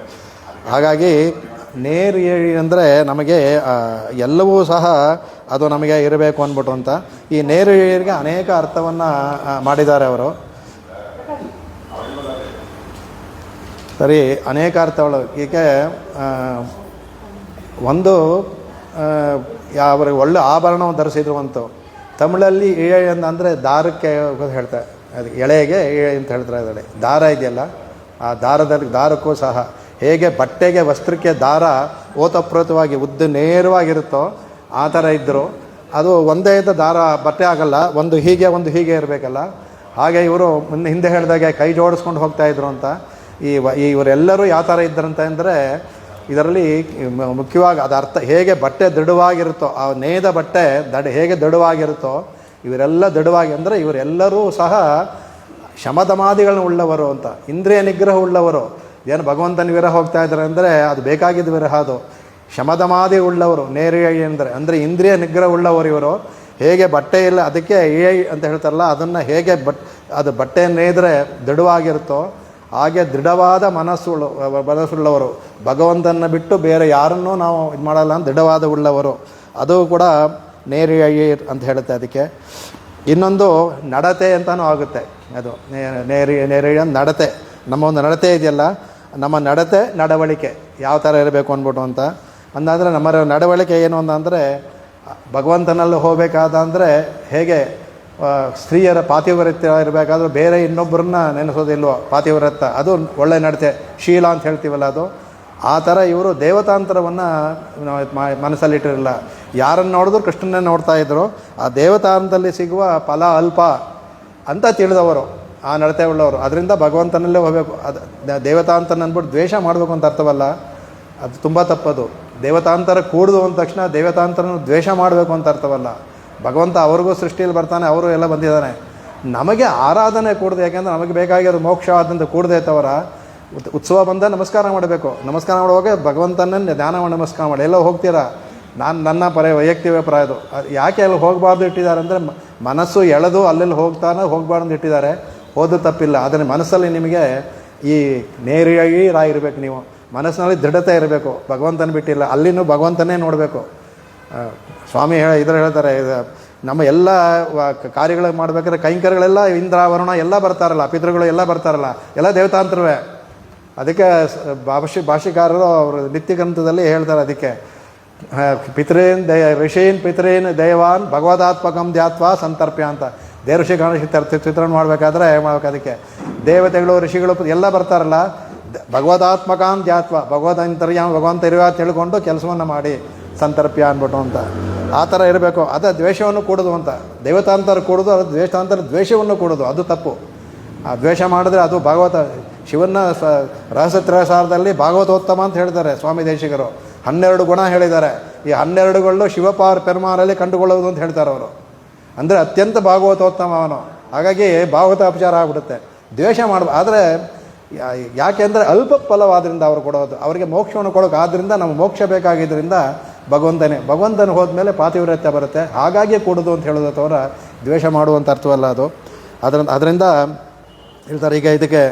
ಹಾಗಾಗಿ ನೇರು ಅಂದರೆ ನಮಗೆ ಎಲ್ಲವೂ ಸಹ ಅದು ನಮಗೆ ಇರಬೇಕು ಅಂದ್ಬಿಟ್ಟು ಅಂತ. ಈ ನೇರು ಏಳಿಗೆ ಅನೇಕ ಅರ್ಥವನ್ನು ಮಾಡಿದ್ದಾರೆ ಅವರು. ಸರಿ, ಅನೇಕ ಅರ್ಥಗಳು. ಹೀಗೆ ಒಂದು ಅವ್ರಿಗೆ ಒಳ್ಳೆ ಆಭರಣವನ್ನು ಧರಿಸಿದ್ರು ಅಂತು. ತಮಿಳಲ್ಲಿ ಇಳೆ ಅಂದರೆ ದಾರಕ್ಕೆ ಹೇಳ್ತಾರೆ, ಅದು ಎಳೆಗೆ ಇಳೆ ಅಂತ ಹೇಳ್ತಾರೆ. ಅದರಲ್ಲಿ ದಾರ ಇದೆಯಲ್ಲ, ಆ ದಾರಕ್ಕೂ ಸಹ ಹೇಗೆ ಬಟ್ಟೆಗೆ ವಸ್ತ್ರಕ್ಕೆ ದಾರ ಓತಪ್ರೋತವಾಗಿ ನೇರವಾಗಿರುತ್ತೋ ಆ ಥರ ಇದ್ದರು. ಅದು ಒಂದೇ ಇದ್ದ ದಾರ ಬಟ್ಟೆ ಆಗಲ್ಲ, ಒಂದು ಹೀಗೆ ಇರಬೇಕಲ್ಲ. ಹಾಗೆ ಇವರು ಹಿಂದೆ ಹೇಳಿದಾಗೆ ಕೈ ಜೋಡಿಸ್ಕೊಂಡು ಹೋಗ್ತಾಯಿದ್ರು ಅಂತ. ಇವರೆಲ್ಲರೂ ಯಾವ ಥರ ಇದ್ದರಂತ ಅಂದರೆ ಇದರಲ್ಲಿ ಮುಖ್ಯವಾಗಿ ಅದು ಅರ್ಥ ಹೇಗೆ ಬಟ್ಟೆ ದೃಢವಾಗಿರುತ್ತೋ, ಆ ನೇಯ್ದ ಬಟ್ಟೆ ಹೇಗೆ ದೃಢವಾಗಿರುತ್ತೋ ಇವರೆಲ್ಲ ದೃಢವಾಗಿ ಅಂದರೆ ಇವರೆಲ್ಲರೂ ಸಹ ಶಮದಮಾದಿಗಳನ್ನ ಉಳ್ಳವರು ಅಂತ, ಇಂದ್ರಿಯ ನಿಗ್ರಹ ಉಳ್ಳವರು. ಏನು ಭಗವಂತನ ವಿರಹ ಹೋಗ್ತಾ ಇದ್ದಾರೆ ಅಂದರೆ ಅದು ಬೇಕಾಗಿದ್ದ ವಿರಹ, ಅದು ಶಮದಮಾದಿ ಉಳ್ಳವರು. ನೇರಿಯ ಅಂದರೆ ಇಂದ್ರಿಯ ನಿಗ್ರಹ ಉಳ್ಳವರು ಇವರು. ಹೇಗೆ ಬಟ್ಟೆ ಇಲ್ಲ, ಅದಕ್ಕೆ ಏ ಅಂತ ಹೇಳ್ತಾರಲ್ಲ, ಅದನ್ನು ಹೇಗೆ ಅದು ಬಟ್ಟೆ ನೇಯ್ದರೆ ದೃಢವಾಗಿರುತ್ತೋ ಹಾಗೆ ದೃಢವಾದ ಮನಸ್ಸುಳ್ಳವರು. ಭಗವಂತನ ಬಿಟ್ಟು ಬೇರೆ ಯಾರನ್ನೂ ನಾವು ಇದು ಮಾಡಲ್ಲ ಅಂತ ದೃಢವಾದ ಉಳ್ಳವರು. ಅದು ಕೂಡ ನೇರಿಯ ಅಂತ ಹೇಳುತ್ತೆ. ಅದಕ್ಕೆ ಇನ್ನೊಂದು ನಡತೆ ಅಂತಲೂ ಆಗುತ್ತೆ. ಅದು ನೇರಿಯ ನಡತೆ, ನಮ್ಮ ಒಂದು ನಡತೆ ಇದೆಯಲ್ಲ, ನಮ್ಮ ನಡತೆ ನಡವಳಿಕೆ ಯಾವ ಥರ ಇರಬೇಕು ಅಂದ್ಬಿಟ್ಟು ಅಂತ ಅಂದಾದರೆ, ನಮ್ಮ ನಡವಳಿಕೆ ಏನು ಅಂತಂದರೆ ಭಗವಂತನಲ್ಲಿ ಹೋಗಬೇಕಾದಂದರೆ ಹೇಗೆ ಸ್ತ್ರೀಯರ ಪಾತಿವ್ರತ್ಯ ಇರಬೇಕಾದ್ರೂ ಬೇರೆ ಇನ್ನೊಬ್ಬರನ್ನ ನೆನೆಸೋದಿಲ್ವೋ ಪಾತಿವ್ರತ್ಯ, ಅದು ಒಳ್ಳೆ ನಡತೆ, ಶೀಲ ಅಂತ ಹೇಳ್ತೀವಲ್ಲ ಅದು. ಆ ಥರ ಇವರು ದೇವತಾಂತರವನ್ನು ಮನಸ್ಸಲ್ಲಿಟ್ಟಿರಲಿಲ್ಲ. ಯಾರನ್ನು ನೋಡಿದ್ರು ಕೃಷ್ಣನ್ನೇ ನೋಡ್ತಾ ಇದ್ರು. ಆ ದೇವತಾಂತರಲ್ಲಿ ಸಿಗುವ ಫಲ ಅಲ್ಪ ಅಂತ ತಿಳಿದವರು, ಆ ನಡತೆ ಉಳ್ಳವರು. ಅದರಿಂದ ಭಗವಂತನಲ್ಲೇ ಹೋಗಬೇಕು. ಅದು ದೇವತಾಂತನ ಅಂದ್ಬಿಟ್ಟು ದ್ವೇಷ ಮಾಡಬೇಕು ಅಂತ ಅರ್ಥವಲ್ಲ, ಅದು ತುಂಬ ತಪ್ಪದು. ದೇವತಾಂತರ ಕೂಡುದು ಅಂದ ತಕ್ಷಣ ದೇವತಾಂತರನ್ನು ದ್ವೇಷ ಮಾಡಬೇಕು ಅಂತ ಅರ್ಥವಲ್ಲ. ಭಗವಂತ ಅವ್ರಿಗೂ ಸೃಷ್ಟಿಯಲ್ಲಿ ಬರ್ತಾನೆ, ಅವರು ಎಲ್ಲ ಬಂದಿದ್ದಾನೆ. ನಮಗೆ ಆರಾಧನೆ ಕೂಡದೆ, ಯಾಕೆಂದರೆ ನಮಗೆ ಬೇಕಾಗಿರೋದು ಮೋಕ್ಷ ಆದಂತ ಕೂಡದೆ ತವರ ಉತ್ಸವ ಬಂದ ನಮಸ್ಕಾರ ಮಾಡಬೇಕು. ನಮಸ್ಕಾರ ಮಾಡುವಾಗ ಭಗವಂತನೇ ಧ್ಯಾನ ನಮಸ್ಕಾರ ಮಾಡಿ. ಎಲ್ಲ ಹೋಗ್ತೀರಾ, ನನ್ನ ವೈಯಕ್ತಿಕ ಅಭಿಪ್ರಾಯ ಅದು. ಯಾಕೆ ಅಲ್ಲಿ ಹೋಗಬಾರ್ದು ಇಟ್ಟಿದ್ದಾರೆ ಅಂದರೆ, ಮನಸ್ಸು ಎಳೆದು ಅಲ್ಲೆಲ್ಲಿ ಹೋಗಬಾರ್ದು ಅಂತ ಇಟ್ಟಿದ್ದಾರೆ. ಹೋದ ತಪ್ಪಿಲ್ಲ. ಆದರೆ ಮನಸ್ಸಲ್ಲಿ ನಿಮಗೆ ಈ ನೇರಿಯಾಗಿ ಇರಬೇಕು. ನೀವು ಮನಸ್ಸಿನಲ್ಲಿ ದೃಢತೆ ಇರಬೇಕು. ಭಗವಂತನ ಬಿಟ್ಟಿಲ್ಲ, ಅಲ್ಲಿನೂ ಭಗವಂತನೇ ನೋಡಬೇಕು. ಸ್ವಾಮಿ ಹೇಳ್ತಾರೆ, ನಮ್ಮ ಎಲ್ಲ ಕಾರ್ಯಗಳು ಮಾಡಬೇಕಾದ್ರೆ ಕೈಂಕರ್ಯಗಳೆಲ್ಲ ಇಂದ್ರ ವರುಣ ಎಲ್ಲ ಬರ್ತಾರಲ್ಲ, ಪಿತೃಗಳು ಎಲ್ಲ ಬರ್ತಾರಲ್ಲ, ಎಲ್ಲ ದೇವತಾಂತರವೇ. ಅದಕ್ಕೆ ಭಾಷಿಕಾರರು ಅವರು ನಿತ್ಯ ಗ್ರಂಥದಲ್ಲಿ ಹೇಳ್ತಾರೆ. ಅದಕ್ಕೆ ಋಷೀನ್ ಪಿತೃನ್ ದೇವಾನ್ ಭಗವದಾತ್ಮಕಂ ಧ್ಯಾತ್ವ ಸಂತರ್ಪ್ಯ ಅಂತ ಋಷಿ ಗಣೇಶ ಚಿತ್ರಣ ಮಾಡಬೇಕಾದ್ರೆ ಅದಕ್ಕೆ ದೇವತೆಗಳು ಋಷಿಗಳು ಎಲ್ಲ ಬರ್ತಾರಲ್ಲ, ಭಗವದಾತ್ಮಕಾನ್ ಧ್ಯಾತ್ವ, ಭಗವಂತ ಇರುವ ಅಂತ ಹೇಳ್ಕೊಂಡು ಕೆಲಸವನ್ನು ಮಾಡಿ ಸಂತರ್ಪ್ಯ ಅಂದ್ಬಿಟ್ಟು ಅಂತ. ಆ ಥರ ಇರಬೇಕು. ಅದೇ ದ್ವೇಷವನ್ನು ಕೂಡೋದು ಅಂತ, ದೇವತಾಂತರ ಕೂಡೋದು, ಅದು ದ್ವೇಷಾಂತರ ದ್ವೇಷವನ್ನು ಕೂಡೋದು, ಅದು ತಪ್ಪು. ಆ ದ್ವೇಷ ಮಾಡಿದ್ರೆ ಅದು ಭಾಗವತ ಶಿವನ ರಹಸ್ಯ ತ್ರಯಸಾರದಲ್ಲಿ ಭಾಗವತೋತ್ತಮ ಅಂತ ಹೇಳ್ತಾರೆ ಸ್ವಾಮಿ ದೇಶಿಕರು. 12 ಗುಣ ಹೇಳಿದ್ದಾರೆ. ಈ 12ಗಳು ಪೆರುಮಾರಲ್ಲಿ ಕಂಡುಕೊಳ್ಳುವುದು ಅಂತ ಹೇಳ್ತಾರೆ ಅವರು. ಅಂದರೆ ಅತ್ಯಂತ ಭಾಗವತೋತ್ತಮ ಅವನು. ಹಾಗಾಗಿ ಭಾಗವತ ಅಪಚಾರ ಆಗ್ಬಿಡುತ್ತೆ. ದ್ವೇಷ ಆದರೆ ಯಾಕೆಂದರೆ ಅಲ್ಪ ಫಲವಾದ್ರಿಂದ ಅವರು ಕೊಡೋದು, ಅವರಿಗೆ ಮೋಕ್ಷವನ್ನು ಕೊಡೋಕೆ. ಆದ್ದರಿಂದ ನಾವು ಮೋಕ್ಷ ಬೇಕಾಗಿದ್ದರಿಂದ ಭಗವಂತನ ಹೋದ್ಮೇಲೆ ಪಾತಿವ್ರತ್ಯ ಬರುತ್ತೆ. ಹಾಗಾಗಿ ಕೊಡೋದು ಅಂತ ಹೇಳೋದು ತವರ ದ್ವೇಷ ಮಾಡುವಂಥ ಅರ್ಥವಲ್ಲ ಅದು. ಅದರಿಂದ ಹೇಳ್ತಾರೆ. ಈಗ ಇದಕ್ಕೆ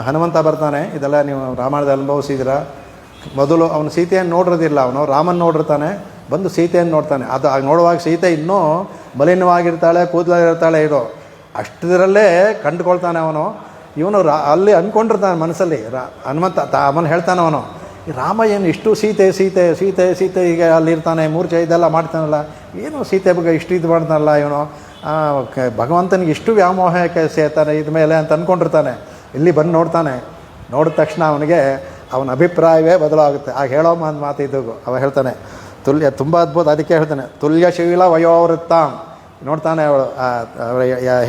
ಹನುಮಂತ ಬರ್ತಾನೆ, ಇದೆಲ್ಲ ನೀವು ರಾಮಾಯಣದಲ್ಲಿ ಅನುಭವಿಸಿದ್ದೀರ. ಮೊದಲು ಅವನು ಸೀತೆಯನ್ನು ನೋಡಿರೋದಿಲ್ಲ, ಅವನು ರಾಮನ ನೋಡಿರ್ತಾನೆ, ಬಂದು ಸೀತೆಯನ್ನು ನೋಡ್ತಾನೆ. ಅದು ನೋಡುವಾಗ ಸೀತೆ ಇನ್ನೂ ಮಲಿನವಾಗಿರ್ತಾಳೆ, ಕೂದಲಾಗಿರ್ತಾಳೆ, ಇದು ಅಷ್ಟರಲ್ಲೇ ಕಂಡುಕೊಳ್ತಾನೆ ಅವನು. ಇವನು ಅಲ್ಲಿ ಅಂದ್ಕೊಂಡಿರ್ತಾನೆ ಮನಸ್ಸಲ್ಲಿ. ಹನುಮಂತ ಅವನು ಹೇಳ್ತಾನೆ, ಅವನು ಈ ರಾಮ ಏನು ಇಷ್ಟು ಸೀತೆ ಸೀತೆ ಸೀತೆ ಸೀತೆ ಈಗ ಅಲ್ಲಿರ್ತಾನೆ, ಮೂರ್ಛೆ ಇದೆಲ್ಲ ಮಾಡ್ತಾನಲ್ಲ, ಏನು ಸೀತೆ ಬಗ್ಗೆ ಇಷ್ಟು ಇದು ಮಾಡ್ತಾನಲ್ಲ ಇವನು, ಭಗವಂತನಿಗೆ ಇಷ್ಟು ವ್ಯಾಮೋಹಕ್ಕೆ ಸೇರ್ತಾನೆ ಇದ ಮೇಲೆ ಅಂತ ಅಂದ್ಕೊಂಡಿರ್ತಾನೆ. ಇಲ್ಲಿ ಬಂದು ನೋಡ್ತಾನೆ. ನೋಡಿದ ತಕ್ಷಣ ಅವನ ಅಭಿಪ್ರಾಯವೇ ಬದಲಾಗುತ್ತೆ. ಆಗ ಹೇಳೋ ಮಾತು ಇದು. ಅವ ಹೇಳ್ತಾನೆ ತುಂಬ ಅದ್ಭುತ. ಅದಕ್ಕೆ ಹೇಳ್ತಾನೆ, ತುಲ್ಯಶೀಲ ವಯೋವೃತ್ತಾಂ. ನೋಡ್ತಾನೆ ಅವಳು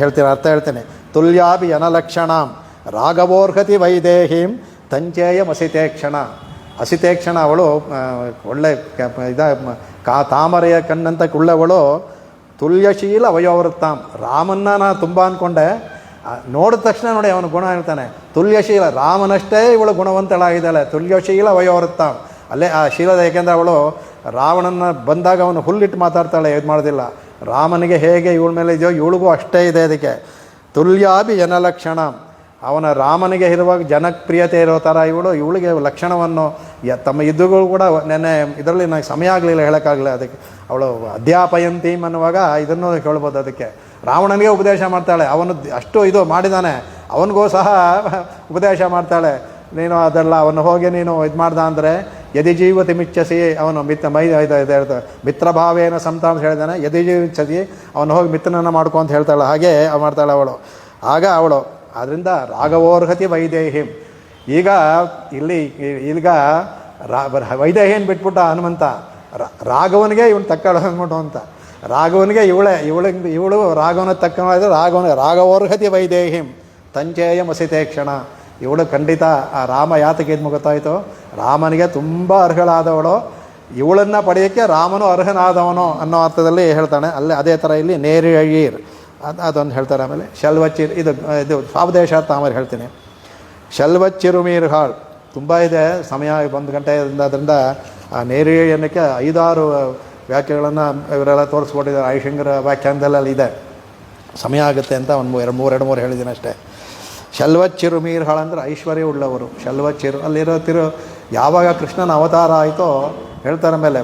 ಹೇಳ್ತೀನಿ, ಅರ್ಥ ಹೇಳ್ತೇನೆ. ತುಲ್ಯಾಭಿ ಅನಲಕ್ಷಣಾಂ ರಾಘವೋರ್ಹತಿ ವೈದೇಹೀಂ ತಂಚೇಯಂ ಅಸಿತೇಕ್ಷಣ. ಅಸಿತೇಕ್ಷಣ ಅವಳು ಒಳ್ಳೆ ತಾಮರೆಯ ಕಣ್ಣಂತ ಕುಳ್ಳವಳು. ತುಲ್ಯಶೀಲ ವಯೋವೃತ್ತಾಂ. ರಾಮನ್ನ ನಾನು ತುಂಬ ಅಂದ್ಕೊಂಡೆ, ನೋಡಿದ ತಕ್ಷಣ ನೋಡಿ ಅವನ ಗುಣ ಹೇಳ್ತಾನೆ. ತುಲ್ಯಶೀಲ, ರಾಮನಷ್ಟೇ ಇವಳು ಗುಣವಂತಳಾಗಿದ್ದಾಳೆ. ತುಲ್ಯಶೀಲ ವಯೋವೃತ್ತಾಂ. ಅಲ್ಲೇ ಆ ಶೀಲದ, ಏಕೆಂದರೆ ಅವಳು ರಾವಣನ ಬಂದಾಗ ಅವನು ಹುಲ್ಲಿಟ್ಟು ಮಾತಾಡ್ತಾಳೆ, ಇದು ಮಾಡೋದಿಲ್ಲ. ರಾಮನಿಗೆ ಹೇಗೆ ಇವಳ ಮೇಲೆ ಇದೆಯೋ ಇವಳಿಗೂ ಅಷ್ಟೇ ಇದೆ. ಅದಕ್ಕೆ ತುಲ್ಯಾಭಿ ಜನಲಕ್ಷಣ. ಅವನ ರಾಮನಿಗೆ ಇರುವಾಗ ಜನಪ್ರಿಯತೆ ಇರೋ ಥರ ಇವಳಿಗೆ ಲಕ್ಷಣವನ್ನು ತಮ್ಮ ಇದ್ದುಗಳು ಕೂಡ ನೆನ್ನೆ ಇದರಲ್ಲಿ ನನಗೆ ಸಮಯ ಆಗಲಿಲ್ಲ ಹೇಳೋಕ್ಕಾಗಲಿಲ್ಲ. ಅದಕ್ಕೆ ಅವಳು ಅಧ್ಯಾಪಯಂತಿ ಅನ್ನುವಾಗ ಇದನ್ನು ಕೇಳ್ಬೋದು. ಅದಕ್ಕೆ ರಾವಣನಿಗೆ ಉಪದೇಶ ಮಾಡ್ತಾಳೆ. ಅವನು ಅಷ್ಟು ಇದು ಮಾಡಿದ್ದಾನೆ, ಅವನಿಗೂ ಸಹ ಉಪದೇಶ ಮಾಡ್ತಾಳೆ. ನೀನು ಅದೆಲ್ಲ ಅವನು ಹೋಗಿ ನೀನು ಇದು ಮಾಡ್ದ ಅಂದರೆ ಯದಿ ಜೀವತಿ ಮಿಚ್ಚಸಿ, ಅವನು ಮಿತ್ರಭಾವೇನ ಸಂತ ಅಂತ ಹೇಳಿದಾನೆ. ಯದಿ ಜೀವಿಚ್ಚಸಿ, ಅವನು ಹೋಗಿ ಮಿತ್ರನನ್ನು ಮಾಡ್ಕೊ ಅಂತ ಹೇಳ್ತಾಳೆ. ಹಾಗೆ ಮಾಡ್ತಾಳೆ ಅವಳು. ಆಗ ಅವಳು ಆದ್ದರಿಂದ ರಾಘವೋರ್ಹತಿ ವೈದೇಹಿಂ. ಈಗ ವೈದೇಹಿಯನ್ನು ಬಿಟ್ಬಿಟ್ಟ ಹನುಮಂತ. ರಾಘವನಿಗೆ ಇವನು ತಕ್ಕಳು ಅಂದ್ಬಿಟ್ಟು ಅಂತ. ರಾಘವನಿಗೆ ಇವಳು ರಾಘವನ ತಕ್ಕ ರಾಘವೋರ್ಹತಿ ವೈದೇಹಿಂ ತಂಚೇಯಂ ಅಸಿತೇಕ್ಷಣ. ಇವಳು ಖಂಡಿತ ಆ ರಾಮ ಯಾತಕ್ಕೆ ಇದು ಗೊತ್ತಾಯಿತು, ರಾಮನಿಗೆ ತುಂಬ ಅರ್ಹಳಾದವಳು, ಇವಳನ್ನು ಪಡೆಯೋಕ್ಕೆ ರಾಮನು ಅರ್ಹನಾದವನು ಅನ್ನೋ ಅರ್ಥದಲ್ಲಿ ಹೇಳ್ತಾನೆ. ಅಲ್ಲೇ ಅದೇ ಥರ ಇಲ್ಲಿ ನೇರಿಯೀರ್ ಅದೊಂದು ಹೇಳ್ತಾರೆ. ಆಮೇಲೆ ಶಲ್ವಚ್ಚಿರ್ ಇದು ಸ್ವಾಪದೇಶಾರ್ಥ ಆಮೇಲೆ ಹೇಳ್ತೀನಿ. ಶಲ್ವಚ್ಚಿರುಮೀರ್ ಹಾಳ್ ತುಂಬ ಇದೆ, ಸಮಯ 1 ಗಂಟೆ ಅದರಿಂದ ಆ ನೇರಿಯನ್ನಕ್ಕೆ 5-6 ವ್ಯಾಖ್ಯೆಗಳನ್ನು ಇವರೆಲ್ಲ ತೋರಿಸ್ಕೊಟ್ಟಿದ್ದಾರೆ. ಐಶಂಕರ ವ್ಯಾಖ್ಯಾನದಲ್ಲೆಲ್ಲ ಇದೆ, ಸಮಯ ಆಗುತ್ತೆ ಅಂತ ಒಂದು 2-3 ಹೇಳಿದ್ದೀನಿ ಅಷ್ಟೇ. ಶಲ್ವಚ್ಚಿರುಮೀರ್ ಹಾಳ್ ಅಂದರೆ ಐಶ್ವರ್ಯ ಉಳ್ಳವರು. ಶಲ್ವಚ್ಚಿರು ಅಲ್ಲಿರೋ ಯಾವಾಗ ಕೃಷ್ಣನ ಅವತಾರ ಆಯಿತೋ ಹೇಳ್ತಾರೆ ಮೇಲೆ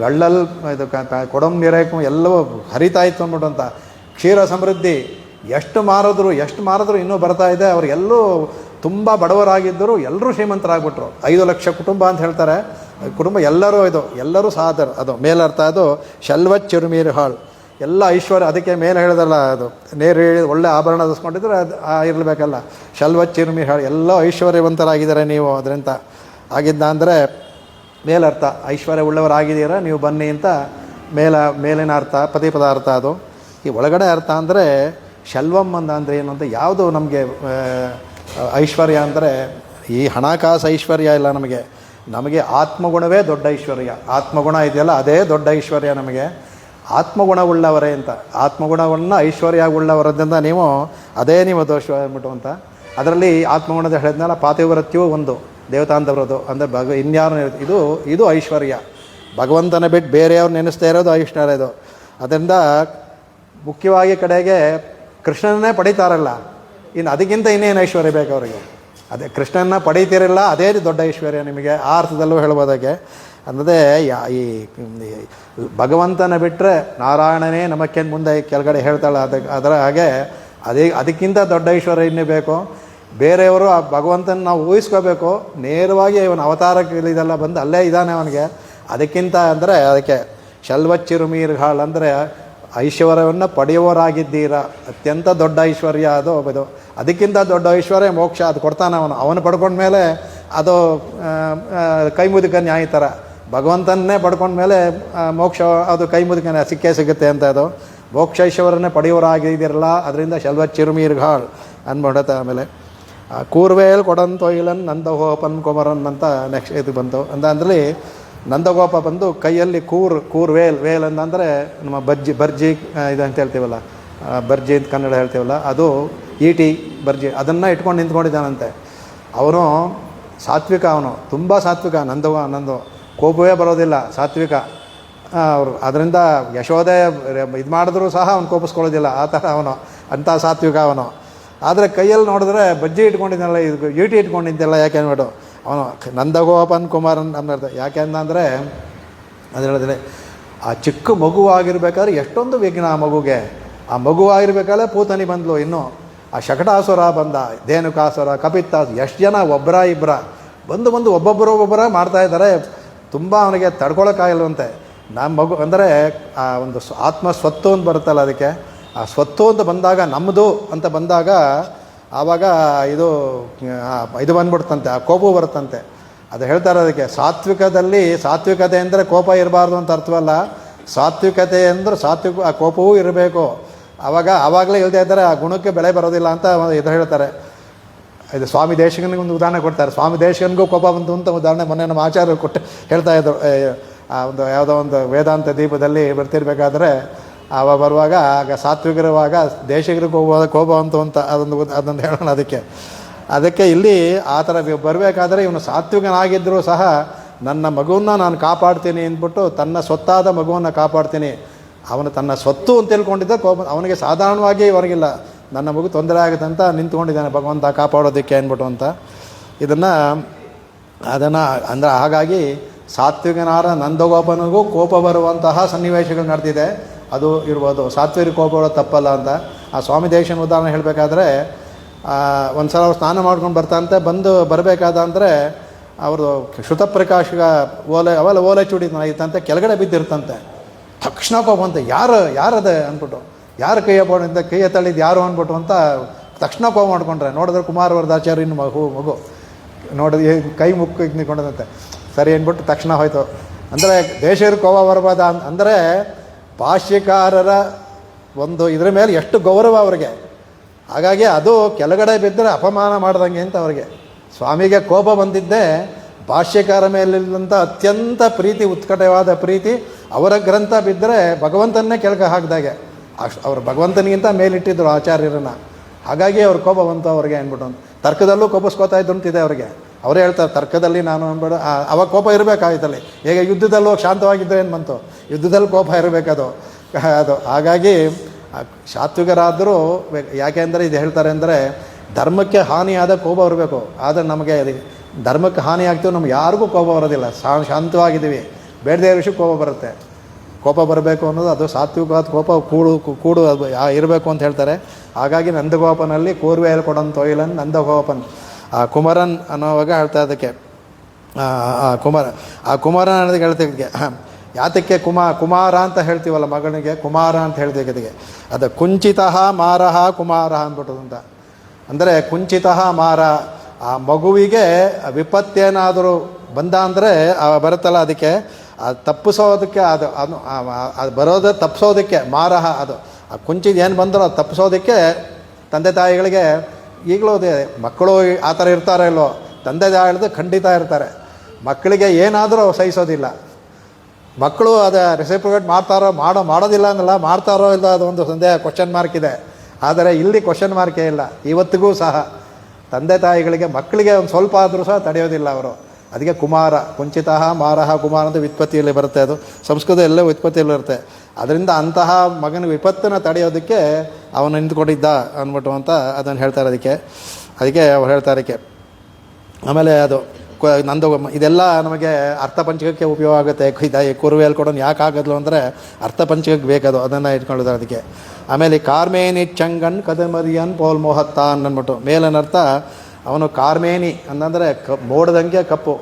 ಗಳ್ಳಲ್ಲಿ ಇದು ಕೊಡಂ ನೀರೈಕು ಎಲ್ಲವೂ ಹರಿತಾ ಇತ್ತು ಅಂದ್ಬಿಟ್ಟು ಅಂತ. ಕ್ಷೀರ ಸಮೃದ್ಧಿ ಎಷ್ಟು ಮಾರಿದ್ರು ಇನ್ನೂ ಬರ್ತಾ ಇದೆ. ಅವರಿಗೆಲ್ಲೂ ತುಂಬ ಬಡವರಾಗಿದ್ದರು, ಎಲ್ಲರೂ ಶ್ರೀಮಂತರಾಗ್ಬಿಟ್ರು. 5 ಲಕ್ಷ ಕುಟುಂಬ ಅಂತ ಹೇಳ್ತಾರೆ. ಕುಟುಂಬ ಎಲ್ಲರೂ ಸಾಧರು. ಅದು ಮೇಲರ್ಥ. ಅದು ಶಲ್ವಚ್ಚಿರುಮೀರ್ ಹಾಳ್ ಎಲ್ಲ ಐಶ್ವರ್ಯ. ಅದಕ್ಕೆ ಮೇಲೆ ಹೇಳಿದಲ್ಲ, ಅದು ನೇರು ಒಳ್ಳೆ ಆಭರಣ ಧರಿಸ್ಕೊಂಡಿದ್ರೆ ಅದು ಇರಬೇಕಲ್ಲ. ಶಲ್ವಚ್ಚಿರುಮೀರ್ ಹಾಳ್ ಎಲ್ಲ ಐಶ್ವರ್ಯವಂತರಾಗಿದ್ದಾರೆ ನೀವು, ಅದರಿಂದ ಆಗಿದ್ದ ಅಂದರೆ ಮೇಲರ್ಥ. ಐಶ್ವರ್ಯ ಉಳ್ಳವರಾಗಿದ್ದೀರ ನೀವು ಬನ್ನಿ ಅಂತ ಮೇಲಿನ ಅರ್ಥ, ಪದಾರ್ಥ. ಅದು ಈ ಒಳಗಡೆ ಅರ್ಥ ಅಂದರೆ ಶಲ್ವಂ ಅಂದರೆ ಏನು ಅಂತ, ಯಾವುದು ನಮಗೆ ಐಶ್ವರ್ಯ ಅಂದರೆ ಈ ಹಣಕಾಸು ಐಶ್ವರ್ಯ ಇಲ್ಲ ನಮಗೆ ಆತ್ಮಗುಣವೇ ದೊಡ್ಡ ಐಶ್ವರ್ಯ. ಆತ್ಮಗುಣ ಇದೆಯಲ್ಲ ಅದೇ ದೊಡ್ಡ ಐಶ್ವರ್ಯ ನಮಗೆ. ಆತ್ಮಗುಣವುಳ್ಳವರೇ ಅಂತ, ಆತ್ಮಗುಣವನ್ನು ಐಶ್ವರ್ಯವುಳ್ಳವರದಿಂದ ನೀವು ದೋಷ ಅಂದ್ಬಿಟ್ಟು ಅಂತ. ಅದರಲ್ಲಿ ಆತ್ಮಗುಣದ ಹೇಳಿದ್ನಲ್ಲ, ಪಾತಿವ್ರತ್ಯವೂ ಒಂದು ದೇವತಾಂತವ್ರದ್ದು ಅಂದರೆ ಇನ್ಯಾರು ಇದು ಐಶ್ವರ್ಯ. ಭಗವಂತನ ಬಿಟ್ಟು ಬೇರೆಯವ್ರು ನೆನೆಸ್ತಾ ಇರೋದು ಐಶ್ವರ್ಯ ಇದು. ಅದರಿಂದ ಮುಖ್ಯವಾಗಿ ಕಡೆಗೆ ಕೃಷ್ಣನ್ನೇ ಪಡೀತಾರಲ್ಲ, ಇನ್ನು ಅದಕ್ಕಿಂತ ಇನ್ನೇನು ಐಶ್ವರ್ಯ ಬೇಕು ಅವರಿಗೆ. ಅದೇ ಕೃಷ್ಣನ ಪಡೀತಿರಲ್ಲ, ಅದೇ ದೊಡ್ಡ ಐಶ್ವರ್ಯ ನಿಮಗೆ. ಆ ಅರ್ಥದಲ್ಲೂ ಹೇಳ್ಬೋದಾಗೆ. ಅಂದರೆ ಈ ಭಗವಂತನ ಬಿಟ್ಟರೆ ನಾರಾಯಣನೇ ನಮಕ್ಕೆ ಮುಂದೆ ಕೆಳಗಡೆ ಹೇಳ್ತಾಳೆ. ಅದರ ಹಾಗೆ ಅದಕ್ಕಿಂತ ದೊಡ್ಡ ಐಶ್ವರ್ಯ ಇನ್ನೂ ಬೇಕು. ಬೇರೆಯವರು ಆ ಭಗವಂತನ ನಾವು ಊಹಿಸ್ಕೋಬೇಕು. ನೇರವಾಗಿ ಇವನ ಅವತಾರಕ್ಕೆ ಇದೆಲ್ಲ ಬಂದು ಅಲ್ಲೇ ಇದ್ದಾನೆ ಅವನಿಗೆ. ಅದಕ್ಕಿಂತ ಅಂದರೆ ಅದಕ್ಕೆ ಶಲ್ವಚ್ಚಿರುಮೀರ್ ಹಾಳ್ ಅಂದರೆ ಐಶ್ವರ್ಯವನ್ನು ಪಡೆಯುವವರಾಗಿದ್ದೀರಾ, ಅತ್ಯಂತ ದೊಡ್ಡ ಐಶ್ವರ್ಯ ಅದು. ಅದಕ್ಕಿಂತ ದೊಡ್ಡ ಐಶ್ವರ್ಯ ಮೋಕ್ಷ. ಅದು ಕೊಡ್ತಾನೆ ಅವನು ಪಡ್ಕೊಂಡ್ಮೇಲೆ ಅದು ಕೈ ಮುದುಕ ನ್ಯಾಯ ಥರ. ಭಗವಂತನ್ನೇ ಪಡ್ಕೊಂಡ್ಮೇಲೆ ಮೋಕ್ಷ ಅದು ಕೈ ಮುದುಕ ಸಿಗುತ್ತೆ ಅಂತ. ಅದು ಮೋಕ್ಷ ಐಶ್ವರ್ಯನೇ ಪಡೆಯುವವರಾಗಿದ್ದೀರಲ್ಲ, ಅದರಿಂದ ಶಲ್ವಚ್ಚಿರುಮೀರ್ ಹಾಳ್ ಅಂದ್ಬಿಡತ್ತೆ. ಆಮೇಲೆ ಕೂರ್ವೇಲ್ ಕೊಡಂತೊಯ್ಲನ್ ನಂದಗೋಪನ್ ಕುಮರನ್ ಅಂತ ನೆಕ್ಸ್ಟ್ ಇದು ಬಂತು. ಅಂದ್ರಲ್ಲಿ ನಂದಗೋಪ ಬಂದು ಕೈಯಲ್ಲಿ ವೇಲ್ ಅಂತಂದರೆ ನಮ್ಮ ಬರ್ಜಿ ಇದು ಅಂತ ಹೇಳ್ತೀವಲ್ಲ, ಬರ್ಜಿ ಅಂತ ಕನ್ನಡ ಹೇಳ್ತೀವಲ್ಲ, ಅದು ಈಟಿ ಬರ್ಜಿ ಅದನ್ನು ಇಟ್ಕೊಂಡು ನಿಂತ್ಕೊಂಡಿದ್ದಾನಂತೆ. ಅವನು ಸಾತ್ವಿಕ, ಅವನು ತುಂಬ ಸಾತ್ವಿಕ. ನಂದು ಕೋಪವೇ ಬರೋದಿಲ್ಲ, ಸಾತ್ವಿಕ ಅವರು. ಅದರಿಂದ ಯಶೋದೆ ಇದು ಮಾಡಿದ್ರೂ ಸಹ ಅವನು ಕೋಪಿಸ್ಕೊಳ್ಳೋದಿಲ್ಲ, ಆ ಥರ ಅವನು, ಅಂಥ ಸಾತ್ವಿಕ ಅವನು. ಆದರೆ ಕೈಯಲ್ಲಿ ನೋಡಿದ್ರೆ ಬಜ್ಜಿ ಇಟ್ಕೊಂಡಿದ್ದಲ್ಲ, ಇದು ಈಟಿ ಇಟ್ಕೊಂಡಿದ್ದೆಲ್ಲ ಯಾಕೆ ಅಂದ್ಬಿಟ್ಟು ಅವನು ನಂದಗೋಪನ್ ಕುಮಾರನ್ ಅನ್ನೋದು. ಯಾಕೆ ಅಂದರೆ ಅದು ಹೇಳಿದ್ರೆ ಆ ಚಿಕ್ಕ ಮಗುವಾಗಿರ್ಬೇಕಾದ್ರೆ ಎಷ್ಟೊಂದು ವಿಘ್ನ ಆ ಮಗುಗೆ. ಆ ಮಗುವಾಗಿರ್ಬೇಕಾದ್ರೆ ಪೂತನಿ ಬಂದಳು. ಇನ್ನು ಆ ಶಕಟಾಸುರ ಬಂದ, ಧೇನುಕಾಸುರ, ಕಪಿತ್ತಾಸು, ಎಷ್ಟು ಜನ ಒಬ್ಬರ ಇಬ್ಬರ ಬಂದು ಒಬ್ಬೊಬ್ಬರ ಮಾಡ್ತಾಯಿದ್ದಾರೆ. ತುಂಬ ಅವನಿಗೆ ತಡ್ಕೊಳಕ್ಕಾಗಿಲ್ವಂತೆ. ನಮ್ಮ ಮಗು ಅಂದರೆ ಆ ಒಂದು ಆತ್ಮ ಸ್ವತ್ತು ಅಂತ ಬರುತ್ತಲ್ಲ, ಅದಕ್ಕೆ ಆ ಸ್ವತ್ತು ಅಂತ ಬಂದಾಗ, ನಮ್ಮದು ಅಂತ ಬಂದಾಗ ಆವಾಗ ಇದು ಬಂದ್ಬಿಡ್ತಂತೆ, ಆ ಕೋಪ ಬರುತ್ತಂತೆ. ಅದು ಹೇಳ್ತಾರೆ ಅದಕ್ಕೆ ಸಾತ್ವಿಕತೆ ಅಂದರೆ ಕೋಪ ಇರಬಾರ್ದು ಅಂತ ಅರ್ಥವಲ್ಲ. ಸಾತ್ವಿಕತೆ ಅಂದರೆ ಆ ಕೋಪವೂ ಇರಬೇಕು. ಆವಾಗಲೇ ಹೇಳ್ತಾ ಇದ್ದಾರೆ, ಆ ಗುಣಕ್ಕೆ ಬೆಲೆ ಬರೋದಿಲ್ಲ ಅಂತ ಇದು ಹೇಳ್ತಾರೆ. ಇದು ಸ್ವಾಮಿ ದೇಶಿಕನಿಗೆ ಒಂದು ಉದಾಹರಣೆ ಕೊಡ್ತಾರೆ. ಸ್ವಾಮಿ ದೇಶಿಕನಿಗೂ ಕೋಪ ಬಂತು ಅಂತ ಉದಾಹರಣೆ ಮೊನ್ನೆ ನಮ್ಮ ಆಚಾರ್ಯರು ಹೇಳ್ತಾ ಇದ್ರು. ಆ ಒಂದು ಯಾವುದೋ ಒಂದು ವೇದಾಂತ ದೀಪದಲ್ಲಿ ಬರ್ತಿರ್ಬೇಕಾದ್ರೆ ಆವಾಗ ಬರುವಾಗ ಆಗ ಸಾತ್ವಿಕರುವಾಗ ದೇಶಿಗರಿಗೆ ಕೋಪ ಬಂತು ಅಂತ ಅದೊಂದು ಹೇಳೋಣ. ಅದಕ್ಕೆ ಇಲ್ಲಿ ಆ ಥರ ಬರಬೇಕಾದ್ರೆ ಇವನು ಸಾತ್ವಿಕನಾಗಿದ್ದರೂ ಸಹ ನನ್ನ ಮಗುವನ್ನು ನಾನು ಕಾಪಾಡ್ತೀನಿ ಅಂದ್ಬಿಟ್ಟು ತನ್ನ ಸ್ವತ್ತಾದ ಮಗುವನ್ನು ಕಾಪಾಡ್ತೀನಿ. ಅವನು ತನ್ನ ಸ್ವತ್ತು ಅಂತ ತಿಳ್ಕೊಂಡಿದ್ದ ಕೋಪ ಅವನಿಗೆ ಸಾಧಾರಣವಾಗಿ ಹೊರಗಿಲ್ಲ. ನನ್ನ ಮಗು ತೊಂದರೆ ಆಗುತ್ತೆ ಅಂತ ನಿಂತ್ಕೊಂಡಿದ್ದಾನೆ ಭಗವಂತ ಕಾಪಾಡೋದಕ್ಕೆ ಅಂದ್ಬಿಟ್ಟು ಅಂತ. ಅದನ್ನು ಅಂದರೆ ಹಾಗಾಗಿ ಸಾತ್ವಿಕನಾರ ನಂದಗೋಪನಿಗೂ ಕೋಪ ಬರುವಂತಹ ಸನ್ನಿವೇಶಗಳು ನಡೆದಿದೆ. ಅದು ಇರ್ಬೋದು. ಸಾತ್ವಿಕ ಕೋಪ ಬರೋದು ತಪ್ಪಲ್ಲ ಅಂತ. ಆ ಸ್ವಾಮಿ ದೇಶನ ಉದಾಹರಣೆ ಹೇಳಬೇಕಾದ್ರೆ ಒಂದು ಸಲ ಅವ್ರು ಸ್ನಾನ ಮಾಡ್ಕೊಂಡು ಬರ್ತಾರಂತೆ. ಬರಬೇಕಾದಂದರೆ ಅವ್ರದ್ದು ಶ್ರುತಪ್ರಕಾಶಗ ಓಲೆ ಚೂಡಿ ಇತ್ತಂತೆ, ಕೆಳಗಡೆ ಬಿದ್ದಿರ್ತಂತೆ. ತಕ್ಷಣ ಕೋಪ ಅಂತ ಯಾರದೆ ಅಂದ್ಬಿಟ್ಟು, ಯಾರು ಕೈ ಎತ್ತಳಿದ್ದು ಯಾರು ಅಂದ್ಬಿಟ್ಟು ಅಂತ ತಕ್ಷಣ ಕೋಪ ಮಾಡ್ಕೊಂಡ್ರೆ. ನೋಡಿದ್ರೆ ಕುಮಾರವರ್ಧಾಚಾರ್ಯ ಇನ್ನು ಮಗು ನೋಡಿದ್ರೆ ಕೈ ಮುಕ್ಕು ನಿಂತ್ಕೊಂಡದಂತೆ. ಸರಿ ಅಂದ್ಬಿಟ್ಟು ತಕ್ಷಣ ಹೋಯ್ತು. ಅಂದರೆ ದೇಶದ ಕೋಪ ಬರಬಾರ್ದ ಅಂದರೆ ಭಾಷ್ಯಕಾರರ ಒಂದು ಇದ್ರ ಮೇಲೆ ಎಷ್ಟು ಗೌರವ ಅವರಿಗೆ. ಹಾಗಾಗಿ ಅದು ಕೆಳಗಡೆ ಬಿದ್ದರೆ ಅಪಮಾನ ಮಾಡ್ದಂಗೆ ಅಂತ ಅವ್ರಿಗೆ. ಸ್ವಾಮಿಗೆ ಕೋಪ ಬಂದಿದ್ದೇ ಭಾಷ್ಯಕಾರ ಮೇಲಿದ್ದಂಥ ಅತ್ಯಂತ ಪ್ರೀತಿ, ಉತ್ಕಟವಾದ ಪ್ರೀತಿ. ಅವರ ಗ್ರಂಥ ಬಿದ್ದರೆ ಭಗವಂತನ್ನೇ ಕೆಳಗೆ ಹಾಕಿದಾಗೆ. ಅವರು ಭಗವಂತನಿಗಿಂತ ಮೇಲಿಟ್ಟಿದ್ದರು ಆಚಾರ್ಯರನ್ನು. ಹಾಗಾಗಿ ಅವ್ರ ಕೋಪ ಬಂತು ಅವ್ರಿಗೆ ಅಂದ್ಬಿಟ್ಟು. ತರ್ಕದಲ್ಲೂ ಕೋಪಿಸ್ಕೋತಾ ಇದ್ದು ಅಂತಿದೆ ಅವ್ರಿಗೆ. ಅವರೇ ಹೇಳ್ತಾರೆ ತರ್ಕದಲ್ಲಿ ನಾನು ಅಂದ್ಬಿಡು ಅವಾಗ ಕೋಪ ಇರಬೇಕಾಯ್ತಲ್ಲಿ. ಹೇಗೆ ಯುದ್ಧದಲ್ಲೂ ಶಾಂತವಾಗಿದ್ದರೆ ಏನು ಬಂತು, ಯುದ್ಧದಲ್ಲಿ ಕೋಪ ಇರಬೇಕದು ಅದು. ಹಾಗಾಗಿ ಸಾತ್ವಿಕರಾದರೂ ಯಾಕೆ ಅಂದರೆ ಇದು ಹೇಳ್ತಾರೆ ಅಂದರೆ ಧರ್ಮಕ್ಕೆ ಹಾನಿಯಾದ ಕೋಪ ಬರಬೇಕು. ಆದರೆ ನಮಗೆ ಧರ್ಮಕ್ಕೆ ಹಾನಿ ಆಗ್ತೀವಿ, ನಮ್ಗೆ ಯಾರಿಗೂ ಕೋಪ ಬರೋದಿಲ್ಲ. ಶಾಂತವಾಗಿದ್ದೀವಿ, ಬೇಡದೇ ವಿಷಯಕ್ಕೆ ಕೋಪ ಬರುತ್ತೆ. ಕೋಪ ಬರಬೇಕು ಅನ್ನೋದು ಅದು ಸಾತ್ವಿಕವಾದ ಕೋಪ ಕೂಡು ಅದು ಇರಬೇಕು ಅಂತ ಹೇಳ್ತಾರೆ. ಹಾಗಾಗಿ ನಂದಗೋಪನಲ್ಲಿ ಕೂರ್ವೆ ಹೇಳ್ಕೊಡೋನ್ ತೊಯ್ಲನ್ ನಂದಗೋಪನ್ ಕುಮಾರನ್ ಅನ್ನೋವಾಗ ಹೇಳ್ತಾ ಅದಕ್ಕೆ ಕುಮಾರನ್ ಅನ್ನೋದಕ್ಕೆ ಹೇಳ್ತಿದ್ದಕ್ಕೆ ಯಾತಕ್ಕೆ ಕುಮಾರ ಅಂತ ಹೇಳ್ತೀವಲ್ಲ ಮಗನಿಗೆ, ಕುಮಾರ ಅಂತ ಹೇಳ್ತೀವಿ ಅದಕ್ಕೆ. ಅದು ಕುಂಚಿತಃ ಮಾರಹ ಕುಮಾರ ಅಂದ್ಬಿಟ್ಟು ಅಂತ. ಅಂದರೆ ಕುಂಚಿತಃ ಮಾರ, ಆ ಮಗುವಿಗೆ ವಿಪತ್ತೇನಾದರೂ ಬಂದ ಅಂದರೆ ಬರುತ್ತಲ್ಲ ಅದಕ್ಕೆ ತಪ್ಪಿಸೋದಕ್ಕೆ ಅದು ಬರೋದು ತಪ್ಪಿಸೋದಕ್ಕೆ ಮಾರಹ. ಅದು ಆ ಕುಂಚಿದ ಏನು ಬಂದರೂ ಅದು ತಪ್ಪಿಸೋದಕ್ಕೆ ತಂದೆ ತಾಯಿಗಳಿಗೆ ಈಗಲೂ ಅದೇ ಮಕ್ಕಳು ಆ ಥರ ಇರ್ತಾರೋ ಇಲ್ಲೋ, ತಂದೆ ತಾಯಿಗಳದ್ದು ಖಂಡಿತ ಇರ್ತಾರೆ. ಮಕ್ಕಳಿಗೆ ಏನಾದರೂ ಸಹಿಸೋದಿಲ್ಲ. ಮಕ್ಕಳು ಅದು ರೆಸಿಪ್ರಿಕೇಟ್ ಮಾಡೋದಿಲ್ಲ ಅನ್ನಲ್ಲ, ಮಾಡ್ತಾರೋ ಇಲ್ಲ ಅದೊಂದು ಸಂದೇಹ, ಕ್ವಶನ್ ಮಾರ್ಕ್ ಇದೆ. ಆದರೆ ಇಲ್ಲಿ ಕ್ವಶನ್ ಮಾರ್ಕೇ ಇಲ್ಲ. ಇವತ್ತಿಗೂ ಸಹ ತಂದೆ ತಾಯಿಗಳಿಗೆ ಮಕ್ಕಳಿಗೆ ಒಂದು ಸ್ವಲ್ಪ ಆದರೂ ಸಹ ತಡೆಯೋದಿಲ್ಲ ಅವರು. ಅದಕ್ಕೆ ಕುಮಾರ ಕುಂಚಿತಃ ಮಾರಹ ಕುಮಾರ ಅಂತ ವ್ಯುತ್ಪತ್ತಿಯಲ್ಲಿ ಬರುತ್ತೆ. ಅದು ಸಂಸ್ಕೃತ ಎಲ್ಲ ವ್ಯುತ್ಪತ್ತಿಯಲ್ಲಿ ಇರುತ್ತೆ. ಅದರಿಂದ ಅಂತಹ ಮಗನ ವಿಪತ್ತನ್ನು ತಡೆಯೋದಕ್ಕೆ ಅವನು ನಿಂತ್ಕೊಂಡಿದ್ದ ಅಂದ್ಬಿಟ್ಟು ಅಂತ ಅದನ್ನು ಹೇಳ್ತಾರೆ. ಅದಕ್ಕೆ ಅವ್ರು ಹೇಳ್ತಾರೆ. ಆಮೇಲೆ ಅದು ನಂದು ಇದೆಲ್ಲ ನಮಗೆ ಅರ್ಥಪಂಚಕಕ್ಕೆ ಉಪಯೋಗ ಆಗುತ್ತೆ. ಕುರುವೆ ಹೇಳ್ಕೊಡೋನು ಯಾಕೆ ಆಗೋದು ಅಂದರೆ ಅರ್ಥಪಂಚಕಕ್ಕೆ ಬೇಕದು, ಅದನ್ನು ಇಟ್ಕೊಂಡಿದ್ದಾರೆ ಅದಕ್ಕೆ. ಆಮೇಲೆ ಕಾರ್ಮೇನಿ ಚಂಗನ್ ಕದಮರಿಯನ್ ಪೋಲ್ ಮೋಹತ್ತಾನ್ ಅಂದ್ಬಿಟ್ಟು ಮೇಲನರ್ಥ ಅವನು ಕಾರ್ಮೇನಿ ಅನ್ನಂದರೆ ಮೋಡದಂಗೆ ಕಪ್ಪು.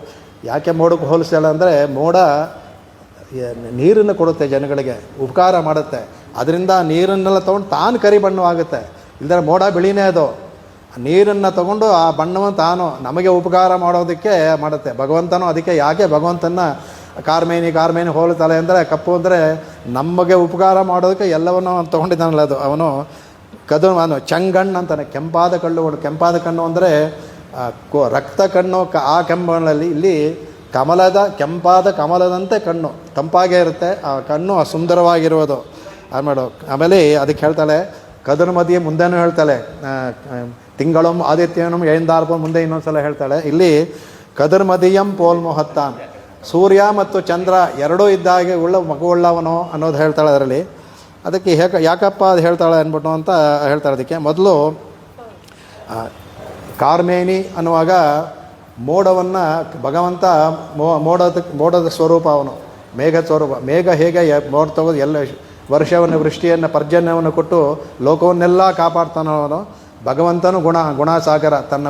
ಯಾಕೆ ಮೋಡಕ್ಕೆ ಹೋಲಿಸ್ತಾಳೆ ಅಂದರೆ ಮೋಡ ನೀರನ್ನು ಕೊಡುತ್ತೆ, ಜನಗಳಿಗೆ ಉಪಕಾರ ಮಾಡುತ್ತೆ. ಅದರಿಂದ ನೀರನ್ನೆಲ್ಲ ತೊಗೊಂಡು ತಾನು ಕರಿ ಬಣ್ಣವಾಗುತ್ತೆ. ಇಲ್ಲದ್ರೆ ಮೋಡ ಬಿಳಿನೇ ಅದು. ನೀರನ್ನು ತಗೊಂಡು ಆ ಬಣ್ಣವನ್ನು ತಾನು ನಮಗೆ ಉಪಕಾರ ಮಾಡೋದಕ್ಕೆ ಮಾಡುತ್ತೆ ಭಗವಂತನೂ. ಅದಕ್ಕೆ ಯಾಕೆ ಭಗವಂತನ ಕಾರ್ಮೇನಿ ಹೋಲುತ್ತಾಳೆ ಅಂದರೆ ಕಪ್ಪು ಅಂದರೆ ನಮಗೆ ಉಪಕಾರ ಮಾಡೋದಕ್ಕೆ ಎಲ್ಲವನ್ನು ತೊಗೊಂಡಿದ್ದಾನಲ್ಲ ಅದು. ಅವನು ಚಂಗಣ್ಣು ಅಂತಾನೆ, ಕೆಂಪಾದ ಕಣ್ಣು ಅಂದರೆ ರಕ್ತ ಕಣ್ಣು. ಆ ಕೆಂಪಲ್ಲಿ ಇಲ್ಲಿ ಕೆಂಪಾದ ಕಮಲದಂತೆ ಕಣ್ಣು, ತಂಪಾಗೇ ಇರುತ್ತೆ ಆ ಕಣ್ಣು, ಸುಂದರವಾಗಿರುವುದು ಆಮೇಲೆ ಅದಕ್ಕೆ ಹೇಳ್ತಾಳೆ ಕದರ್ಮದಿಯ ಮುಂದೆನೂ ಹೇಳ್ತಾಳೆ, ತಿಂಗಳಂ ಆದಿತ್ಯನಂ ಎഴുந்தாರ್ಪ ಮುಂದೆ ಇನ್ನೊಂದ್ಸಲ ಹೇಳ್ತಾಳೆ. ಇಲ್ಲಿ ಕದರ್ಮದಿಯಂ ಪೋಲ್ ಮೊಹತ್ತಾನ್, ಸೂರ್ಯ ಮತ್ತು ಚಂದ್ರ ಎರಡೂ ಇದ್ದಾಗೆ ಮಗುವುಳ್ಳವನು ಅನ್ನೋದು ಹೇಳ್ತಾಳೆ ಅದರಲ್ಲಿ. ಅದಕ್ಕೆ ಯಾಕಪ್ಪ ಅದು ಹೇಳ್ತಾಳೆ ಅಂದ್ಬಿಟ್ಟು ಅಂತ ಹೇಳ್ತಾಳೆ. ಅದಕ್ಕೆ ಮೊದಲು ಕಾರ್ಮೇನಿ ಅನ್ನುವಾಗ ಮೋಡವನ್ನು ಭಗವಂತ ಮೋಡದ ಸ್ವರೂಪ, ಅವನು ಮೇಘದ ಸ್ವರೂಪ. ಮೇಘ ಹೇಗೆ ಮೋಡ ತಗೋದು ಎಲ್ಲ ವರ್ಷವನ್ನು ವೃಷ್ಟಿಯನ್ನು ಪರ್ಜನ್ಯವನ್ನು ಕೊಟ್ಟು ಲೋಕವನ್ನೆಲ್ಲ ಕಾಪಾಡ್ತಾನೋ ಅವನು. ಭಗವಂತನು ಗುಣಸಾಗರ. ತನ್ನ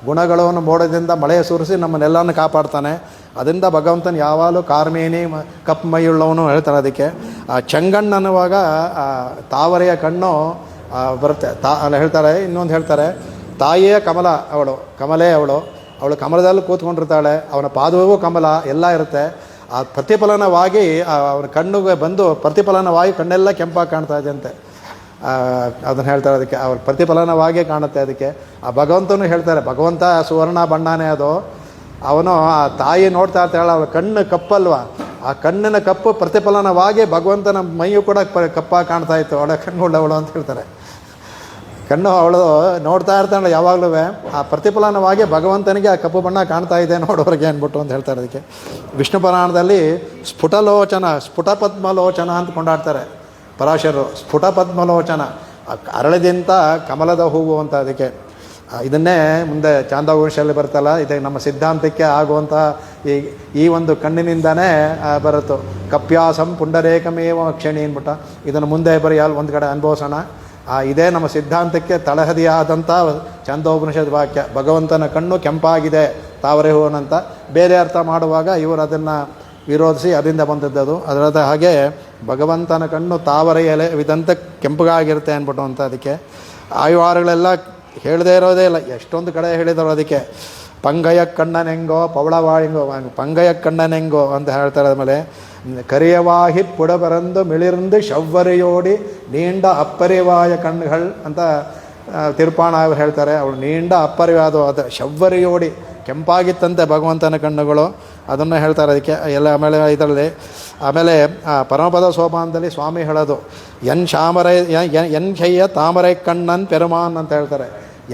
ಗುಣಗಳನ್ನು ಮೋಡದಿಂದ ಮಳೆಯ ಸುರಿಸಿ ನಮ್ಮನ್ನೆಲ್ಲನೂ ಕಾಪಾಡ್ತಾನೆ. ಅದರಿಂದ ಭಗವಂತನ ಯಾವಾಗಲೂ ಕಾರ್ಮೇನಿ ಕಪ್ಪು ಮೈಯುಳ್ಳವನು ಹೇಳ್ತಾನೆ. ಅದಕ್ಕೆ ಆ ಚೆಂಗಣ್ಣು ಅನ್ನುವಾಗ ತಾವರೆಯ ಕಣ್ಣು ಬರುತ್ತೆ. ಅಲ್ಲಿ ಹೇಳ್ತಾರೆ, ಇನ್ನೊಂದು ಹೇಳ್ತಾರೆ, ತಾಯಿಯೇ ಕಮಲೇ ಅವಳು ಕಮಲದಲ್ಲಿ ಕೂತ್ಕೊಂಡಿರ್ತಾಳೆ. ಅವನ ಪಾದವೂ ಕಮಲ ಎಲ್ಲ ಇರುತ್ತೆ. ಆ ಪ್ರತಿಫಲನವಾಗಿ ಅವನ ಕಣ್ಣಿಗೆ ಬಂದು ಪ್ರತಿಫಲನವಾಗಿ ಕಣ್ಣೆಲ್ಲ ಕೆಂಪಾಗಿ ಕಾಣ್ತಾ ಇದೆಯಂತೆ. ಅದನ್ನು ಹೇಳ್ತಾರೆ. ಅದಕ್ಕೆ ಅವ್ರ ಪ್ರತಿಫಲನವಾಗೇ ಕಾಣುತ್ತೆ. ಅದಕ್ಕೆ ಆ ಭಗವಂತನೂ ಹೇಳ್ತಾರೆ, ಭಗವಂತ ಸುವರ್ಣ ಬಣ್ಣನೇ ಅದು. ಅವನು ಆ ತಾಯಿ ನೋಡ್ತಾ ಇರ್ತಾಳೆ, ಅವಳ ಕಣ್ಣು ಕಪ್ಪಲ್ವ, ಆ ಕಣ್ಣಿನ ಕಪ್ಪು ಪ್ರತಿಫಲನವಾಗಿ ಭಗವಂತನ ಮೈಯು ಕೂಡ ಕಪ್ಪಾಗಿ ಕಾಣ್ತಾ ಇತ್ತು. ಅವಳ ಕಣ್ಣುಳ್ಳವಳು ಅಂತ ಹೇಳ್ತಾರೆ. ಕಣ್ಣು ಅವಳು ನೋಡ್ತಾ ಇರ್ತಾಳೆ ಯಾವಾಗಲೂ, ಆ ಪ್ರತಿಫಲನವಾಗಿ ಭಗವಂತನಿಗೆ ಆ ಕಪ್ಪು ಬಣ್ಣ ಕಾಣ್ತಾ ಇದೆ ನೋಡೋರಿಗೆ ಅಂದ್ಬಿಟ್ಟು ಅಂತ ಹೇಳ್ತಾರೆ. ಅದಕ್ಕೆ ವಿಷ್ಣು ಪುರಾಣದಲ್ಲಿ ಸ್ಫುಟ ಪದ್ಮಲೋಚನ ಅಂತ ಕೊಂಡಾಡ್ತಾರೆ ಪರಾಶರರು. ಸ್ಫುಟ ಪದ್ಮಲೋಚನ, ಅರಳಿದಂಥ ಕಮಲದ ಹೂವು ಅಂತ. ಅದಕ್ಕೆ ಇದನ್ನೇ ಮುಂದೆ ಚಾಂದೋಘೋಷಲ್ಲಿ ಬರ್ತಲ್ಲ, ಇದಕ್ಕೆ ನಮ್ಮ ಸಿದ್ಧಾಂತಕ್ಕೆ ಆಗುವಂಥ ಈ ಒಂದು ಕಣ್ಣಿನಿಂದನೇ ಬರುತ್ತು. ಕಪ್ಯಾಸಂ ಪುಂಡರೇಕಮೇವ ಕ್ಷಣಿ ಅಂದ್ಬಿಟ್ಟ. ಇದನ್ನು ಮುಂದೆ ಒಂದು ಕಡೆ ಅನುಭವಿಸೋಣ. ಇದೇ ನಮ್ಮ ಸಿದ್ಧಾಂತಕ್ಕೆ ತಳಹದಿಯಾದಂಥ ಛಾಂದೋಪನಿಷತ್ ವಾಕ್ಯ. ಭಗವಂತನ ಕಣ್ಣು ಕೆಂಪಾಗಿದೆ ತಾವರೆ ಹೂವನಂತ. ಬೇರೆ ಅರ್ಥ ಮಾಡುವಾಗ ಇವರು ಅದನ್ನು ವಿರೋಧಿಸಿ ಅದರಿಂದ ಬಂದದ್ದು. ಅದರದ ಹಾಗೆ ಭಗವಂತನ ಕಣ್ಣು ತಾವರೆ ಎಲೆ ಇದಂತೆ ಕೆಂಪಗಾಗಿರುತ್ತೆ ಅಂದ್ಬಿಟ್ಟು ಅಂತ. ಅದಕ್ಕೆ ಆಯುವಾರಗಳೆಲ್ಲ ಹೇಳದೇ ಇರೋದೇ ಇಲ್ಲ, ಎಷ್ಟೊಂದು ಕಡೆ ಹೇಳಿದರು. ಅದಕ್ಕೆ ಪಂಗಯ ಕಣ್ಣನೆಂಗೋ ಪವಳವಾಳಿಂಗೋ, ಪಂಗಯ ಕಣ್ಣನೆಂಗೋ ಅಂತ ಹೇಳ್ತಾರೆ. ಆದಮೇಲೆ ಕರಿಯವಾಹಿ ಪುಡಬರಂದು ಮಿಳಿರ್ந்து ಶವ್ವರಿಯೋಡಿ ನೀಂಡ ಅಪ್ಪರಿವಾಯ ಕಣ್ಣುಗಳು ಅಂತ ತಿರುಪಾಣ ಅವರು ಹೇಳ್ತಾರೆ. ಅವಳು ನೀಂಡ ಅಪ್ಪರಿವಾದ ಅದು ಶವ್ವರಿಯೋಡಿ ಕೆಂಪಾಗಿತ್ತಂತೆ ಭಗವಂತನ ಕಣ್ಣುಗಳು, ಅದನ್ನು ಹೇಳ್ತಾರೆ. ಅದಕ್ಕೆ ಎಲ್ಲ ಆಮೇಲೆ ಇದರಲ್ಲಿ ಆಮೇಲೆ ಪರಮಪದ ಸೋಪಾನದಲ್ಲಿ ಸ್ವಾಮಿ ಹೇಳೋದು ಎನ್ ಶಯ್ಯ ತಾಮರೈ ಕಣ್ಣನ್ ಪೆರುಮಾನ್ ಅಂತ ಹೇಳ್ತಾರೆ.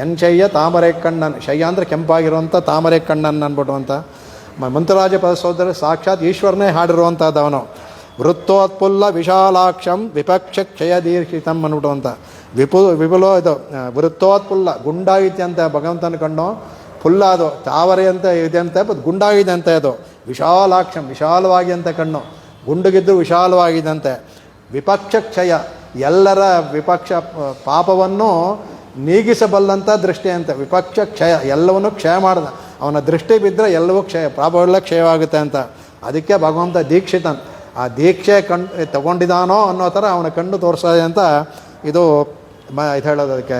ಎನ್ ಶಯ್ಯ ತಾಮರೈ ಕಣ್ಣನ್, ಶಯ್ಯ ಅಂದರೆ ಕೆಂಪಾಗಿರುವಂಥ ತಾಮರೈ ಕಣ್ಣನ್ ಅಂದ್ಬಿಟ್ಟು ಅಂತ. ಮಂತ್ರರಾಜ ಪದಸೋದರ ಸಾಕ್ಷಾತ್ ಈಶ್ವರನೇ ಹಾಡಿರುವಂಥದ್ದು ಅವನು. ವೃತ್ತೋತ್ಪುಲ್ಲ ವಿಶಾಲಾಕ್ಷಂ ವಿಪಕ್ಷ ಕ್ಷಯ ದೀರ್ಘಿತಂ ಅಂದ್ಬಿಟ್ಟು ಅಂತ. ವಿಪುಲೋ ಇದು ವೃತ್ತೋತ್ಪುಲ್ಲ ಗುಂಡಾಗಿತ್ತೆ ಅಂತ ಭಗವಂತನ ಕಣ್ಣು, ಫುಲ್ಲ ಅದು ತಾವರೆ ಅಂತ ಇದೆ ಅಂತ ಗುಂಡಾಗಿದೆ ಅಂತ ಅದು. ವಿಶಾಲಾಕ್ಷಂ ವಿಶಾಲವಾಗಿ ಅಂತ ಕಣ್ಣು, ಗುಂಡುಗಿದ್ದು ವಿಶಾಲವಾಗಿದ್ದಂತೆ. ವಿಪಕ್ಷ ಕ್ಷಯ ಎಲ್ಲರ ವಿಪಕ್ಷ ಪಾಪವನ್ನು ನೀಗಿಸಬಲ್ಲಂಥ ದೃಷ್ಟಿ ಅಂತ. ವಿಪಕ್ಷ ಕ್ಷಯ ಎಲ್ಲವನ್ನೂ ಕ್ಷಯ ಮಾಡ್ದ, ಅವನ ದೃಷ್ಟಿ ಬಿದ್ದರೆ ಎಲ್ಲವೂ ಪಾಪವೆಲ್ಲ ಕ್ಷಯವಾಗುತ್ತೆ ಅಂತ. ಅದಕ್ಕೆ ಭಗವಂತ ದೀಕ್ಷಿತನ್, ಆ ದೀಕ್ಷೆ ತಗೊಂಡಿದ್ದಾನೋ ಅನ್ನೋ ಥರ ಅವನ ಕಣ್ಣು ತೋರಿಸೋದೆ ಅಂತ ಇದು ಹೇಳೋದು ಅದಕ್ಕೆ.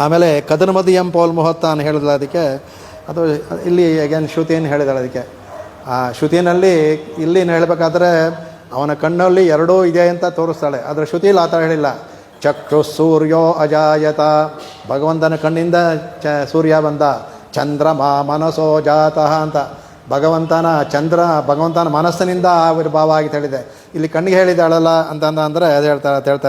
ಆಮೇಲೆ ಕದನಮದಿಯಂ ಪೋಲ್ ಮುಹತ್ತಾನ್ ಹೇಳಿದ್ಲ ಅದಕ್ಕೆ. ಅದು ಇಲ್ಲಿ ಅಗೇನ್ ಶ್ರುತಿಯನ್ನು ಹೇಳಿದಾಳೆ ಅದಕ್ಕೆ. ಆ ಶ್ರುತಿನಲ್ಲಿ ಇಲ್ಲಿ ಹೇಳಬೇಕಾದ್ರೆ ಅವನ ಕಣ್ಣಲ್ಲಿ ಎರಡೂ ಇದೆ ಅಂತ ತೋರಿಸ್ತಾಳೆ, ಆದರೆ ಶ್ರುತಿಯಲ್ಲಿ ಆ ಥರ ಹೇಳಿಲ್ಲ. ಚಕ್ಷು ಸೂರ್ಯೋ ಅಜಾಯತ, ಭಗವಂತನ ಕಣ್ಣಿಂದ ಸೂರ್ಯ ಬಂದ. ಚಂದ್ರಮ ಮನಸೋ ಜಾತಃ ಅಂತ, ಭಗವಂತನ ಮನಸ್ಸಿನಿಂದ ಆವಿರ್ಭಾವ ಆಗಿತ್ತು ಹೇಳಿದೆ. ಇಲ್ಲಿ ಕಣ್ಣಿಗೆ ಹೇಳಿದಾಳಲ್ಲ ಅಂದರೆ ಅದು ಹೇಳ್ತಾರೆ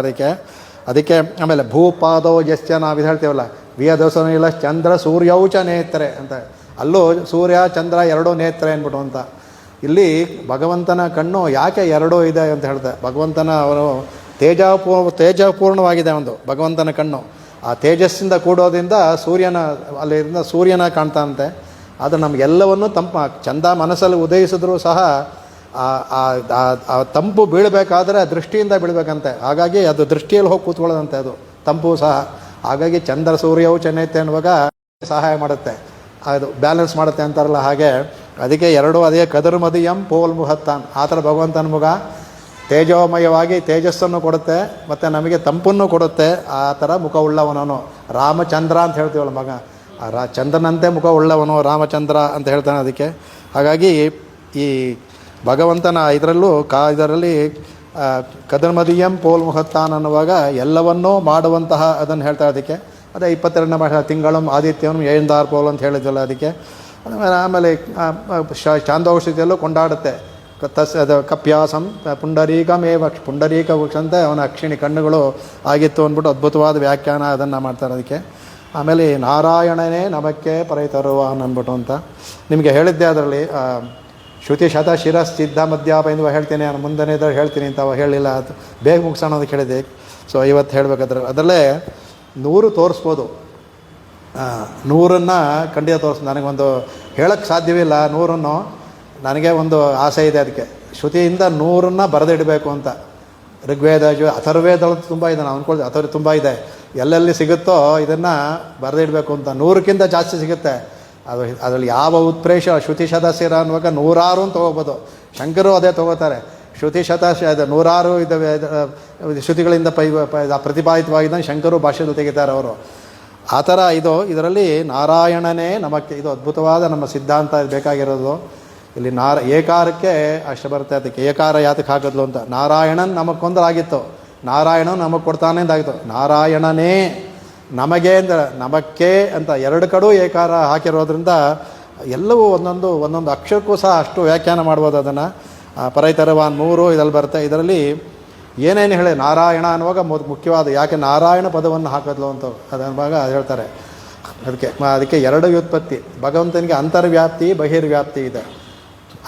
ಅದಕ್ಕೆ. ಆಮೇಲೆ ಭೂಪಾದೋ ಯಶ್ಚ ನಾವು ಇದು ಹೇಳ್ತೀವಲ್ಲ, ವಿಯದೋಸನಿಲ್ಲ ಚಂದ್ರ ಸೂರ್ಯೌಚ ನೇತ್ರೆ ಅಂತ, ಅಲ್ಲೂ ಸೂರ್ಯ ಚಂದ್ರ ಎರಡೂ ನೇತ್ರೆ ಅಂದ್ಬಿಟ್ಟು ಅಂತ. ಇಲ್ಲಿ ಭಗವಂತನ ಕಣ್ಣು ಯಾಕೆ ಎರಡೂ ಇದೆ ಅಂತ ಹೇಳ್ತಾರೆ. ಭಗವಂತನ ಅವನು ತೇಜಪೂರ್ಣವಾಗಿದೆ ಒಂದು ಭಗವಂತನ ಕಣ್ಣು. ಆ ತೇಜಸ್ಸಿಂದ ಕೂಡೋದ್ರಿಂದ ಅಲ್ಲಿಂದ ಸೂರ್ಯನ ಕಾಣ್ತಾನಂತೆ. ಆದರೆ ನಮಗೆಲ್ಲವನ್ನೂ ಚಂದ ಮನಸ್ಸಲ್ಲಿ ಉದಯಿಸಿದ್ರೂ ಸಹ ಆ ತಂಪು ಬೀಳಬೇಕಾದ್ರೆ ದೃಷ್ಟಿಯಿಂದ ಬೀಳಬೇಕಂತೆ. ಹಾಗಾಗಿ ಅದು ದೃಷ್ಟಿಯಲ್ಲಿ ಹೋಗಿ ಕೂತ್ಕೊಳ್ಳೋದಂತೆ ಅದು ತಂಪು ಸಹ. ಹಾಗಾಗಿ ಚಂದ್ರ ಸೂರ್ಯವು ಚೆನ್ನೈತೆ ಅನ್ನುವಾಗ ಸಹಾಯ ಮಾಡುತ್ತೆ, ಅದು ಬ್ಯಾಲೆನ್ಸ್ ಮಾಡುತ್ತೆ ಅಂತಾರಲ್ಲ ಹಾಗೆ. ಅದಕ್ಕೆ ಎರಡೂ ಅದೇ ಕದರ್ಮದಿಯಂ ಪೋಲ್ ಮುಹತ್ತಾನ್, ಆ ಥರ ಭಗವಂತನ ಮುಖ ತೇಜೋಮಯವಾಗಿ ತೇಜಸ್ಸನ್ನು ಕೊಡುತ್ತೆ ಮತ್ತು ನಮಗೆ ತಂಪನ್ನು ಕೊಡುತ್ತೆ. ಆ ಥರ ಮುಖ ಉಳ್ಳವನವನು ರಾಮಚಂದ್ರ ಅಂತ ಹೇಳ್ತೀವಲ್ಲ ಮಗ, ಚಂದ್ರನಂತೆ ಮುಖ ಉಳ್ಳವನು ರಾಮಚಂದ್ರ ಅಂತ ಹೇಳ್ತಾನೆ ಅದಕ್ಕೆ. ಹಾಗಾಗಿ ಈ ಭಗವಂತನ ಇದರಲ್ಲಿ ಕದರ್ಮದಿಯಂ ಪೋಲ್ ಮುಹತ್ತಾನ್ ಅನ್ನುವಾಗ ಎಲ್ಲವನ್ನೂ ಮಾಡುವಂತಹ ಅದನ್ನು ಹೇಳ್ತಾ ಅದಕ್ಕೆ. ಅದೇ 22ನೇ ಭಾಷೆ ತಿಂಗಳಂ ಆದಿತ್ಯನಂ ಏಂದಾರ್ ಪೋಲ್ ಅಂತ ಹೇಳಿದ್ವಲ್ಲ ಅದಕ್ಕೆ. ಆಮೇಲೆ ಚಾಂದೋಷಿಯಲ್ಲೂ ಕೊಂಡಾಡುತ್ತೆ. ಅದು ಕಪ್ಯಾಸಂ ಪುಂಡರೀಕಮೇವ ಪುಂಡರೀಕ ವೃಕ್ಷ ಅಂತ ಅವನ ಅಕ್ಷಿಣಿ ಕಣ್ಣುಗಳು ಆಗಿತ್ತು ಅಂದ್ಬಿಟ್ಟು ಅದ್ಭುತವಾದ ವ್ಯಾಖ್ಯಾನ ಅದನ್ನು ಮಾಡ್ತಾರೆ ಅದಕ್ಕೆ. ಆಮೇಲೆ ನಾರಾಯಣನೇ ನಮಕ್ಕೆ ಪರೈತರುವಾನ್ ಅಂದ್ಬಿಟ್ಟು ಅಂತ ನಿಮಗೆ ಹೇಳಿದ್ದೆ. ಅದರಲ್ಲಿ ಶ್ರುತಿ ಶತ ಶಿರಶ್ಚಿದ್ಧ ಮಧ್ಯಾಪ ಎಂದು ಹೇಳ್ತೀನಿ, ನಾನು ಮುಂದನೇ ಹೇಳ್ತೀನಿ ಅಂತ ಹೇಳಿಲ್ಲ, ಅದು ಬೇಗ ಮುಗಿಸೋಣ ಅಂತ ಹೇಳಿದೆ. ಸೊ ಇವತ್ತು ಹೇಳಬೇಕಾದ್ರೆ ಅದರಲ್ಲೇ 100 ತೋರಿಸ್ಬೋದು, 100ನ್ನು ಖಂಡಿತ ನನಗೊಂದು ಹೇಳೋಕ್ಕೆ ಸಾಧ್ಯವಿಲ್ಲ. 100ನ್ನು ನನಗೆ ಒಂದು ಆಸೆ ಇದೆ. ಅದಕ್ಕೆ ಶ್ರುತಿಯಿಂದ 100ನ್ನು ಬರೆದಿಡಬೇಕು ಅಂತ. ಋಗ್ವೇದ ಅಥರ್ವೇದಗಳು ತುಂಬ ಇದೆ, ನಾವು ಅಂದ್ಕೊಳ್ತೀವಿ ಅಥರ್ವ ತುಂಬ ಇದೆ, ಎಲ್ಲೆಲ್ಲಿ ಸಿಗುತ್ತೋ ಇದನ್ನು ಬರೆದಿಡಬೇಕು ಅಂತ. 100ಕ್ಕಿಂತ ಜಾಸ್ತಿ ಸಿಗುತ್ತೆ. ಅದರಲ್ಲಿ ಯಾವ ಉತ್ಪ್ರೇಷ ಶ್ರುತಿ ಶತಶಿರ ಅನ್ನುವಾಗ 100 ತೊಗೋಬೋದು. ಶಂಕರು ಅದೇ ತೊಗೋತಾರೆ. ಶ್ರುತಿ ಇದು 100 ಇದು ಶ್ರುತಿಗಳಿಂದ ಪ್ರತಿಪಾದಿತವಾಗಿದ್ದ ಶಂಕರು ಭಾಷೆಯಲ್ಲಿ ತೆಗಿತಾರೆ ಅವರು. ಆ ಥರ ಇದರಲ್ಲಿ ನಾರಾಯಣನೇ ನಮಕ್ಕೆ, ಇದು ಅದ್ಭುತವಾದ ನಮ್ಮ ಸಿದ್ಧಾಂತ ಬೇಕಾಗಿರೋದು. ಇಲ್ಲಿ ಏಕಾರಕ್ಕೆ ಅಷ್ಟು ಬರುತ್ತೆ. ಅದಕ್ಕೆ ಏಕಾರ ಯಾತಕ್ಕೆ ಹಾಕಿದ್ಲು ಅಂತ. ನಾರಾಯಣನ್ ನಮಗೆ ಕೊಂದರಾಗಿತ್ತು, ನಾರಾಯಣನ್ ನಮಗೆ ಕೊಡ್ತಾನೆ ಅಂತಾಗಿತ್ತು. ನಾರಾಯಣನೇ ನಮಗೆ ಅಂದರೆ ನಮಕ್ಕೆ ಅಂತ 2 ಕಡೆ ಏಕಾರ ಹಾಕಿರೋದ್ರಿಂದ ಎಲ್ಲವೂ ಒಂದೊಂದು ಅಕ್ಷರಕ್ಕೂ ಸಹ ಅಷ್ಟು ವ್ಯಾಖ್ಯಾನ ಮಾಡ್ಬೋದು ಅದನ್ನು. ಪರೈತರವಾನ್ 3 ಇದರಲ್ಲಿ ಬರುತ್ತೆ. ಇದರಲ್ಲಿ ಏನೇನು ಹೇಳಿ ನಾರಾಯಣ ಅನ್ನುವಾಗ ಮುಖ್ಯವಾದ ಯಾಕೆ ನಾರಾಯಣ ಪದವನ್ನು ಹಾಕಿದ್ಲು ಅಂತ ಅದನ್ನುವಾಗ ಹೇಳ್ತಾರೆ. ಅದಕ್ಕೆ 2 ವ್ಯುತ್ಪತ್ತಿ. ಭಗವಂತನಿಗೆ ಅಂತರ್ವ್ಯಾಪ್ತಿ ಬಹಿರ್ವ್ಯಾಪ್ತಿ ಇದೆ.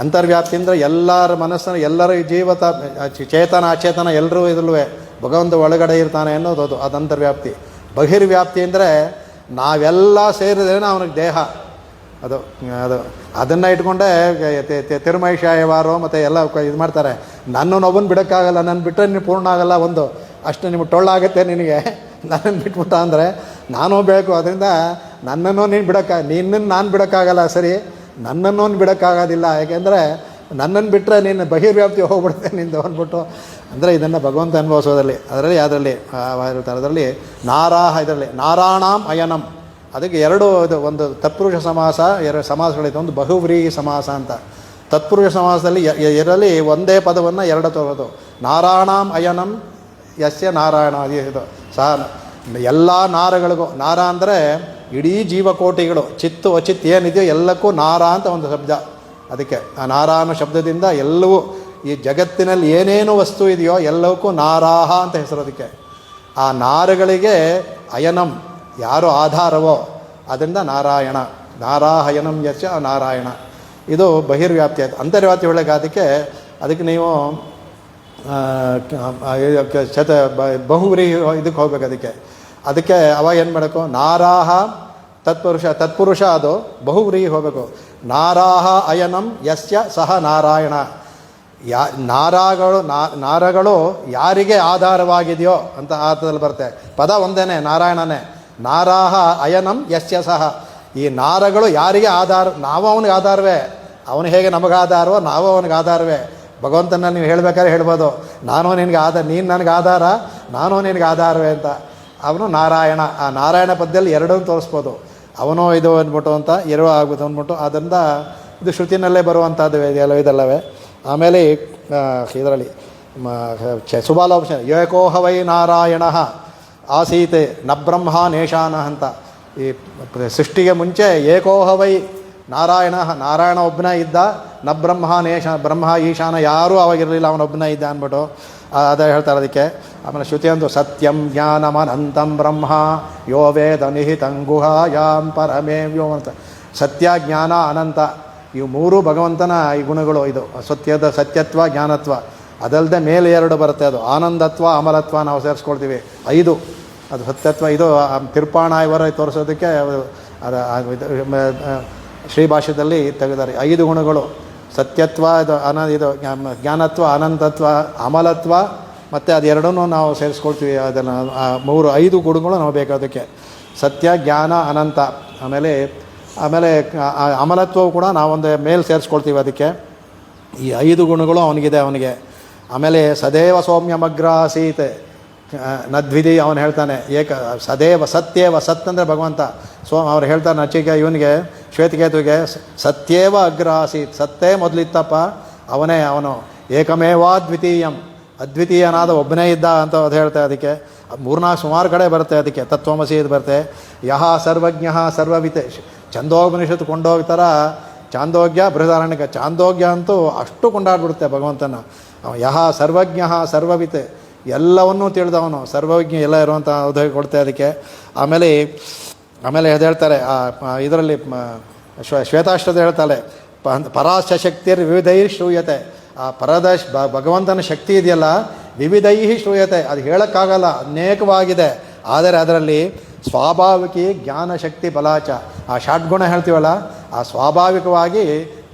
ಅಂತರ್ವ್ಯಾಪ್ತಿ ಅಂದರೆ ಎಲ್ಲರ ಮನಸ್ಸನ್ನು ಎಲ್ಲರ ಚೇತನ ಅಚೇತನ ಎಲ್ಲರೂ ಇದಲ್ವೇ ಭಗವಂತ ಒಳಗಡೆ ಇರ್ತಾನೆ ಅನ್ನೋದು ಅದು ಅಂತರ್ವ್ಯಾಪ್ತಿ. ಬಹಿರ್ವ್ಯಾಪ್ತಿ ಅಂದರೆ ನಾವೆಲ್ಲ ಸೇರಿದ್ರೇನೆ ಅವನಿಗೆ ದೇಹ. ಅದನ್ನು ಇಟ್ಕೊಂಡೆ ತಿರುಮೈಷಾಯವಾರೋ ಮತ್ತು ಎಲ್ಲ ಇದು ಮಾಡ್ತಾರೆ. ನನ್ನೊಬ್ಬನ ಬಿಡೋಕ್ಕಾಗಲ್ಲ, ನನ್ನ ಬಿಟ್ಟರೆ ನೀನು ಪೂರ್ಣ ಆಗಲ್ಲ, ಅಷ್ಟು ನಿಮಗೆ ಟೊಳ್ಳಾಗುತ್ತೆ ನಿನಗೆ, ನನ್ನನ್ನು ಬಿಟ್ಬಿಟ್ಟ ಅಂದರೆ ನಾನೂ ಬೇಕು. ಅದರಿಂದ ನನ್ನನ್ನು ನಿನ್ನನ್ನು ನಾನು ಬಿಡೋಕ್ಕಾಗಲ್ಲ, ಸರಿ, ನನ್ನನ್ನು ಬಿಡೋಕ್ಕಾಗೋದಿಲ್ಲ. ಯಾಕೆಂದರೆ ನನ್ನನ್ನು ಬಿಟ್ಟರೆ ನೀನು ಬಹಿರ್ವ್ಯಾಪ್ತಿ ಹೋಗ್ಬಿಡುತ್ತೆ ನಿಂದು ಅಂದ್ಬಿಟ್ಟು. ಅಂದರೆ ಇದನ್ನು ಭಗವಂತ ಅನುಭವಿಸೋದ್ರಲ್ಲಿ ಅದರಲ್ಲಿ ಇದರಲ್ಲಿ ನಾರಾಣಾಂ ಅಯನಂ. ಅದಕ್ಕೆ 2 ಒಂದು ತತ್ಪುರುಷ ಸಮಾಸ, 2 ಸಮಾಸಗಳಿದೆ. ಒಂದು ಬಹುವ್ರೀಹಿ ಸಮಾಸ ಅಂತ. ತತ್ಪುರುಷ ಸಮಾಸದಲ್ಲಿ ಇರಲಿ ಒಂದೇ ಪದವನ್ನು ಎರಡು ತಗೋದು. ನಾರಾಯಣಾಂ ಅಯನಂ ಯಸ್ಯ ನಾರಾಯಣ ಇದು ಸಹ ಎಲ್ಲ ನಾರಗಳಿಗೂ. ನಾರ ಅಂದರೆ ಇಡೀ ಜೀವಕೋಟಿಗಳು, ಚಿತ್ತು ಅಚಿತ್ ಏನಿದೆಯೋ ಎಲ್ಲಕ್ಕೂ ನಾರ ಅಂತ ಒಂದು ಶಬ್ದ. ಅದಕ್ಕೆ ಆ ನಾರ ಅನ್ನೋ ಶಬ್ದದಿಂದ ಎಲ್ಲವೂ ಈ ಜಗತ್ತಿನಲ್ಲಿ ಏನೇನು ವಸ್ತು ಇದೆಯೋ ಎಲ್ಲವಕ್ಕೂ ನಾರಾಹ ಅಂತ ಹೆಸರು. ಅದಕ್ಕೆ ಆ ನಾರಗಳಿಗೆ ಅಯನಂ ಯಾರು ಆಧಾರವೋ ಅದರಿಂದ ನಾರಾಯಣ. ನಾರಾಯಣಂ ಯಸ್ಯ ನಾರಾಯಣ. ಇದು ಬಹಿರ್ವ್ಯಾಪ್ತಿ ಆಯಿತು. ಅಂತರ್ವ್ಯಾಪ್ತಿ ಒಳಗೆ ಅದಕ್ಕೆ ನೀವು ಬಹುವ್ರೀ ಇದಕ್ಕೆ ಹೋಗ್ಬೇಕು. ಅದಕ್ಕೆ ಅವಾಗ ಏನು ಮಾಡಬೇಕು, ನಾರಾಹ ತತ್ಪುರುಷ ಅದು ಬಹುವ್ರೀ ಹೋಗಬೇಕು. ನಾರಾಹ ಅಯನಂ ಯಸ್ಯ ಸಹ ನಾರಾಯಣ. ನಾರಗಳು ಯಾರಿಗೆ ಆಧಾರವಾಗಿದೆಯೋ ಅಂತ ಅರ್ಥದಲ್ಲಿ ಬರುತ್ತೆ. ಪದ ಒಂದೇನೆ, ನಾರಾಯಣನೇ. ನಾರಾಹ ಅಯನಂ ಯಸ್ಯ ಸಹ. ಈ ನಾರಗಳು ಯಾರಿಗೆ ಆಧಾರ, ನಾವು ಅವನಿಗೆ ಆಧಾರವೇ. ಅವನು ಹೇಗೆ ನಮಗೆ ಆಧಾರವೋ ನಾವು ಅವನಿಗೆ ಆಧಾರವೇ. ಭಗವಂತನ ನೀವು ಹೇಳ್ಬೇಕಾದ್ರೆ ಹೇಳ್ಬೋದು, ನಾನು ನಿನಗೆ ನೀನು ನನಗೆ ಆಧಾರ, ನಾನು ನಿನಗೆ ಆಧಾರವೇ ಅಂತ. ಅವನು ನಾರಾಯಣ. ಆ ನಾರಾಯಣ ಪದ್ಯದಲ್ಲಿ ಎರಡನ್ನೂ ತೋರಿಸ್ಬೋದು. ಅವನು ಇದು ಅಂದ್ಬಿಟ್ಟು ಅಂತ ಎರಡೂ ಆಗ್ಬೋದು ಅಂದ್ಬಿಟ್ಟು. ಆದ್ದರಿಂದ ಇದು ಶ್ರುತಿನಲ್ಲೇ ಬರುವಂಥದ್ದು ಇದಲ್ಲವೇ. ಆಮೇಲೆ ಇದರಲ್ಲಿ ಸುಬಾಲೋಪನಿಷತ್ ಏಕೋಹ ವೈ ನಾರಾಯಣ ಆಸೀತೆ ನ ಬ್ರಹ್ಮ ನೇಶಾನ ಅಂತ. ಈ ಸೃಷ್ಟಿಗೆ ಮುಂಚೆ ಏಕೋಹ ವೈ ನಾರಾಯಣ ಒಬ್ಬನೇ ಇದ್ದ, ನ ಬ್ರಹ್ಮ ಈಶಾನ ಯಾರೂ ಅವಾಗಿರಲಿಲ್ಲ, ಅವನೊಬ್ಬನೇ ಇದ್ದ ಅಂದ್ಬಿಟ್ಟು ಅದೇ ಹೇಳ್ತಾರೆ. ಅದಕ್ಕೆ ಆಮೇಲೆ ಶ್ರುತಿ ಅಂದು ಸತ್ಯಂ ಜ್ಞಾನಮನಂತಂ ಬ್ರಹ್ಮ ಯೋ ವೇದ ನಿಹಿತಂ ಗುಹಾಯಾಂ ಪರಮೇ ವ್ಯೋ ಅಂತ. ಸತ್ಯ ಜ್ಞಾನ ಅನಂತ ಇವು ಮೂರು ಭಗವಂತನ ಈ ಗುಣಗಳು. ಇದು ಸತ್ಯತ್ವ ಜ್ಞಾನತ್ವ. ಅದಲ್ಲದೆ ಮೇಲೆ ಎರಡು ಬರುತ್ತೆ, ಅದು ಆನಂದತ್ವ ಅಮಲತ್ವ ನಾವು ಸೇರಿಸ್ಕೊಳ್ತೀವಿ. 5 ಅದು ಸತ್ಯತ್ವ. ಇದು ತಿರುಪಾಣ ಇವರ ತೋರಿಸೋದಕ್ಕೆ ಅದು ಶ್ರೀಭಾಷ್ಯದಲ್ಲಿ ತೆಗೆದಾರೆ. 5 ಗುಣಗಳು: ಸತ್ಯತ್ವ, ಇದು ಜ್ಞಾನತ್ವ, ಅನಂತತ್ವ, ಅಮಲತ್ವ, ಮತ್ತು ಅದೆರಡನ್ನೂ ನಾವು ಸೇರಿಸ್ಕೊಳ್ತೀವಿ. ಅದನ್ನು 5 ಗುಣಗಳು ನಾವು ಬೇಕು ಅದಕ್ಕೆ. ಸತ್ಯ ಜ್ಞಾನ ಅನಂತ. ಆಮೇಲೆ ಅಮಲತ್ವವು ಕೂಡ ನಾವೊಂದು ಮೇಲೆ ಸೇರಿಸ್ಕೊಳ್ತೀವಿ ಅದಕ್ಕೆ. ಈ 5 ಗುಣಗಳು ಅವನಿಗೆ. ಆಮೇಲೆ ಸದೇವ ಸೌಮ್ಯಮಗ್ರ ಆಸೀತ್ ನದ್ವಿಧಿ ಅವನು ಹೇಳ್ತಾನೆ. ಸದೇವ ಸತ್ಯೇವ, ಸತ್ ಅಂದರೆ ಭಗವಂತ. ಅವ್ರು ಹೇಳ್ತಾರೆ ಇವನಿಗೆ ಶ್ವೇತಕೇತುವಿಗೆ ಸತ್ಯೇವ ಅಗ್ರ ಆಸೀತ್, ಸತ್ತೇ ಮೊದಲಿತ್ತಪ್ಪ, ಅವನು ಏಕಮೇವಾದ್ವಿತೀಯಂ, ಅದ್ವಿತೀಯನಾದ ಒಬ್ಬನೇ ಇದ್ದ ಅಂತ ಅದು ಹೇಳ್ತಾರೆ. ಅದಕ್ಕೆ 3-4 ಸುಮಾರು ಕಡೆ ಬರುತ್ತೆ. ಅದಕ್ಕೆ ತತ್ವಮಸಿ ಇದು ಬರುತ್ತೆ. ಯಹ ಸರ್ವಜ್ಞ ಸರ್ವವಿತ್. ಛಂದೋಪನಿಷತ್ತು ಕೊಂಡೋಗ್ತಾರ. ಚಾಂದೋಗ್ಯ ಬೃಹದಾರಣ್ಯಕ. ಚಾಂದೋಗ್ಯ ಅಂತೂ ಅಷ್ಟು ಕೊಂಡಾಡ್ಬಿಡುತ್ತೆ ಭಗವಂತನ. ಯಹ ಸರ್ವಜ್ಞ ಸರ್ವವಿತ್, ಎಲ್ಲವನ್ನೂ ತಿಳಿದವನು, ಸರ್ವಜ್ಞ ಎಲ್ಲ ಇರುವಂಥ ಉದಯ ಕೊಡ್ತೆ ಅದಕ್ಕೆ. ಆಮೇಲೆ ಅದು ಹೇಳ್ತಾರೆ ಇದರಲ್ಲಿ ಶ್ವೇತಾಶ್ವತ ಹೇಳ್ತಾಳೆ, ಪರಾಶ ಶಕ್ತಿರ್ ವಿವಿಧೈ ಶ್ರೂಯತೆ. ಆ ಭಗವಂತನ ಶಕ್ತಿ ಇದೆಯಲ್ಲ, ವಿವಿಧೈ ಶ್ರೂಯತೆ, ಅದು ಹೇಳೋಕ್ಕಾಗಲ್ಲ, ಅನೇಕವಾಗಿದೆ. ಆದರೆ ಅದರಲ್ಲಿ ಸ್ವಾಭಾವಿಕಿ ಜ್ಞಾನಶಕ್ತಿ ಬಲಾಚ, ಆ ಷಡ್ಗುಣ ಹೇಳ್ತೀವಲ್ಲ, ಆ ಸ್ವಾಭಾವಿಕವಾಗಿ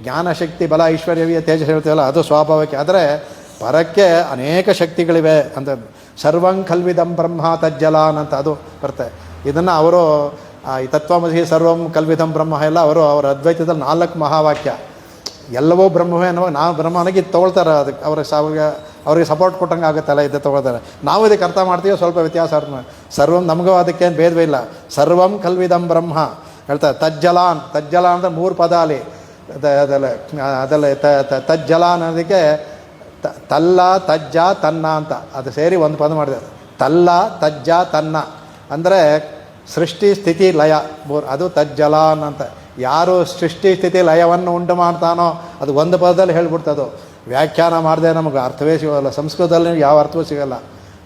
ಜ್ಞಾನಶಕ್ತಿ ಬಲ ಐಶ್ವರ್ಯವೀಯ ತೇಜಸ್ ಹೇಳ್ತೀವಲ್ಲ, ಅದು ಸ್ವಾಭಾವಿಕ. ಆದರೆ ಪರಕ್ಕೆ ಅನೇಕ ಶಕ್ತಿಗಳಿವೆ ಅಂತ. ಸರ್ವಂ ಕಲ್ವಿದಂ ಬ್ರಹ್ಮ ತಜ್ಜಲಾನ್ ಅಂತ ಅದು ಬರುತ್ತೆ. ಇದನ್ನು ಅವರು ಈ ತತ್ವಮಸಿ ಸರ್ವಂ ಕಲ್ವಿದಂ ಬ್ರಹ್ಮ ಎಲ್ಲ ಅವರ ಅದ್ವೈತದಲ್ಲಿ 4 ಮಹಾವಾಕ್ಯ. ಎಲ್ಲವೂ ಬ್ರಹ್ಮವೇ ಅನ್ನೋ ನಾವು ಬ್ರಹ್ಮನಿಗೆ ಇದು ತೊಗೊಳ್ತಾರೆ. ಅದಕ್ಕೆ ಅವ್ರಿಗೆ ಸಪೋರ್ಟ್ ಕೊಟ್ಟಂಗೆ ಆಗುತ್ತಲ್ಲ, ಇದು ತೊಗೊಳ್ತಾರೆ. ನಾವು ಇದಕ್ಕೆ ಅರ್ಥ ಮಾಡ್ತೀವಿ, ಸ್ವಲ್ಪ ವ್ಯತ್ಯಾಸ ಅರ್ಥ. ಸರ್ವಂ ನಮಗೂ ಅದಕ್ಕೇನು ಭೇದವೇ ಇಲ್ಲ. ಸರ್ವಂ ಕಲ್ವಿದಂ ಬ್ರಹ್ಮ ಹೇಳ್ತಾರೆ. ತಜ್ಜಲಾನ್ ಅಂದರೆ 3 ಪದ ಅಲ್ಲಿ ಅದಲ್ಲ ತಜ್ಜಲಾನ್ ಅನ್ನೋದಕ್ಕೆ ತಲ್ಲ ತಜ್ಜ ತನ್ನ ಅಂತ ಅದು ಸೇರಿ ಒಂದು ಪದ ಮಾಡಿದೆ. ತಲ್ಲ ತಜ್ಜ ತನ್ನ ಅಂದರೆ ಸೃಷ್ಟಿ ಸ್ಥಿತಿ ಲಯ 3, ಅದು ತಜ್ಜಲಾನ್ ಅಂತ. ಯಾರು ಸೃಷ್ಟಿ ಸ್ಥಿತಿ ಲಯವನ್ನು ಉಂಟು ಮಾಡ್ತಾನೋ ಅದು ಒಂದು ಪದದಲ್ಲಿ ಹೇಳ್ಬಿಡ್ತದು. ವ್ಯಾಖ್ಯಾನ ಮಾಡದೆ ನಮಗೆ ಅರ್ಥವೇ ಸಿಗೋಲ್ಲ. ಸಂಸ್ಕೃತದಲ್ಲಿ ಯಾವ ಅರ್ಥವೂ ಸಿಗೋಲ್ಲ.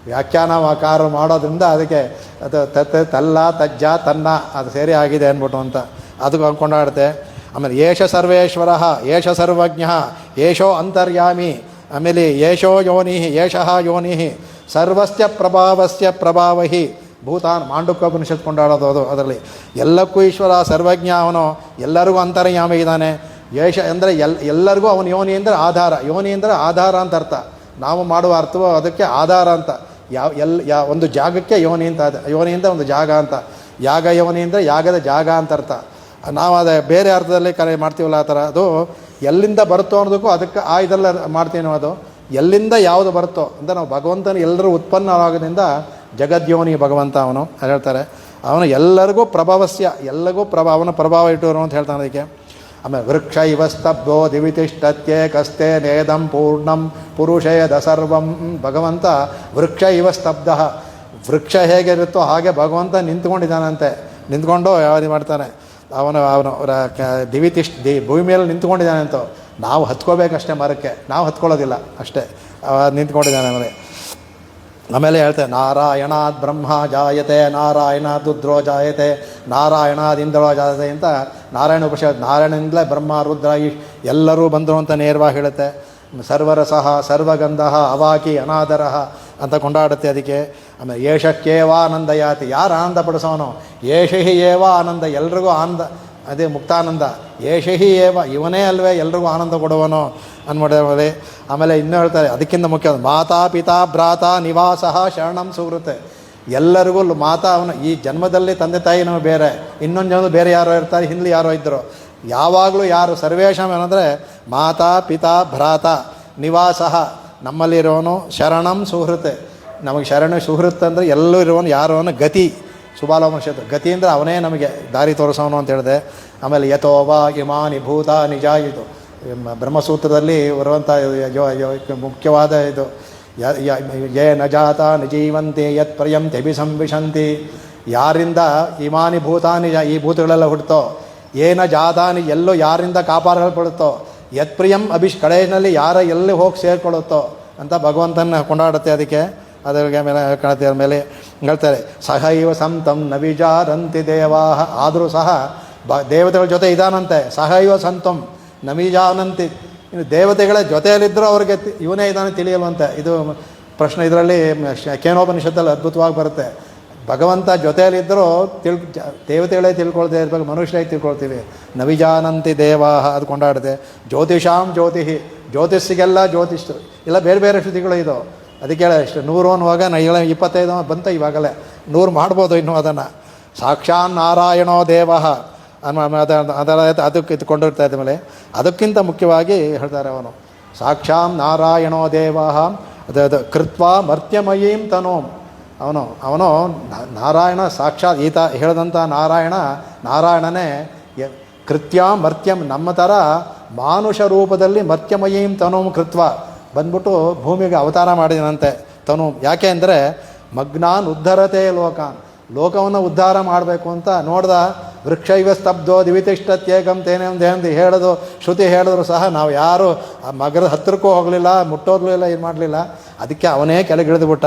ವ್ಯಾಖ್ಯಾನಕಾರ ಮಾಡೋದ್ರಿಂದ ಅದಕ್ಕೆ ಅದು ತಲ್ಲ ತಜ್ಜ ತನ್ನ ಅದು ಸೇರಿ ಆಗಿದೆ ಅಂದ್ಬಿಟ್ಟು ಅಂತ ಅದು ಕೊಂಡಾಡುತ್ತೆ. ಆಮೇಲೆ ಏಷ ಸರ್ವೇಶ್ವರ, ಏಷ ಸರ್ವಜ್ಞ, ಏಷೋ ಅಂತರ್ಯಾಮಿ, ಆಮೇಲೆ ಏಷೋ ಯೋನಿ, ಏಷಃ ಯೋನಿ, ಸರ್ವಸ್ಯ ಪ್ರಭಾವಸ್ಯ ಪ್ರಭಾವಹಿ ಭೂತಾನ್. ಮಾಂಡುಕ್ಯೋಪನಿಷತ್ ಕೊಂಡಾಡೋದು ಅದು. ಅದರಲ್ಲಿ ಎಲ್ಲಕ್ಕೂ ಈಶ್ವರ ಸರ್ವಜ್ಞ, ಅವನು ಎಲ್ಲರಿಗೂ ಅಂತರ್ಯಾಮಿ ಇದ್ದಾನೆ. ಏಷ ಅಂದರೆ ಎಲ್ಲರಿಗೂ ಅವನು. ಯೋನಿ ಅಂದರೆ ಆಧಾರ. ಯೋನಿ ಅಂದರೆ ಆಧಾರ ಅಂತ ಅರ್ಥ. ನಾವು ಮಾಡುವ ಅರ್ಥವೋ ಅದಕ್ಕೆ ಆಧಾರ ಅಂತ. ಒಂದು ಜಾಗಕ್ಕೆ ಯೋನಿ ಅಂತ. ಯೋನಿ ಅಂತ ಒಂದು ಜಾಗ ಅಂತ. ಯಾಗ ಯೋನಿ ಅಂದರೆ ಯಾಗದ ಜಾಗ ಅಂತ ಅರ್ಥ. ನಾವು ಅದೇ ಬೇರೆ ಅರ್ಥದಲ್ಲಿ ಮಾಡ್ತೀವಲ್ಲ ಆ ಥರ. ಅದು ಎಲ್ಲಿಂದ ಬರುತ್ತೋ ಅನ್ನೋದಕ್ಕೂ ಅದಕ್ಕೆ ಇದೆಲ್ಲ ಮಾಡ್ತೀವಿ ನಾವು. ಅದು ಎಲ್ಲಿಂದ ಯಾವುದು ಬರುತ್ತೋ ಅಂತ ನಾವು ಭಗವಂತನ ಎಲ್ಲರೂ ಉತ್ಪನ್ನವಾಗೋದ್ರಿಂದ ಜಗದ್ಯೋನಿ ಭಗವಂತ ಅವನು ಹೇಳ್ತಾರೆ. ಅವನು ಎಲ್ಲರಿಗೂ ಪ್ರಭಾವಸ್ಯ, ಎಲ್ಲರಿಗೂ ಅವನ ಪ್ರಭಾವ ಇಟ್ಟವರು ಅಂತ ಹೇಳ್ತಾನೆ ಅದಕ್ಕೆ. ಆಮೇಲೆ ವೃಕ್ಷ ಇವ ಸ್ತಬ್ಧೋ ದಿವಿತಿಷ್ಠತ್ಯೆ ಕಸ್ತೆ ನೇದಂ ಪೂರ್ಣಂ ಪುರುಷೇದ ಸರ್ವಂ. ಭಗವಂತ ವೃಕ್ಷ ಇವ ಸ್ತಬ್ಧ, ವೃಕ್ಷ ಹೇಗಿರುತ್ತೋ ಹಾಗೆ ಭಗವಂತ ನಿಂತ್ಕೊಂಡಿದ್ದಾನಂತೆ. ನಿಂತ್ಕೊಂಡು ಯಾವುದು ಮಾಡ್ತಾನೆ, ಅವನು ಭೂಮಿ ಮೇಲೆ ನಿಂತ್ಕೊಂಡಿದ್ದಾನೆ ಅಂತ. ನಾವು ಹತ್ಕೋಬೇಕಷ್ಟೇ ಮರಕ್ಕೆ, ನಾವು ಹತ್ಕೊಳ್ಳೋದಿಲ್ಲ ಅಷ್ಟೇ, ನಿಂತ್ಕೊಂಡಿದ್ದಾನೆ ಆಮೇಲೆ. ಆಮೇಲೆ ಹೇಳ್ತೇವೆ ನಾರಾಯಣಾದ್ ಬ್ರಹ್ಮ ಜಾಯತೆ, ನಾರಾಯಣಾದ್ ರುದ್ರೋ ಜಾಯತೆ, ನಾರಾಯಣಾದ್ ಇಂದ್ರೋ ಜಾಯತೆ ಅಂತ ನಾರಾಯಣ ಉಪನಿಷತ್. ನಾರಾಯಣನಿಂದಲೇ ಬ್ರಹ್ಮ ರುದ್ರ ಎಲ್ಲರೂ ಬಂದರು ಅಂತ ನೇರವಾಗಿ ಹೇಳುತ್ತೆ. ಸರ್ವರಸಃ ಸರ್ವಗಂಧ ಅವಾಕಿ ಅನಾದರ ಅಂತ ಕೊಂಡಾಡುತ್ತೆ ಅದಕ್ಕೆ. ಆಮೇಲೆ ಏಷಕ್ಕೇವಾನಂದ ಯಾತಿ, ಯಾರು ಆನಂದ ಪಡಿಸೋನು, ಏಷಹಿ ಏವ ಆನಂದ, ಎಲ್ರಿಗೂ ಆನಂದ, ಅದೇ ಮುಕ್ತಾನಂದ. ಏಷಹಿ ಏವ, ಇವನೇ ಅಲ್ವೇ ಎಲ್ರಿಗೂ ಆನಂದ ಕೊಡುವನು ಅಂದ್ಮಾಡಿದ್ರೆ. ಆಮೇಲೆ ಇನ್ನೂ ಹೇಳ್ತಾರೆ, ಅದಕ್ಕಿಂತ ಮುಖ್ಯ ಮಾತಾ ಪಿತಾ ಭ್ರಾತ ನಿವಾಸ ಶರಣಂ ಸುವೃತೆ. ಎಲ್ಲರಿಗೂ ಮಾತಾ ಅವನು, ಈ ಜನ್ಮದಲ್ಲಿ ತಂದೆ ತಾಯಿ ನಾವು ಬೇರೆ, ಇನ್ನೊಂದು ಜನ ಬೇರೆ ಯಾರೋ ಇರ್ತಾರೆ, ಹಿಂದೆ ಯಾರೋ ಇದ್ದರು. ಯಾವಾಗಲೂ ಯಾರು ಸರ್ವೇಶಂ ಏನಂದರೆ ಮಾತಾ ಪಿತಾ ಭ್ರಾತ ನಿವಾಸ, ನಮ್ಮಲ್ಲಿರೋನು ಶರಣಂ ಸುಹೃತೆ. ನಮಗೆ ಶರಣ ಸುಹೃತ್ ಅಂದರೆ ಎಲ್ಲೂ ಇರೋನು ಯಾರೋನು ಗತಿ. ಸುಬಾಲೋಪನಿಷತ್ತು ಗತಿ ಅಂದರೆ ಅವನೇ ನಮಗೆ ದಾರಿ ತೋರಿಸೋನು ಅಂತ ಹೇಳಿದೆ. ಆಮೇಲೆ ಯಥೋವಾ ಇಮಾನಿ ಭೂತ ನಿಜ, ಇದು ಬ್ರಹ್ಮಸೂತ್ರದಲ್ಲಿ ಬರುವಂಥ ಮುಖ್ಯವಾದ ಇದು. ಯೇ ನ ಜಾತ ನಿಜೀವಂತಿ ಯತ್ ಪ್ರಯಂತಿ ಅಭಿಸಂವಿಶಂತಿ. ಯಾರಿಂದ ಇಮಾನಿ ಭೂತಾನಿ, ಈ ಭೂತಗಳೆಲ್ಲ ಹುಟ್ಟುತ್ತೋ, ಏನ ಜಾತಾನಿ ಎಲ್ಲೋ ಯಾರಿಂದ ಕಾಪಾಡಲ್ಪಡುತ್ತೋ, ಯತ್ ಪ್ರಿಯಂ ಕಡೆಯಲ್ಲಿ ಯಾರ ಎಲ್ಲಿ ಹೋಗಿ ಸೇರಿಕೊಳ್ಳುತ್ತೋ ಅಂತ ಭಗವಂತನ ಕೊಂಡಾಡುತ್ತೆ ಅದಕ್ಕೆ. ಅದರಿಗೆ ಮೇಲೆ ಕಾಣುತ್ತೆ. ಮೇಲೆ ಹೇಳ್ತಾರೆ ಸಹೈವ ಸಂತಂ ನ ವಿಚಾರಂತಿ ದೇವಾಹ, ಆದರೂ ಸಹ ದೇವತೆಗಳ ಜೊತೆ ಇದಾನಂತೆ. ಸಹೈವ ಸಂತಂ ನ ವಿಜಾನಂತಿ, ಇನ್ನು ದೇವತೆಗಳ ಜೊತೆಯಲ್ಲಿದ್ದರೂ ಅವ್ರಿಗೆ ಇವನೇ ಇದ್ದಾನೆ ತಿಳಿಯಲ್ವಂತೆ. ಇದು ಪ್ರಶ್ನೆ ಇದರಲ್ಲಿ ಕೇನೋಪನಿಷತ್ತಲ್ಲಿ ಅದ್ಭುತವಾಗಿ ಬರುತ್ತೆ. ಭಗವಂತ ಜೊತೆಯಲ್ಲಿದ್ದರೂ ದೇವತೆಗಳೇ ತಿಳ್ಕೊಳ್ತೇ ಇರ್ಬೇಕು, ಮನುಷ್ಯರಾಗಿ ತಿಳ್ಕೊಳ್ತೀವಿ. ನವಿಜಾನಂತಿ ದೇವಾಹ ಅದು ಕೊಂಡಾಡುತ್ತೆ. ಜ್ಯೋತಿಷಾಂ ಜ್ಯೋತಿ, ಜ್ಯೋತಿಷ್ಸಿಗೆಲ್ಲ ಜ್ಯೋತಿಷ್ ಇಲ್ಲ, ಬೇರೆ ಬೇರೆ ಶ್ರುತಿಗಳು ಇದು. ಅದಕ್ಕೆ ಹೇಳ ಇಷ್ಟು 100 ಅನ್ನುವಾಗ 25 ಬಂತ, ಇವಾಗಲೇ 100 ಮಾಡ್ಬೋದು ಇನ್ನೂ ಅದನ್ನು. ಸಾಕ್ಷಾತ್ ನಾರಾಯಣೋ ದೇವ ಅದಕ್ಕೆ ಇದ್ಕೊಂಡಿರ್ತಾ ಇದ್ದ ಮೇಲೆ ಅದಕ್ಕಿಂತ ಮುಖ್ಯವಾಗಿ ಹೇಳ್ತಾರೆ ಅವನು ಸಾಕ್ಷಾತ್ ನಾರಾಯಣೋ ದೇವ ಅದು ಕೃತ್ವಾ ಮರ್ತ್ಯಮಯೀಂ ತನೋಂ. ಅವನು ನಾರಾಯಣ ಸಾಕ್ಷಾತ್ ಈತ ಹೇಳಿದಂಥ ನಾರಾಯಣನೇ ಕೃತ್ಯ ಮರ್ತ್ಯಂ, ನಮ್ಮ ಥರ ಮಾನುಷ ರೂಪದಲ್ಲಿ ಮರ್ತ್ಯಮಯೀಂ ತನೋಂ ಕೃತ್ವ ಬಂದ್ಬಿಟ್ಟು ಭೂಮಿಗೆ ಅವತಾರ ಮಾಡಿದನಂತೆ. ತನು ಯಾಕೆ ಅಂದರೆ ಮಗ್ನಾನ್ ಉದ್ಧರತೆ ಲೋಕವನ್ನು ಉದ್ಧಾರ ಮಾಡಬೇಕು ಅಂತ ನೋಡ್ದ. ವೃಕ್ಷ ಇವ ಸ್ತಬ್ಧೋ ದಿವಿತಿಷ್ಠತ್ಯೇಕಂ ತೇನೇ ದೇಹಂದು ಹೇಳೋದು ಶ್ರುತಿ ಹೇಳಿದ್ರು ಸಹ ನಾವು ಯಾರು ಆ ಮಗದ ಹತ್ತಿರಕ್ಕೂ ಹೋಗಲಿಲ್ಲ, ಮುಟ್ಟೋದ್ಲೂ ಇಲ್ಲ, ಇದು ಮಾಡಲಿಲ್ಲ. ಅದಕ್ಕೆ ಅವನೇ ಕೆಳಗಿಳಿದುಬಿಟ್ಟ.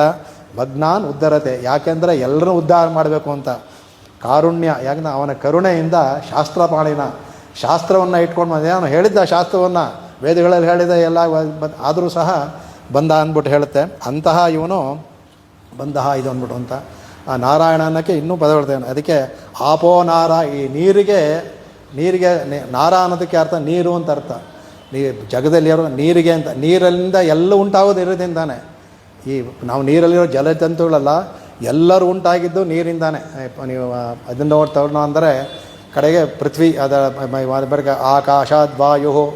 ಮಗ್ನಾನ್ ಉದ್ಧರತೆ, ಯಾಕೆಂದರೆ ಎಲ್ಲರೂ ಉದ್ಧಾರ ಮಾಡಬೇಕು ಅಂತ. ಕಾರುಣ್ಯ, ಯಾಕಂದ್ರೆ ಅವನ ಕರುಣೆಯಿಂದ ಶಾಸ್ತ್ರಪಾಣಿನ, ಶಾಸ್ತ್ರವನ್ನು ಇಟ್ಕೊಂಡು ಬಂದೆ. ಅವನು ಹೇಳಿದ್ದ ಶಾಸ್ತ್ರವನ್ನು ವೇದಗಳಲ್ಲಿ ಹೇಳಿದ ಎಲ್ಲ, ಆದರೂ ಸಹ ಬಂದ ಅಂದ್ಬಿಟ್ಟು ಹೇಳುತ್ತೆ. ಅಂತಹ ಇವನು ಬಂದಹ ಇದು ಅಂದ್ಬಿಟ್ಟು ಅಂತ ಆ ನಾರಾಯಣನಕ್ಕೆ ಇನ್ನೂ ಪದವಿಡ್ತೇನೆ. ಅದಕ್ಕೆ ಆಪೋ ನಾರ, ಈ ನೀರಿಗೆ ನಾರ ಅನ್ನೋದಕ್ಕೆ ಅರ್ಥ ನೀರು ಅಂತ ಅರ್ಥ. ಜಗದಲ್ಲಿ ಇರೋ ನೀರಿಗೆ ಅಂತ, ನೀರಲ್ಲಿಂದ ಎಲ್ಲ ಉಂಟಾಗೋದು ಇರೋದ್ರಿಂದಾನೆ. ಈ ನಾವು ನೀರಲ್ಲಿರೋ ಜಲಜಂತುಗಳೆಲ್ಲ ಎಲ್ಲರೂ ಉಂಟಾಗಿದ್ದು ನೀರಿಂದಾನೆ. ನೀವು ಅದನ್ನು ನೋಡ್ತವ್ರು ಅಂದರೆ ಕಡೆಗೆ ಪೃಥ್ವಿ, ಅದರ ಆಕಾಶಾದ್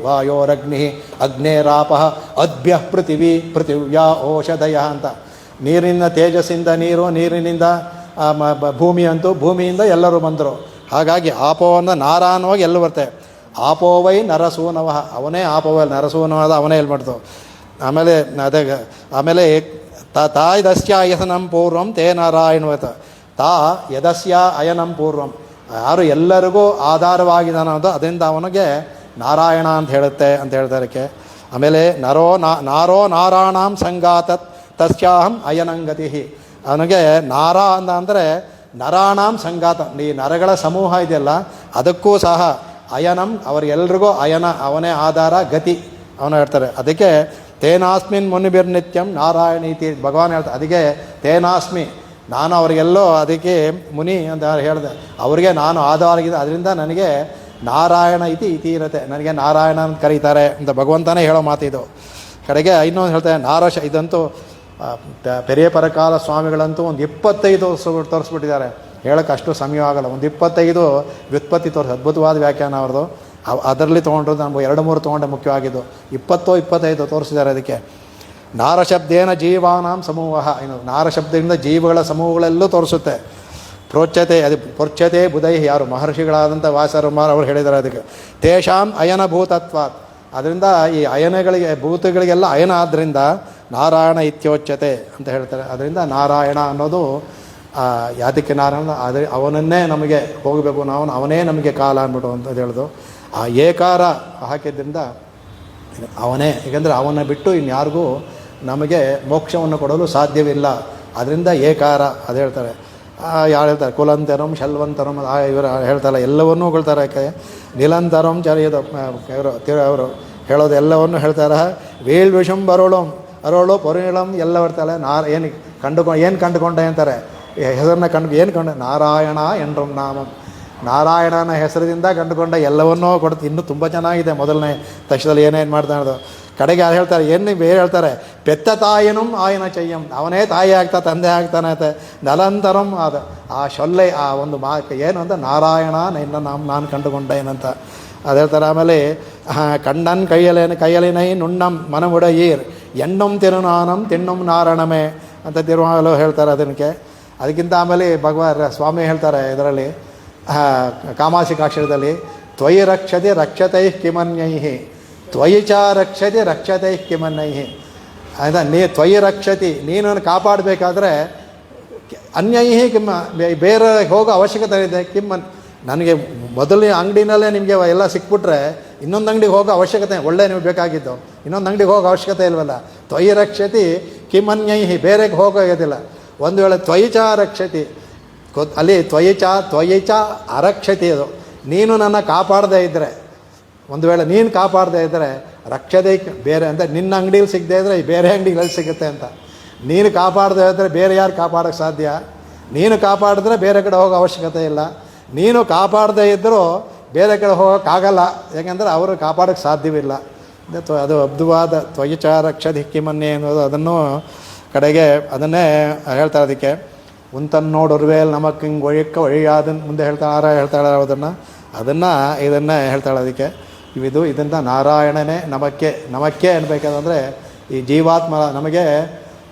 ವಾಯೋರಗ್ನಿ ಅಗ್ನೇರಾಪ ಅದ್ಭ್ಯ ಪೃಥಿವ್ಯಾ ಓಷಧಯ ಅಂತ. ನೀರಿನ ತೇಜಸ್ಸಿಂದ ನೀರು, ನೀರಿನಿಂದ ಭೂಮಿ ಅಂತೂ, ಭೂಮಿಯಿಂದ ಎಲ್ಲರೂ ಬಂದರು. ಹಾಗಾಗಿ ಆಪೋವನ್ನು ನಾರ ಅನ್ನುವಾಗ ಎಲ್ಲೂ ಬರ್ತೇವೆ. ಆಪೋವೈ ನರಸೂನವಃ, ಅವನೇ ಆಪೋವೈ ನರಸೂನವಾದ ಅವನೇ ಎಲ್ಲಿ ಮಾಡ್ತು. ಆಮೇಲೆ ತಾ ಯದಸ್ಯ ಅಯನಂ ಪೂರ್ವಂ ತೇ ನಾರಾಯಣವತ. ತಾ ಯದಸ್ಯ ಅಯನಂ ಪೂರ್ವಂ, ಯಾರು ಎಲ್ಲರಿಗೂ ಆಧಾರವಾಗಿದ್ದಾನೋ ಅದು, ಅದರಿಂದ ಅವನಿಗೆ ನಾರಾಯಣ ಅಂತ ಹೇಳುತ್ತೆ ಅಂತ ಹೇಳ್ತಾರಕ್ಕೆ. ಆಮೇಲೆ ನಾರೋ ನಾರಾಣಾಂ ಸಂಗಾತತ್ ತಸ್ಯಾಹಂ ಅಯನಂಗತಿ. ಅವನಿಗೆ ನಾರ ಅಂದರೆ ನರಾಣಾಂ ಸಂಗಾತ, ಈ ನರಗಳ ಸಮೂಹ ಇದೆಯಲ್ಲ ಅದಕ್ಕೂ ಸಹ ಅಯನಂ, ಅವರಿಗೆಲ್ರಿಗೂ ಅಯನ, ಅವನೇ ಆಧಾರ, ಗತಿ ಅವನು ಹೇಳ್ತಾರೆ. ಅದಕ್ಕೆ ತೇನಾಸ್ಮಿನ್ ಮುನಿಬಿರ್ನಿತ್ಯಂ ನಾರಾಯಣೀತಿ ಭಗವಾನ್ ಹೇಳ್ತಾರೆ. ಅದಕ್ಕೆ ತೇನಾಸ್ಮಿ, ನಾನು ಅವರಿಗೆಲ್ಲೋ ಅದಕ್ಕೆ ಮುನಿ ಅಂತ ಹೇಳಿದೆ, ಅವರಿಗೆ ನಾನು ಆಧಾರಗಿದೆ, ಅದರಿಂದ ನನಗೆ ನಾರಾಯಣ ಇತಿ ಇರತ್ತೆ, ನನಗೆ ನಾರಾಯಣ ಅಂತ ಕರೀತಾರೆ ಅಂತ ಭಗವಂತನೇ ಹೇಳೋ ಮಾತಿದು. ಕಡೆಗೆ ಇನ್ನೊಂದು ಹೇಳ್ತಾರೆ ಇದಂತೂ ಪೆರಿಯ ಪರಕಾಲ ಸ್ವಾಮಿಗಳಂತೂ ಒಂದು 25 ತೋರಿಸ್ಬಿಟ್ಟಿದ್ದಾರೆ. ಹೇಳೋಕ್ಕೆ ಅಷ್ಟು ಸಮಯ ಆಗಲ್ಲ. ಒಂದು 25 ವ್ಯುತ್ಪತ್ತಿ ಅದ್ಭುತವಾದ ವ್ಯಾಖ್ಯಾನ ಅವ್ರದ್ದು. ಅದರಲ್ಲಿ ತೊಗೊಂಡ್ರು, ನಾನು 2-3 ತೊಗೊಂಡೆ ಮುಖ್ಯವಾಗಿದ್ದು. 20-25 ತೋರಿಸಿದ್ದಾರೆ. ಅದಕ್ಕೆ ನಾರಶಬ್ದೇನ ಜೀವಾನಾಂ ಸಮೂಹ, ಇನ್ನು ನಾರಶಬ್ದದಿಂದ ಜೀವಗಳ ಸಮೂಹಗಳೆಲ್ಲೂ ತೋರಿಸುತ್ತೆ. ಪ್ರೋಚ್ಯತೆ ಅದು ಪೊರ್ಚ್ಯತೆ ಬುಧೈ ಯಾರು ಮಹರ್ಷಿಗಳಾದಂಥ ವ್ಯಾಸರಮಾರ್ ಅವರು ಹೇಳಿದ್ದಾರೆ ಅದಕ್ಕೆ ತೇಷಾಂ ಅಯನಭೂತತ್ವಾತ್. ಅದರಿಂದ ಈ ಅಯನಗಳಿಗೆ ಭೂತಗಳಿಗೆಲ್ಲ ಅಯನ ಆದ್ದರಿಂದ ನಾರಾಯಣ ಇತ್ಯೋಚ್ಯತೆ ಅಂತ ಹೇಳ್ತಾರೆ. ಅದರಿಂದ ನಾರಾಯಣ ಅನ್ನೋದು ಯಾತಕ್ಕೆ ನಾರಾಯಣ ಆದರೆ ಅವನನ್ನೇ ನಮಗೆ ಹೋಗಬೇಕು, ನಾವು ಅವನೇ ನಮಗೆ ಕಾಲ ಅಂದ್ಬಿಟ್ಟು ಅಂತ ಹೇಳೋದು. ಆ ಏಕಾರ ಹಾಕಿದ್ದರಿಂದ ಅವನೇ, ಏಕೆಂದರೆ ಅವನ್ನ ಬಿಟ್ಟು ಇನ್ಯಾರಿಗೂ ನಮಗೆ ಮೋಕ್ಷವನ್ನು ಕೊಡಲು ಸಾಧ್ಯವಿಲ್ಲ. ಅದರಿಂದ ಏಕಾರ ಅದು ಹೇಳ್ತಾರೆ. ಯಾರು ಹೇಳ್ತಾರೆ ಕುಲಂತರಂ ಶಲ್ವಂತರಂ ಇವರು ಹೇಳ್ತಾರೆ, ಎಲ್ಲವನ್ನೂ ಹೇಳ್ತಾರೆ. ಯಾಕೆ ನಿಲಂತರಂ ಚರಿಯೋದು ಅವರು ಹೇಳೋದು ಎಲ್ಲವನ್ನೂ ಹೇಳ್ತಾರೆ. ವೀಳ್ ವಿಷಂ ಅರೋಳು ಪೊರಿಳಂ ಎಲ್ಲ ಬರ್ತಾರೆ. ಏನು ಕಂಡುಕೊಂಡೆ ಅಂತಾರೆ, ಹೆಸರನ್ನ ಏನು ಕಂಡು ನಾರಾಯಣ ಎಂಡ್ರಂ ನಾಮಂ, ನಾರಾಯಣನ ಹೆಸರಿನಿಂದ ಕಂಡುಕೊಂಡ ಎಲ್ಲವನ್ನೂ ಕೊಡುತ್ತೆ. ಇನ್ನೂ ತುಂಬ ಚೆನ್ನಾಗಿದೆ. ಮೊದಲನೇ ತಕ್ಷಣದಲ್ಲಿ ಏನೇನು ಮಾಡ್ತಾ ಇರೋದು ಕಡೆಗೆ ಯಾರು ಹೇಳ್ತಾರೆ, ಏನು ಬೇರೆ ಹೇಳ್ತಾರೆ, ಪೆತ್ತ ತಾಯಿನಂ ಆಯನ ಚಯ್ಯಂ, ಅವನೇ ತಾಯಿ ಆಗ್ತಾ ತಂದೆ ಆಗ್ತಾನೆ ಅಂತ ನಲಂತರಂ. ಅದು ಆ ಸೊಲ್ಲೆ ಆ ಒಂದು ಏನು ಅಂತ ನಾರಾಯಣ ನಿನ್ನ ನಾನು ಕಂಡುಕೊಂಡೆ ಏನಂತ ಅದು ಹೇಳ್ತಾರೆ. ಆಮೇಲೆ ಕಣ್ಣನ್ ಕೈಯಲಿನೈ ನುಣ್ಣಂ ಮನಮುಡಯೀರ್ ಎಣ್ಣಂ ತಿರುನಾನಂ ತಿಣ್ಣಂ ನಾರಾಯಣಮೇ ಅಂತ ತಿರುವಾಗಲು ಹೇಳ್ತಾರೆ. ಅದಕ್ಕಿಂತ ಆಮೇಲೆ ಸ್ವಾಮಿ ಹೇಳ್ತಾರೆ ಇದರಲ್ಲಿ ಕಾಮಾಸಿಕಾಕ್ಷರದಲ್ಲಿ ತ್ವಯಿ ರಕ್ಷತೆ ರಕ್ಷತೈ ಕಿಮನ್ಯೈ ತ್ವಯಿ ಚ ರಕ್ಷತೆ ರಕ್ಷತೈ ಕಿಮನ್ಯೈ. ನೀ ತ್ವಯಿ ರಕ್ಷತಿ, ನೀನನ್ನು ಕಾಪಾಡಬೇಕಾದ್ರೆ ಅನ್ಯೈ ಬೇರೆ ಹೋಗೋ ಅವಶ್ಯಕತೆ ಇದೆ. ನನಗೆ ಮೊದಲನೇ ಅಂಗಡಿನಲ್ಲೇ ನಿಮಗೆ ಎಲ್ಲ ಸಿಕ್ಬಿಟ್ರೆ ಇನ್ನೊಂದು ಅಂಗಡಿಗೆ ಹೋಗೋ ಅವಶ್ಯಕತೆ, ಒಳ್ಳೆ ನೀವು ಬೇಕಾಗಿದ್ದು ಇನ್ನೊಂದು ಅಂಗಡಿಗೆ ಹೋಗೋ ಅವಶ್ಯಕತೆ ಇಲ್ವಲ್ಲ. ತ್ವಯಿ ರಕ್ಷತಿ ಕಿಮನ್ಯೈ, ಬೇರೆಗೆ ಹೋಗೋದಿಲ್ಲ. ಒಂದು ವೇಳೆ ತ್ವಯಿ ಚ ರಕ್ಷತಿ, ಅಲ್ಲಿ ತ್ವಯಿ ಚ ಅರಕ್ಷತಿ, ಅದು ನೀನು ನನ್ನ ಕಾಪಾಡದೇ ಇದ್ದರೆ, ಒಂದು ವೇಳೆ ನೀನು ಕಾಪಾಡದೇ ಇದ್ದರೆ ರಕ್ಷತೆ ಬೇರೆ ಅಂದರೆ ನಿನ್ನ ಅಂಗಡಿಯಲ್ಲಿ ಸಿಗದೇ ಇದ್ದರೆ ಬೇರೆ ಅಂಗಡಿಗಳಲ್ಲಿ ಸಿಗುತ್ತೆ ಅಂತ. ನೀನು ಕಾಪಾಡದೇ ಇದ್ದರೆ ಬೇರೆ ಯಾರು ಕಾಪಾಡೋಕ್ಕೆ ಸಾಧ್ಯ? ನೀನು ಕಾಪಾಡಿದ್ರೆ ಬೇರೆ ಕಡೆ ಹೋಗೋ ಅವಶ್ಯಕತೆ ಇಲ್ಲ. ನೀನು ಕಾಪಾಡದೇ ಇದ್ದರೂ ಬೇರೆ ಕಡೆ ಹೋಗೋಕ್ಕಾಗಲ್ಲ, ಯಾಕೆಂದರೆ ಅವರು ಕಾಪಾಡೋಕ್ಕೆ ಸಾಧ್ಯವಿಲ್ಲ. ಅದು ಅಬ್ದುವಾದ ತ್ವಯಿ ಚ ರಕ್ಷತಿ ಕಿಮನ್ಯೆ ಅನ್ನೋದು ಅದನ್ನು ಕಡೆಗೆ ಅದನ್ನೇ ಹೇಳ್ತಾರೆ. ಅದಕ್ಕೆ ಉಂತನ್ನೋಡುರ್ವೇಲ್ ನಮಕ್ಕೆ ಹಿಂಗೆ ಒழிಯಾದನ್ನು ಮುಂದೆ ಹೇಳ್ತಾಳೆ ಅದನ್ನು ಇದನ್ನು ಹೇಳ್ತಾಳೆ. ಅದಕ್ಕೆ ಇದರಿಂದ ನಾರಾಯಣನೇ ನಮಕ್ಕೆ ಅನ್ಬೇಕಾದಂದರೆ ಈ ಜೀವಾತ್ಮ ನಮಗೆ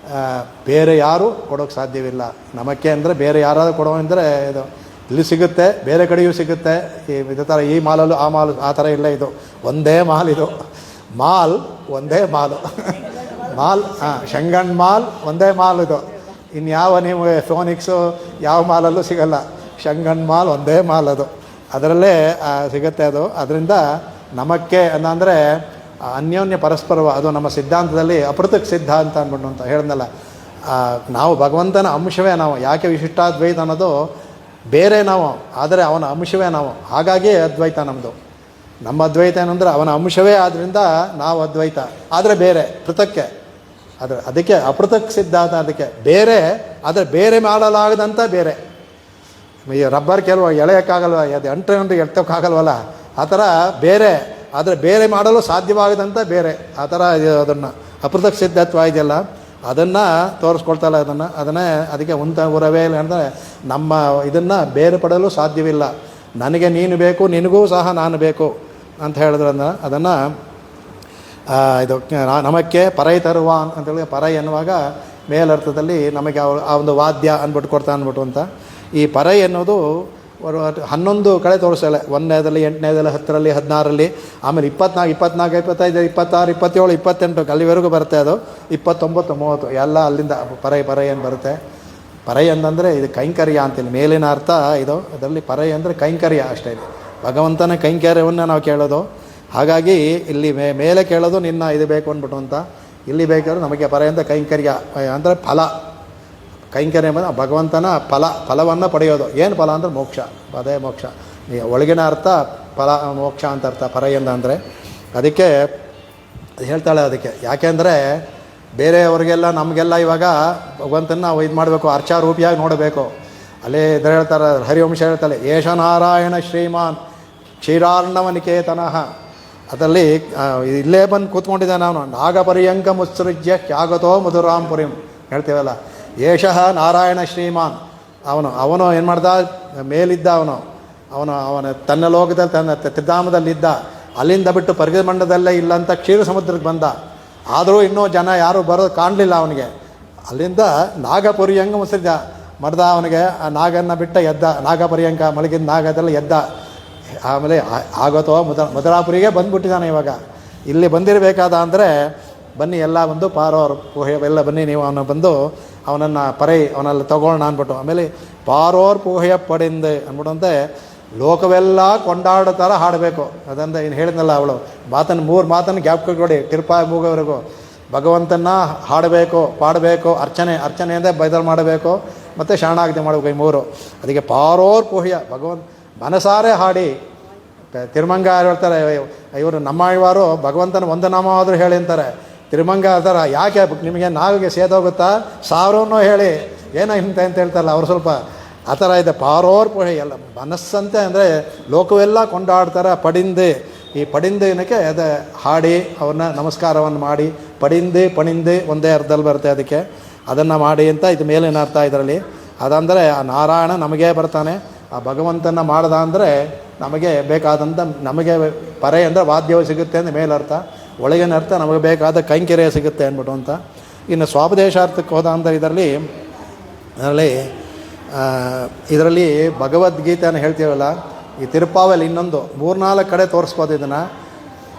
ಬೇರೆ ಯಾರೂ ಕೊಡೋಕ್ಕೆ ಸಾಧ್ಯವಿಲ್ಲ. ನಮಕ್ಕೆ ಅಂದರೆ ಬೇರೆ ಯಾರಾದರೂ ಕೊಡೋ ಅಂದರೆ ಇದು ಇಲ್ಲಿ ಸಿಗುತ್ತೆ, ಬೇರೆ ಕಡೆಯೂ ಸಿಗುತ್ತೆ. ಇದೇ ಥರ ಈ ಮಾಲಲ್ಲೂ ಆ ಮಾಲು ಆ ಥರ ಇಲ್ಲ. ಇದು ಒಂದೇ ಮಾಲ್, ಇದು ಒಂದೇ ಮಾಲು ಶಂಗನ್ ಮಾಲ್ ಒಂದೇ ಮಾಲ್. ಇದು ಇನ್ಯಾವ ನೀವು ಫೋನಿಕ್ಸು ಯಾವ ಮಾಲಲ್ಲೂ ಸಿಗಲ್ಲ. ಶಂಗನ್ ಮಾಲ್ ಒಂದೇ ಮಾಲ್, ಅದು ಅದರಲ್ಲೇ ಸಿಗುತ್ತೆ. ಅದು ಅದರಿಂದ ನಮಕ್ಕೆ ಅಂದರೆ ಅನ್ಯೋನ್ಯ ಪರಸ್ಪರ, ಅದು ನಮ್ಮ ಸಿದ್ಧಾಂತದಲ್ಲಿ ಅಪೃಥಕ್ ಸಿದ್ಧಾಂತ ಅಂದ್ಬಿಟ್ಟು ಅಂತ ಹೇಳಿದ್ನಲ್ಲ. ನಾವು ಭಗವಂತನ ಅಂಶವೇ ನಾವು. ಯಾಕೆ ವಿಶಿಷ್ಟಾದ್ವೈತ ಅನ್ನೋದು ಬೇರೆ ನಾವು, ಆದರೆ ಅವನ ಅಂಶವೇ ನಾವು. ಹಾಗಾಗಿ ಅದ್ವೈತ ನಮ್ಮದು. ನಮ್ಮ ಅದ್ವೈತ ಏನಂದರೆ ಅವನ ಅಂಶವೇ ಆದ್ದರಿಂದ ನಾವು ಅದ್ವೈತ, ಆದರೆ ಬೇರೆ ಪೃಥಕ್ಕೆ. ಅದಕ್ಕೆ ಅಪೃಥಕ್ ಸಿದ್ಧಾಂತ. ಅದಕ್ಕೆ ಬೇರೆ, ಆದರೆ ಬೇರೆ ಮಾಡಲಾಗದಂಥ ಬೇರೆ. ಈ ರಬ್ಬರ್ ಕೆಲವು ಎಳೆಯೋಕ್ಕಾಗಲ್ವ, ಅದು ಅಂಟು ಎತ್ತೋಕ್ಕಾಗಲ್ವಲ್ಲ, ಆ ಥರ ಬೇರೆ, ಆದರೆ ಬೇರೆ ಮಾಡಲು ಸಾಧ್ಯವಾಗದಂಥ ಬೇರೆ. ಆ ಥರ ಅದನ್ನು ಅಪೃಥಕ್ ಸಿದ್ಧತ್ವ ಇದೆಯಲ್ಲ, ಅದನ್ನು ತೋರಿಸ್ಕೊಳ್ತಲ್ಲ. ಅದನ್ನೇ ಅದಕ್ಕೆ ಉರವೇ ಅಂದರೆ ನಮ್ಮ ಇದನ್ನು ಬೇರೆ ಪಡಲು ಸಾಧ್ಯವಿಲ್ಲ. ನನಗೆ ನೀನು ಬೇಕು, ನಿನಗೂ ಸಹ ನಾನು ಬೇಕು ಅಂತ ಹೇಳಿದ್ರನ್ನ ಅದನ್ನು ಇದು ನಮಕ್ಕೆ ಪರೈ ತರುವ ಅಂತೇಳಿ, ಪರೈ ಎನ್ನುವಾಗ ಮೇಲರ್ಥದಲ್ಲಿ ನಮಗೆ ಆ ಒಂದು ವಾದ್ಯ ಅಂದ್ಬಿಟ್ಟು ಕೊಡ್ತಾ ಅಂದ್ಬಿಟ್ಟು ಅಂತ. ಈ ಪರೈ ಎನ್ನುವುದು 11 ಕಡೆ ತೋರಿಸ್ತಾಳೆ. 1ನೇದಲ್ಲಿ 8ನೇದಲ್ಲಿ 10ರಲ್ಲಿ 16ರಲ್ಲಿ, ಆಮೇಲೆ 24 25 26 27 28 ಅಲ್ಲಿವರೆಗೂ ಬರುತ್ತೆ. ಅದು 29 30 ಎಲ್ಲ ಅಲ್ಲಿಂದ ಪರೈ ಏನು ಬರುತ್ತೆ. ಪರೈ ಅಂತಂದರೆ ಇದು ಕೈಂಕರ್ಯ ಅಂತಿಲ್ಲ, ಮೇಲಿನ ಅರ್ಥ ಇದು. ಅದರಲ್ಲಿ ಪರೈ ಅಂದರೆ ಕೈಂಕರ್ಯ ಅಷ್ಟೇ. ಭಗವಂತನ ಕೈಂಕರ್ಯವನ್ನು ನಾವು ಕೇಳೋದು. ಹಾಗಾಗಿ ಇಲ್ಲಿ ಮೇಲೆ ಕೇಳೋದು ನಿನ್ನ ಇದು ಬೇಕು ಅಂದ್ಬಿಟ್ಟು ಅಂತ. ಇಲ್ಲಿ ಬೇಕಾದ್ರೆ ನಮಗೆ ಪರೈ ಅಂತ ಕೈಂಕರ್ಯ ಅಂದರೆ ಫಲ. ಕೈಂಕರ್ಯ ಅಂದರೆ ಭಗವಂತನ ಫಲವನ್ನು ಪಡೆಯೋದು. ಏನು ಫಲ ಅಂದರೆ ಮೋಕ್ಷ, ಅದೇ ಮೋಕ್ಷ. ಒಳಗಿನ ಅರ್ಥ ಫಲ, ಮೋಕ್ಷ ಅಂತ ಅರ್ಥ ಪರಯಿಂದ ಅಂದರೆ. ಅದಕ್ಕೆ ಹೇಳ್ತಾಳೆ. ಅದಕ್ಕೆ ಯಾಕೆಂದರೆ ಬೇರೆಯವ್ರಿಗೆಲ್ಲ ನಮಗೆಲ್ಲ ಇವಾಗ ಭಗವಂತನ ನಾವು ಇದು ಮಾಡಬೇಕು, ಅರ್ಚಾರೂಪಿಯಾಗಿ ನೋಡಬೇಕು. ಅಲ್ಲೇ ಇದ್ರೆ ಹೇಳ್ತಾರೆ, ಹರಿವಂಶ ಹೇಳ್ತಾಳೆ, ಏಷ ನಾರಾಯಣ ಶ್ರೀಮಾನ್ ಕ್ಷೀರಾರ್ಣವನಿಕೇತನಃ. ಅದರಲ್ಲಿ ಇಲ್ಲೇ ಬಂದು ಕೂತ್ಕೊಂಡಿದ್ದೆ ನಾನು. ನಾಗಪರ್ಯಂಕ ಮುತ್ಸೃಜ್ಯ ತ್ಯಾಗತೋ ಮಧುರಾಂಪುರಿಂ ಹೇಳ್ತೀವಲ್ಲ. ಏಷಃ ನಾರಾಯಣ ಶ್ರೀಮಾನ್. ಅವನು ಏನು ಮಾಡ್ದ, ಮೇಲಿದ್ದ ಅವನ ತನ್ನ ಲೋಕದಲ್ಲಿ ತನ್ನ ತ್ರಿಧಾಮದಲ್ಲಿದ್ದ. ಅಲ್ಲಿಂದ ಬಿಟ್ಟು ಪರಿಗಮಂಡದಲ್ಲೇ ಇಲ್ಲ ಅಂತ ಕ್ಷೀರ ಸಮುದ್ರಕ್ಕೆ ಬಂದ. ಆದರೂ ಇನ್ನೂ ಜನ ಯಾರೂ ಬರೋದು ಕಾಣಲಿಲ್ಲ ಅವನಿಗೆ. ಅಲ್ಲಿಂದ ನಾಗಪುರ್ಯಂಗ ಮುತ್ಸೃಜ್ಯ, ಮಡ್ದ ಅವನಿಗೆ ಆ ನಾಗನ್ನ ಬಿಟ್ಟ ಎದ್ದ, ನಾಗ ಪರ್ಯಂಕ ಮಲಗಿದ ನಾಗದಲ್ಲಿ ಎದ್ದ. ಆಮೇಲೆ ಆಗತ್ತೋ ಮಧುರಾಪುರಿಗೆ ಬಂದುಬಿಟ್ಟಿದ್ದಾನೆ. ಇವಾಗ ಇಲ್ಲಿ ಬಂದಿರಬೇಕಾದ ಅಂದರೆ ಬನ್ನಿ ಎಲ್ಲ ಬಂದು ಪಾರೋರ್ ಪೂಹೆ ಎಲ್ಲ ಬನ್ನಿ ನೀವು ಅವನು ಬಂದು ಅವನನ್ನು ಅವನಲ್ಲಿ ತಗೊಳ್ಳೋಣ ಅಂದ್ಬಿಟ್ಟು. ಆಮೇಲೆ ಪಾರೋರ್ ಪೂಹೆಯ ಪಡೆಂದು ಅಂದ್ಬಿಟ್ಟಂತೆ ಲೋಕವೆಲ್ಲ ಕೊಂಡಾಡೋ ಥರ ಹಾಡಬೇಕು. ಅದಂದ್ರೆ ಏನು ಹೇಳಿದ್ನಲ್ಲ ಅವಳು ಮಾತನ್ನು 3 ಮಾತನ್ನು ಜ್ಞಾಪಕ ಕೊಡಿ ತಿರುಪಾಯಿ ಮೂಗೋವರೆಗೂ. ಭಗವಂತನ ಹಾಡಬೇಕು, ಪಾಡಬೇಕು, ಅರ್ಚನೆ ಅಂದರೆ ಬೈದಲ್ ಮಾಡಬೇಕು, ಮತ್ತು ಶರಣಾಗತಿ ಮಾಡಬೇಕು, ಈ 3. ಅದಕ್ಕೆ ಪಾರೋರ್ ಪೂಹೆಯ ಭಗವಂತ ಮನಸಾರೆ ಹಾಡಿ. ತಿರುಮಂಗ ಹೇಳ್ತಾರೆ, ಇವರು ನಮ್ಮವಾರು ಭಗವಂತನ ಒಂದು ನಾಮವಾದರೂ ಹೇಳಿ ಅಂತಾರೆ. ತಿರುಮಂಗ ಥರ ಯಾಕೆ ನಿಮಗೆ ನಾವಿಗೆ ಸೇದೋಗುತ್ತಾ 1000 ಹೇಳಿ ಏನೋ ಇಂತ ಅಂತ ಹೇಳ್ತಾರಲ್ಲ ಅವರು ಸ್ವಲ್ಪ ಆ ಥರ ಇದೆ. ಪಾರೋರ್ ಪೂಹೆ ಎಲ್ಲ ಮನಸ್ಸಂತೆ ಅಂದರೆ ಲೋಕವೆಲ್ಲ ಕೊಂಡಾಡ್ತಾರೆ. ಈ ಪಡಿಂದು ಏನಕ್ಕೆ ಅದು ಹಾಡಿ ಅವ್ರನ್ನ ನಮಸ್ಕಾರವನ್ನು ಮಾಡಿ ಪಣಿಂದು ಒಂದೇ ಅರ್ಧದಲ್ಲಿ ಬರುತ್ತೆ. ಅದಕ್ಕೆ ಅದನ್ನು ಮಾಡಿ ಅಂತ ಇದು ಮೇಲಿನ ಅರ್ಥ ಇದರಲ್ಲಿ. ಅದಂದರೆ ಆ ನಾರಾಯಣ ನಮಗೇ ಬರ್ತಾನೆ. ಆ ಭಗವಂತನ ಮಾಡ್ದ ಅಂದರೆ ನಮಗೆ ಬೇಕಾದಂಥ ನಮಗೆ ಪರೆ ಅಂದರೆ ವಾದ್ಯವೂ ಸಿಗುತ್ತೆ ಅಂದರೆ ಮೇಲರ್ಥ. ಒಳಗಿನ ಅರ್ಥ ನಮಗೆ ಬೇಕಾದ ಕೈಂಕರ್ಯ ಸಿಗುತ್ತೆ ಅಂದ್ಬಿಟ್ಟು ಅಂತ. ಇನ್ನು ಸ್ವಾಪದೇಶಾರ್ಥಕ್ಕೆ ಹೋದ ಅಂದರೆ ಇದರಲ್ಲಿ ಭಗವದ್ಗೀತೆಯನ್ನು ಹೇಳ್ತೀವಲ್ಲ, ಈ ತಿರುಪಾವಲ್ಲಿ ಇನ್ನೊಂದು 3-4 ಕಡೆ ತೋರಿಸ್ಬೋದು ಇದನ್ನು.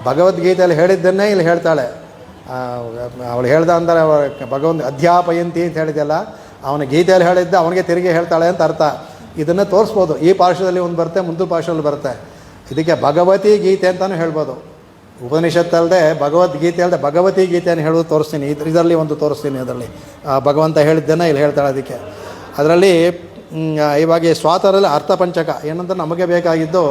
ಭಗವದ್ಗೀತೆಯಲ್ಲಿ ಹೇಳಿದ್ದನ್ನೇ ಇಲ್ಲಿ ಹೇಳ್ತಾಳೆ. ಅವಳು ಹೇಳ್ದ ಅಂದರೆ ಭಗವಂತ ಅಧ್ಯಾಪಯಂತಿ ಅಂತ ಹೇಳಿದೆಯಲ್ಲ, ಅವನ ಗೀತೆಯಲ್ಲಿ ಹೇಳಿದ್ದ ಅವನಿಗೆ ತಿರುಗಿ ಹೇಳ್ತಾಳೆ ಅಂತ ಅರ್ಥ. ಇದನ್ನು ತೋರಿಸ್ಬೋದು. ಈ ಪಾರ್ಶ್ವದಲ್ಲಿ ಒಂದು ಬರುತ್ತೆ, ಮುಂದೆ ಪಾರ್ಶ್ವದಲ್ಲಿ ಬರುತ್ತೆ. ಇದಕ್ಕೆ ಭಗವತಿ ಗೀತೆ ಅಂತಲೂ ಹೇಳ್ಬೋದು. ಉಪನಿಷತ್ತಲ್ಲದೆ ಭಗವದ್ಗೀತೆ ಅಲ್ಲದೆ ಭಗವತಿ ಗೀತೆಯನ್ನು ಹೇಳೋದು ತೋರಿಸ್ತೀನಿ. ಇದರಲ್ಲಿ ಒಂದು ತೋರಿಸ್ತೀನಿ. ಅದರಲ್ಲಿ ಭಗವಂತ ಹೇಳಿದ್ದನ್ನು ಇಲ್ಲಿ ಹೇಳ್ತಾಳೆ. ಅದಕ್ಕೆ ಅದರಲ್ಲಿ ಇವಾಗ ಸ್ವಾತರಲ್ಲಿ ಅರ್ಥಪಂಚಕ ಏನಂತ ನಮಗೆ ಬೇಕಾಗಿದ್ದು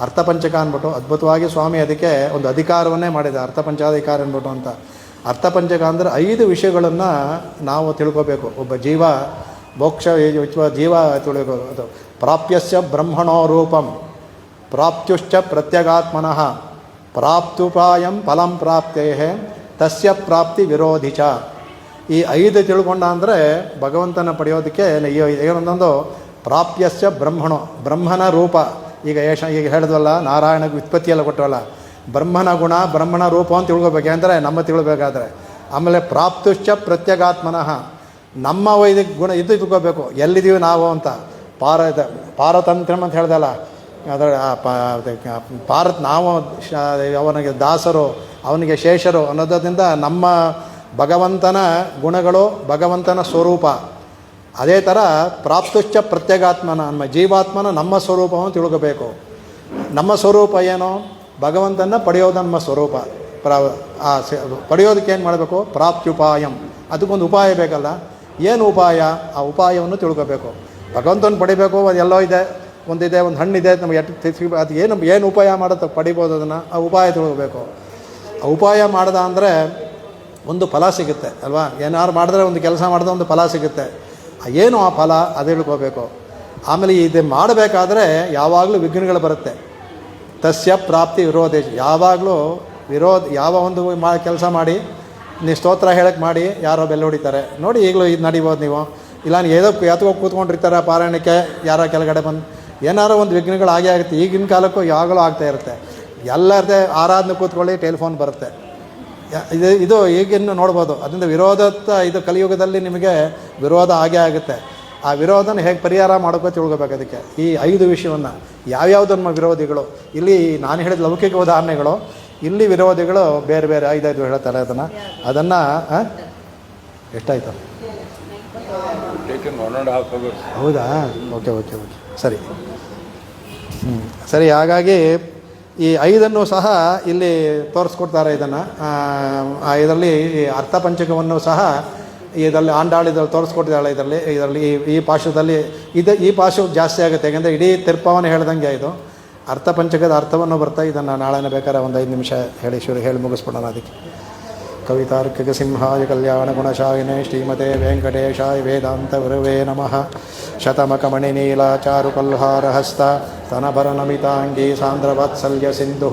ಅರ್ಥಪಂಚಕ ಅಂದ್ಬಿಟ್ಟು ಅದ್ಭುತವಾಗಿ ಸ್ವಾಮಿ ಅದಕ್ಕೆ ಒಂದು ಅಧಿಕಾರವನ್ನೇ ಮಾಡಿದೆ, ಅರ್ಥಪಂಚಾಧಿಕಾರ ಅಂದ್ಬಿಟ್ಟು ಅಂತ. ಅರ್ಥಪಂಚಕ ಅಂದರೆ 5 ವಿಷಯಗಳನ್ನು ನಾವು ತಿಳ್ಕೋಬೇಕು. ಒಬ್ಬ ಜೀವ ಮೋಕ್ಷ ಜೀವ ತಿಳ್ಕೋಬೇಕು. ಅದು ಪ್ರಾಪ್ಯಸ್ಯ ಬ್ರಹ್ಮಣೋ ರೂಪಂ ಪ್ರಾಪ್ತ್ಯುಶ್ಚ ಪ್ರತ್ಯಗಾತ್ಮನಃ ಪ್ರಾಪ್ತುಪಾಯಂ ಫಲಂ ಪ್ರಾಪ್ತೇ ತಸ್ಯ ಪ್ರಾಪ್ತಿ ವಿರೋಧಿ ಚ. ಈ 5 ತಿಳ್ಕೊಂಡ ಅಂದರೆ ಭಗವಂತನ ಪಡೆಯೋದಕ್ಕೆ ಏನೊಂದೊಂದು ಪ್ರಾಪ್ಯಸ್ಯ ಬ್ರಹ್ಮನ ರೂಪ. ಈಗ ಹೇಳಿದ್ವಲ್ಲ, ನಾರಾಯಣ ವ್ಯುತ್ಪತ್ತಿಯೆಲ್ಲ ಕೊಟ್ಟವಲ್ಲ, ಬ್ರಹ್ಮನ ಗುಣ ಬ್ರಹ್ಮನ ರೂಪ ಅಂತ ತಿಳ್ಕೊಬೇಕು ಅಂದರೆ ನಮ್ಮ ತಿಳ್ಬೇಕಾದ್ರೆ. ಆಮೇಲೆ ಪ್ರಾಪ್ತುಶ್ಚ ಪ್ರತ್ಯಗಾತ್ಮನಃ ನಮ್ಮ ವೈದಿಕ ಗುಣ ಇದು ತಿಳ್ಕೋಬೇಕು, ಎಲ್ಲಿದ್ದೀವಿ ನಾವು ಅಂತ. ಪಾರತಂತ್ರಂ ಅಂತ ಹೇಳ್ದಲ್ಲ, ಅದರ ನಾವು ಅವನಿಗೆ ದಾಸರು, ಅವನಿಗೆ ಶೇಷರು ಅನ್ನೋದ್ರಿಂದ ನಮ್ಮ ಭಗವಂತನ ಗುಣಗಳು, ಭಗವಂತನ ಸ್ವರೂಪ. ಅದೇ ಥರ ಪ್ರಾಪ್ತುಶ್ಚ ಪ್ರತ್ಯಗಾತ್ಮನ ನಮ್ಮ ಜೀವಾತ್ಮನ ನಮ್ಮ ಸ್ವರೂಪವನ್ನು ತಿಳ್ಕೋಬೇಕು. ನಮ್ಮ ಸ್ವರೂಪ ಏನು? ಭಗವಂತನ ಪಡೆಯೋದು ನಮ್ಮ ಸ್ವರೂಪ. ಪಡೆಯೋದಕ್ಕೆ ಏನು ಮಾಡಬೇಕು? ಪ್ರಾಪ್ತ್ಯುಪಾಯಂ, ಅದಕ್ಕೊಂದು ಉಪಾಯ ಬೇಕಲ್ಲ. ಏನು ಉಪಾಯ? ಆ ಉಪಾಯವನ್ನು ತಿಳ್ಕೋಬೇಕು. ಭಗವಂತನ ಪಡಿಬೇಕು, ಅದು ಎಲ್ಲೋ ಇದೆ, ಒಂದಿದೆ, ಒಂದು ಹಣ್ಣಿದೆ, ನಮಗೆ ಅದು ಏನು ಉಪಾಯ ಮಾಡುತ್ತೆ ಪಡಿಬೋದು ಅದನ್ನು, ಆ ಉಪಾಯ ತಿಳ್ಕೋಬೇಕು. ಆ ಉಪಾಯ ಮಾಡ್ದ ಅಂದರೆ ಒಂದು ಫಲ ಸಿಗುತ್ತೆ ಅಲ್ವಾ? ಏನಾರು ಮಾಡಿದ್ರೆ ಒಂದು ಕೆಲಸ ಮಾಡಿದ್ರೆ ಒಂದು ಫಲ ಸಿಗುತ್ತೆ. ಏನು ಆ ಫಲ ಅದು ತಿಳ್ಕೋಬೇಕು. ಆಮೇಲೆ ಇದು ಮಾಡಬೇಕಾದ್ರೆ ಯಾವಾಗಲೂ ವಿಘ್ನಗಳು ಬರುತ್ತೆ. ತಸ್ಯ ಪ್ರಾಪ್ತಿ ವಿರೋಧೇಶ, ಯಾವಾಗಲೂ ಯಾವ ಒಂದು ಕೆಲಸ ಮಾಡಿ ನೀವು ಸ್ತೋತ್ರ ಹೇಳಕ್ಕೆ ಮಾಡಿ ಯಾರೋ ಬೆಲ್ಲ ಹೊಡಿತಾರೆ ನೋಡಿ. ಈಗಲೂ ಇದು ನಡಿಬೋದು ನೀವು. ಇಲ್ಲ ಯಾತೋ ಕೂತ್ಕೊಂಡಿರ್ತಾರೆ ಪಾರಾಯಣಕ್ಕೆ, ಯಾರ ಕೆಳಗಡೆ ಬಂದು ಏನಾರೋ ಒಂದು ವಿಘ್ನಗಳು ಆಗೇ ಆಗುತ್ತೆ. ಈಗಿನ ಕಾಲಕ್ಕೂ ಯಾವಾಗಲೂ ಆಗ್ತಾ ಇರುತ್ತೆ. ಎಲ್ಲರದೇ ಆರಾಧನೆ ಕೂತ್ಕೊಳ್ಳಿ, ಟೆಲಿಫೋನ್ ಬರುತ್ತೆ. ಇದು ಈಗಿನ್ನು ನೋಡ್ಬೋದು. ಅದರಿಂದ ಇದು ಕಲಿಯುಗದಲ್ಲಿ ನಿಮಗೆ ವಿರೋಧ ಆಗೇ ಆಗುತ್ತೆ. ಆ ವಿರೋಧನ ಹೇಗೆ ಪರಿಹಾರ ಮಾಡೋಕ್ಕೋ ತಿಳ್ಕೊಬೇಕು. ಅದಕ್ಕೆ ಈ 5 ವಿಷಯವನ್ನು ಯಾವ್ಯಾವುದು ನಮ್ಮ ವಿರೋಧಿಗಳು, ಇಲ್ಲಿ ನಾನು ಹೇಳಿದ ಲೌಕಿಕ ಉದಾಹರಣೆಗಳು, ಇಲ್ಲಿ ವಿರೋಧಿಗಳು ಬೇರೆ ಬೇರೆ 5 ಹೇಳ್ತಾರೆ. ಅದನ್ನು ಎಷ್ಟಾಯಿತು? ಹೌದಾ? ಓಕೆ ಸರಿ. ಸರಿ. ಹಾಗಾಗಿ ಈ 5 ಸಹ ಇಲ್ಲಿ ತೋರಿಸ್ಕೊಡ್ತಾರೆ. ಇದರಲ್ಲಿ ಅರ್ಥಪಂಚಕವನ್ನು ಸಹ ಇದರಲ್ಲಿ ಆಂಡಾಳಿದಲ್ಲಿ ತೋರಿಸ್ಕೊಟ್ಟಿದ್ದಾಳೆ. ಇದರಲ್ಲಿ ಈ ಪಾಶದಲ್ಲಿ ಈ ಪಾಶವು ಜಾಸ್ತಿ ಆಗುತ್ತೆ. ಯಾಕೆಂದರೆ ಇಡೀ ತಿರ್ಪವನ್ನು ಹೇಳ್ದಂಗೆ ಇದು ಅರ್ಥಪಂಚಕದ ಅರ್ಥವನ್ನು ಬರ್ತಾ. ಇದನ್ನು ನಾಳೆನೇ ಬೇಕಾದ್ರೆ ಒಂದು 5 ನಿಮಿಷ ಹೇಳಿ ಮುಗಿಸ್ಬಿಡೋಣ. ಅದಕ್ಕೆ ಕವಿತಾರ್ಕಿಕ ಸಿಂಹಾಯ ಕಲ್ಯಾಣ ಗುಣಶಾಯಿನೇ ಶ್ರೀಮತೆ ವೆಂಕಟೇಶಾಯ ವೇದಾಂತ ಗುರವೇ ನಮಃ. ಶತಮಕಮಣಿನೀಲಾಚಾರುಕಲ್ಹಾರಹಸ್ತ ಸ್ತನಭರನಮಿತಾಂಗೀ ಸಾಂದ್ರವಾತ್ಸಲ್ಯ ಸಿಂಧು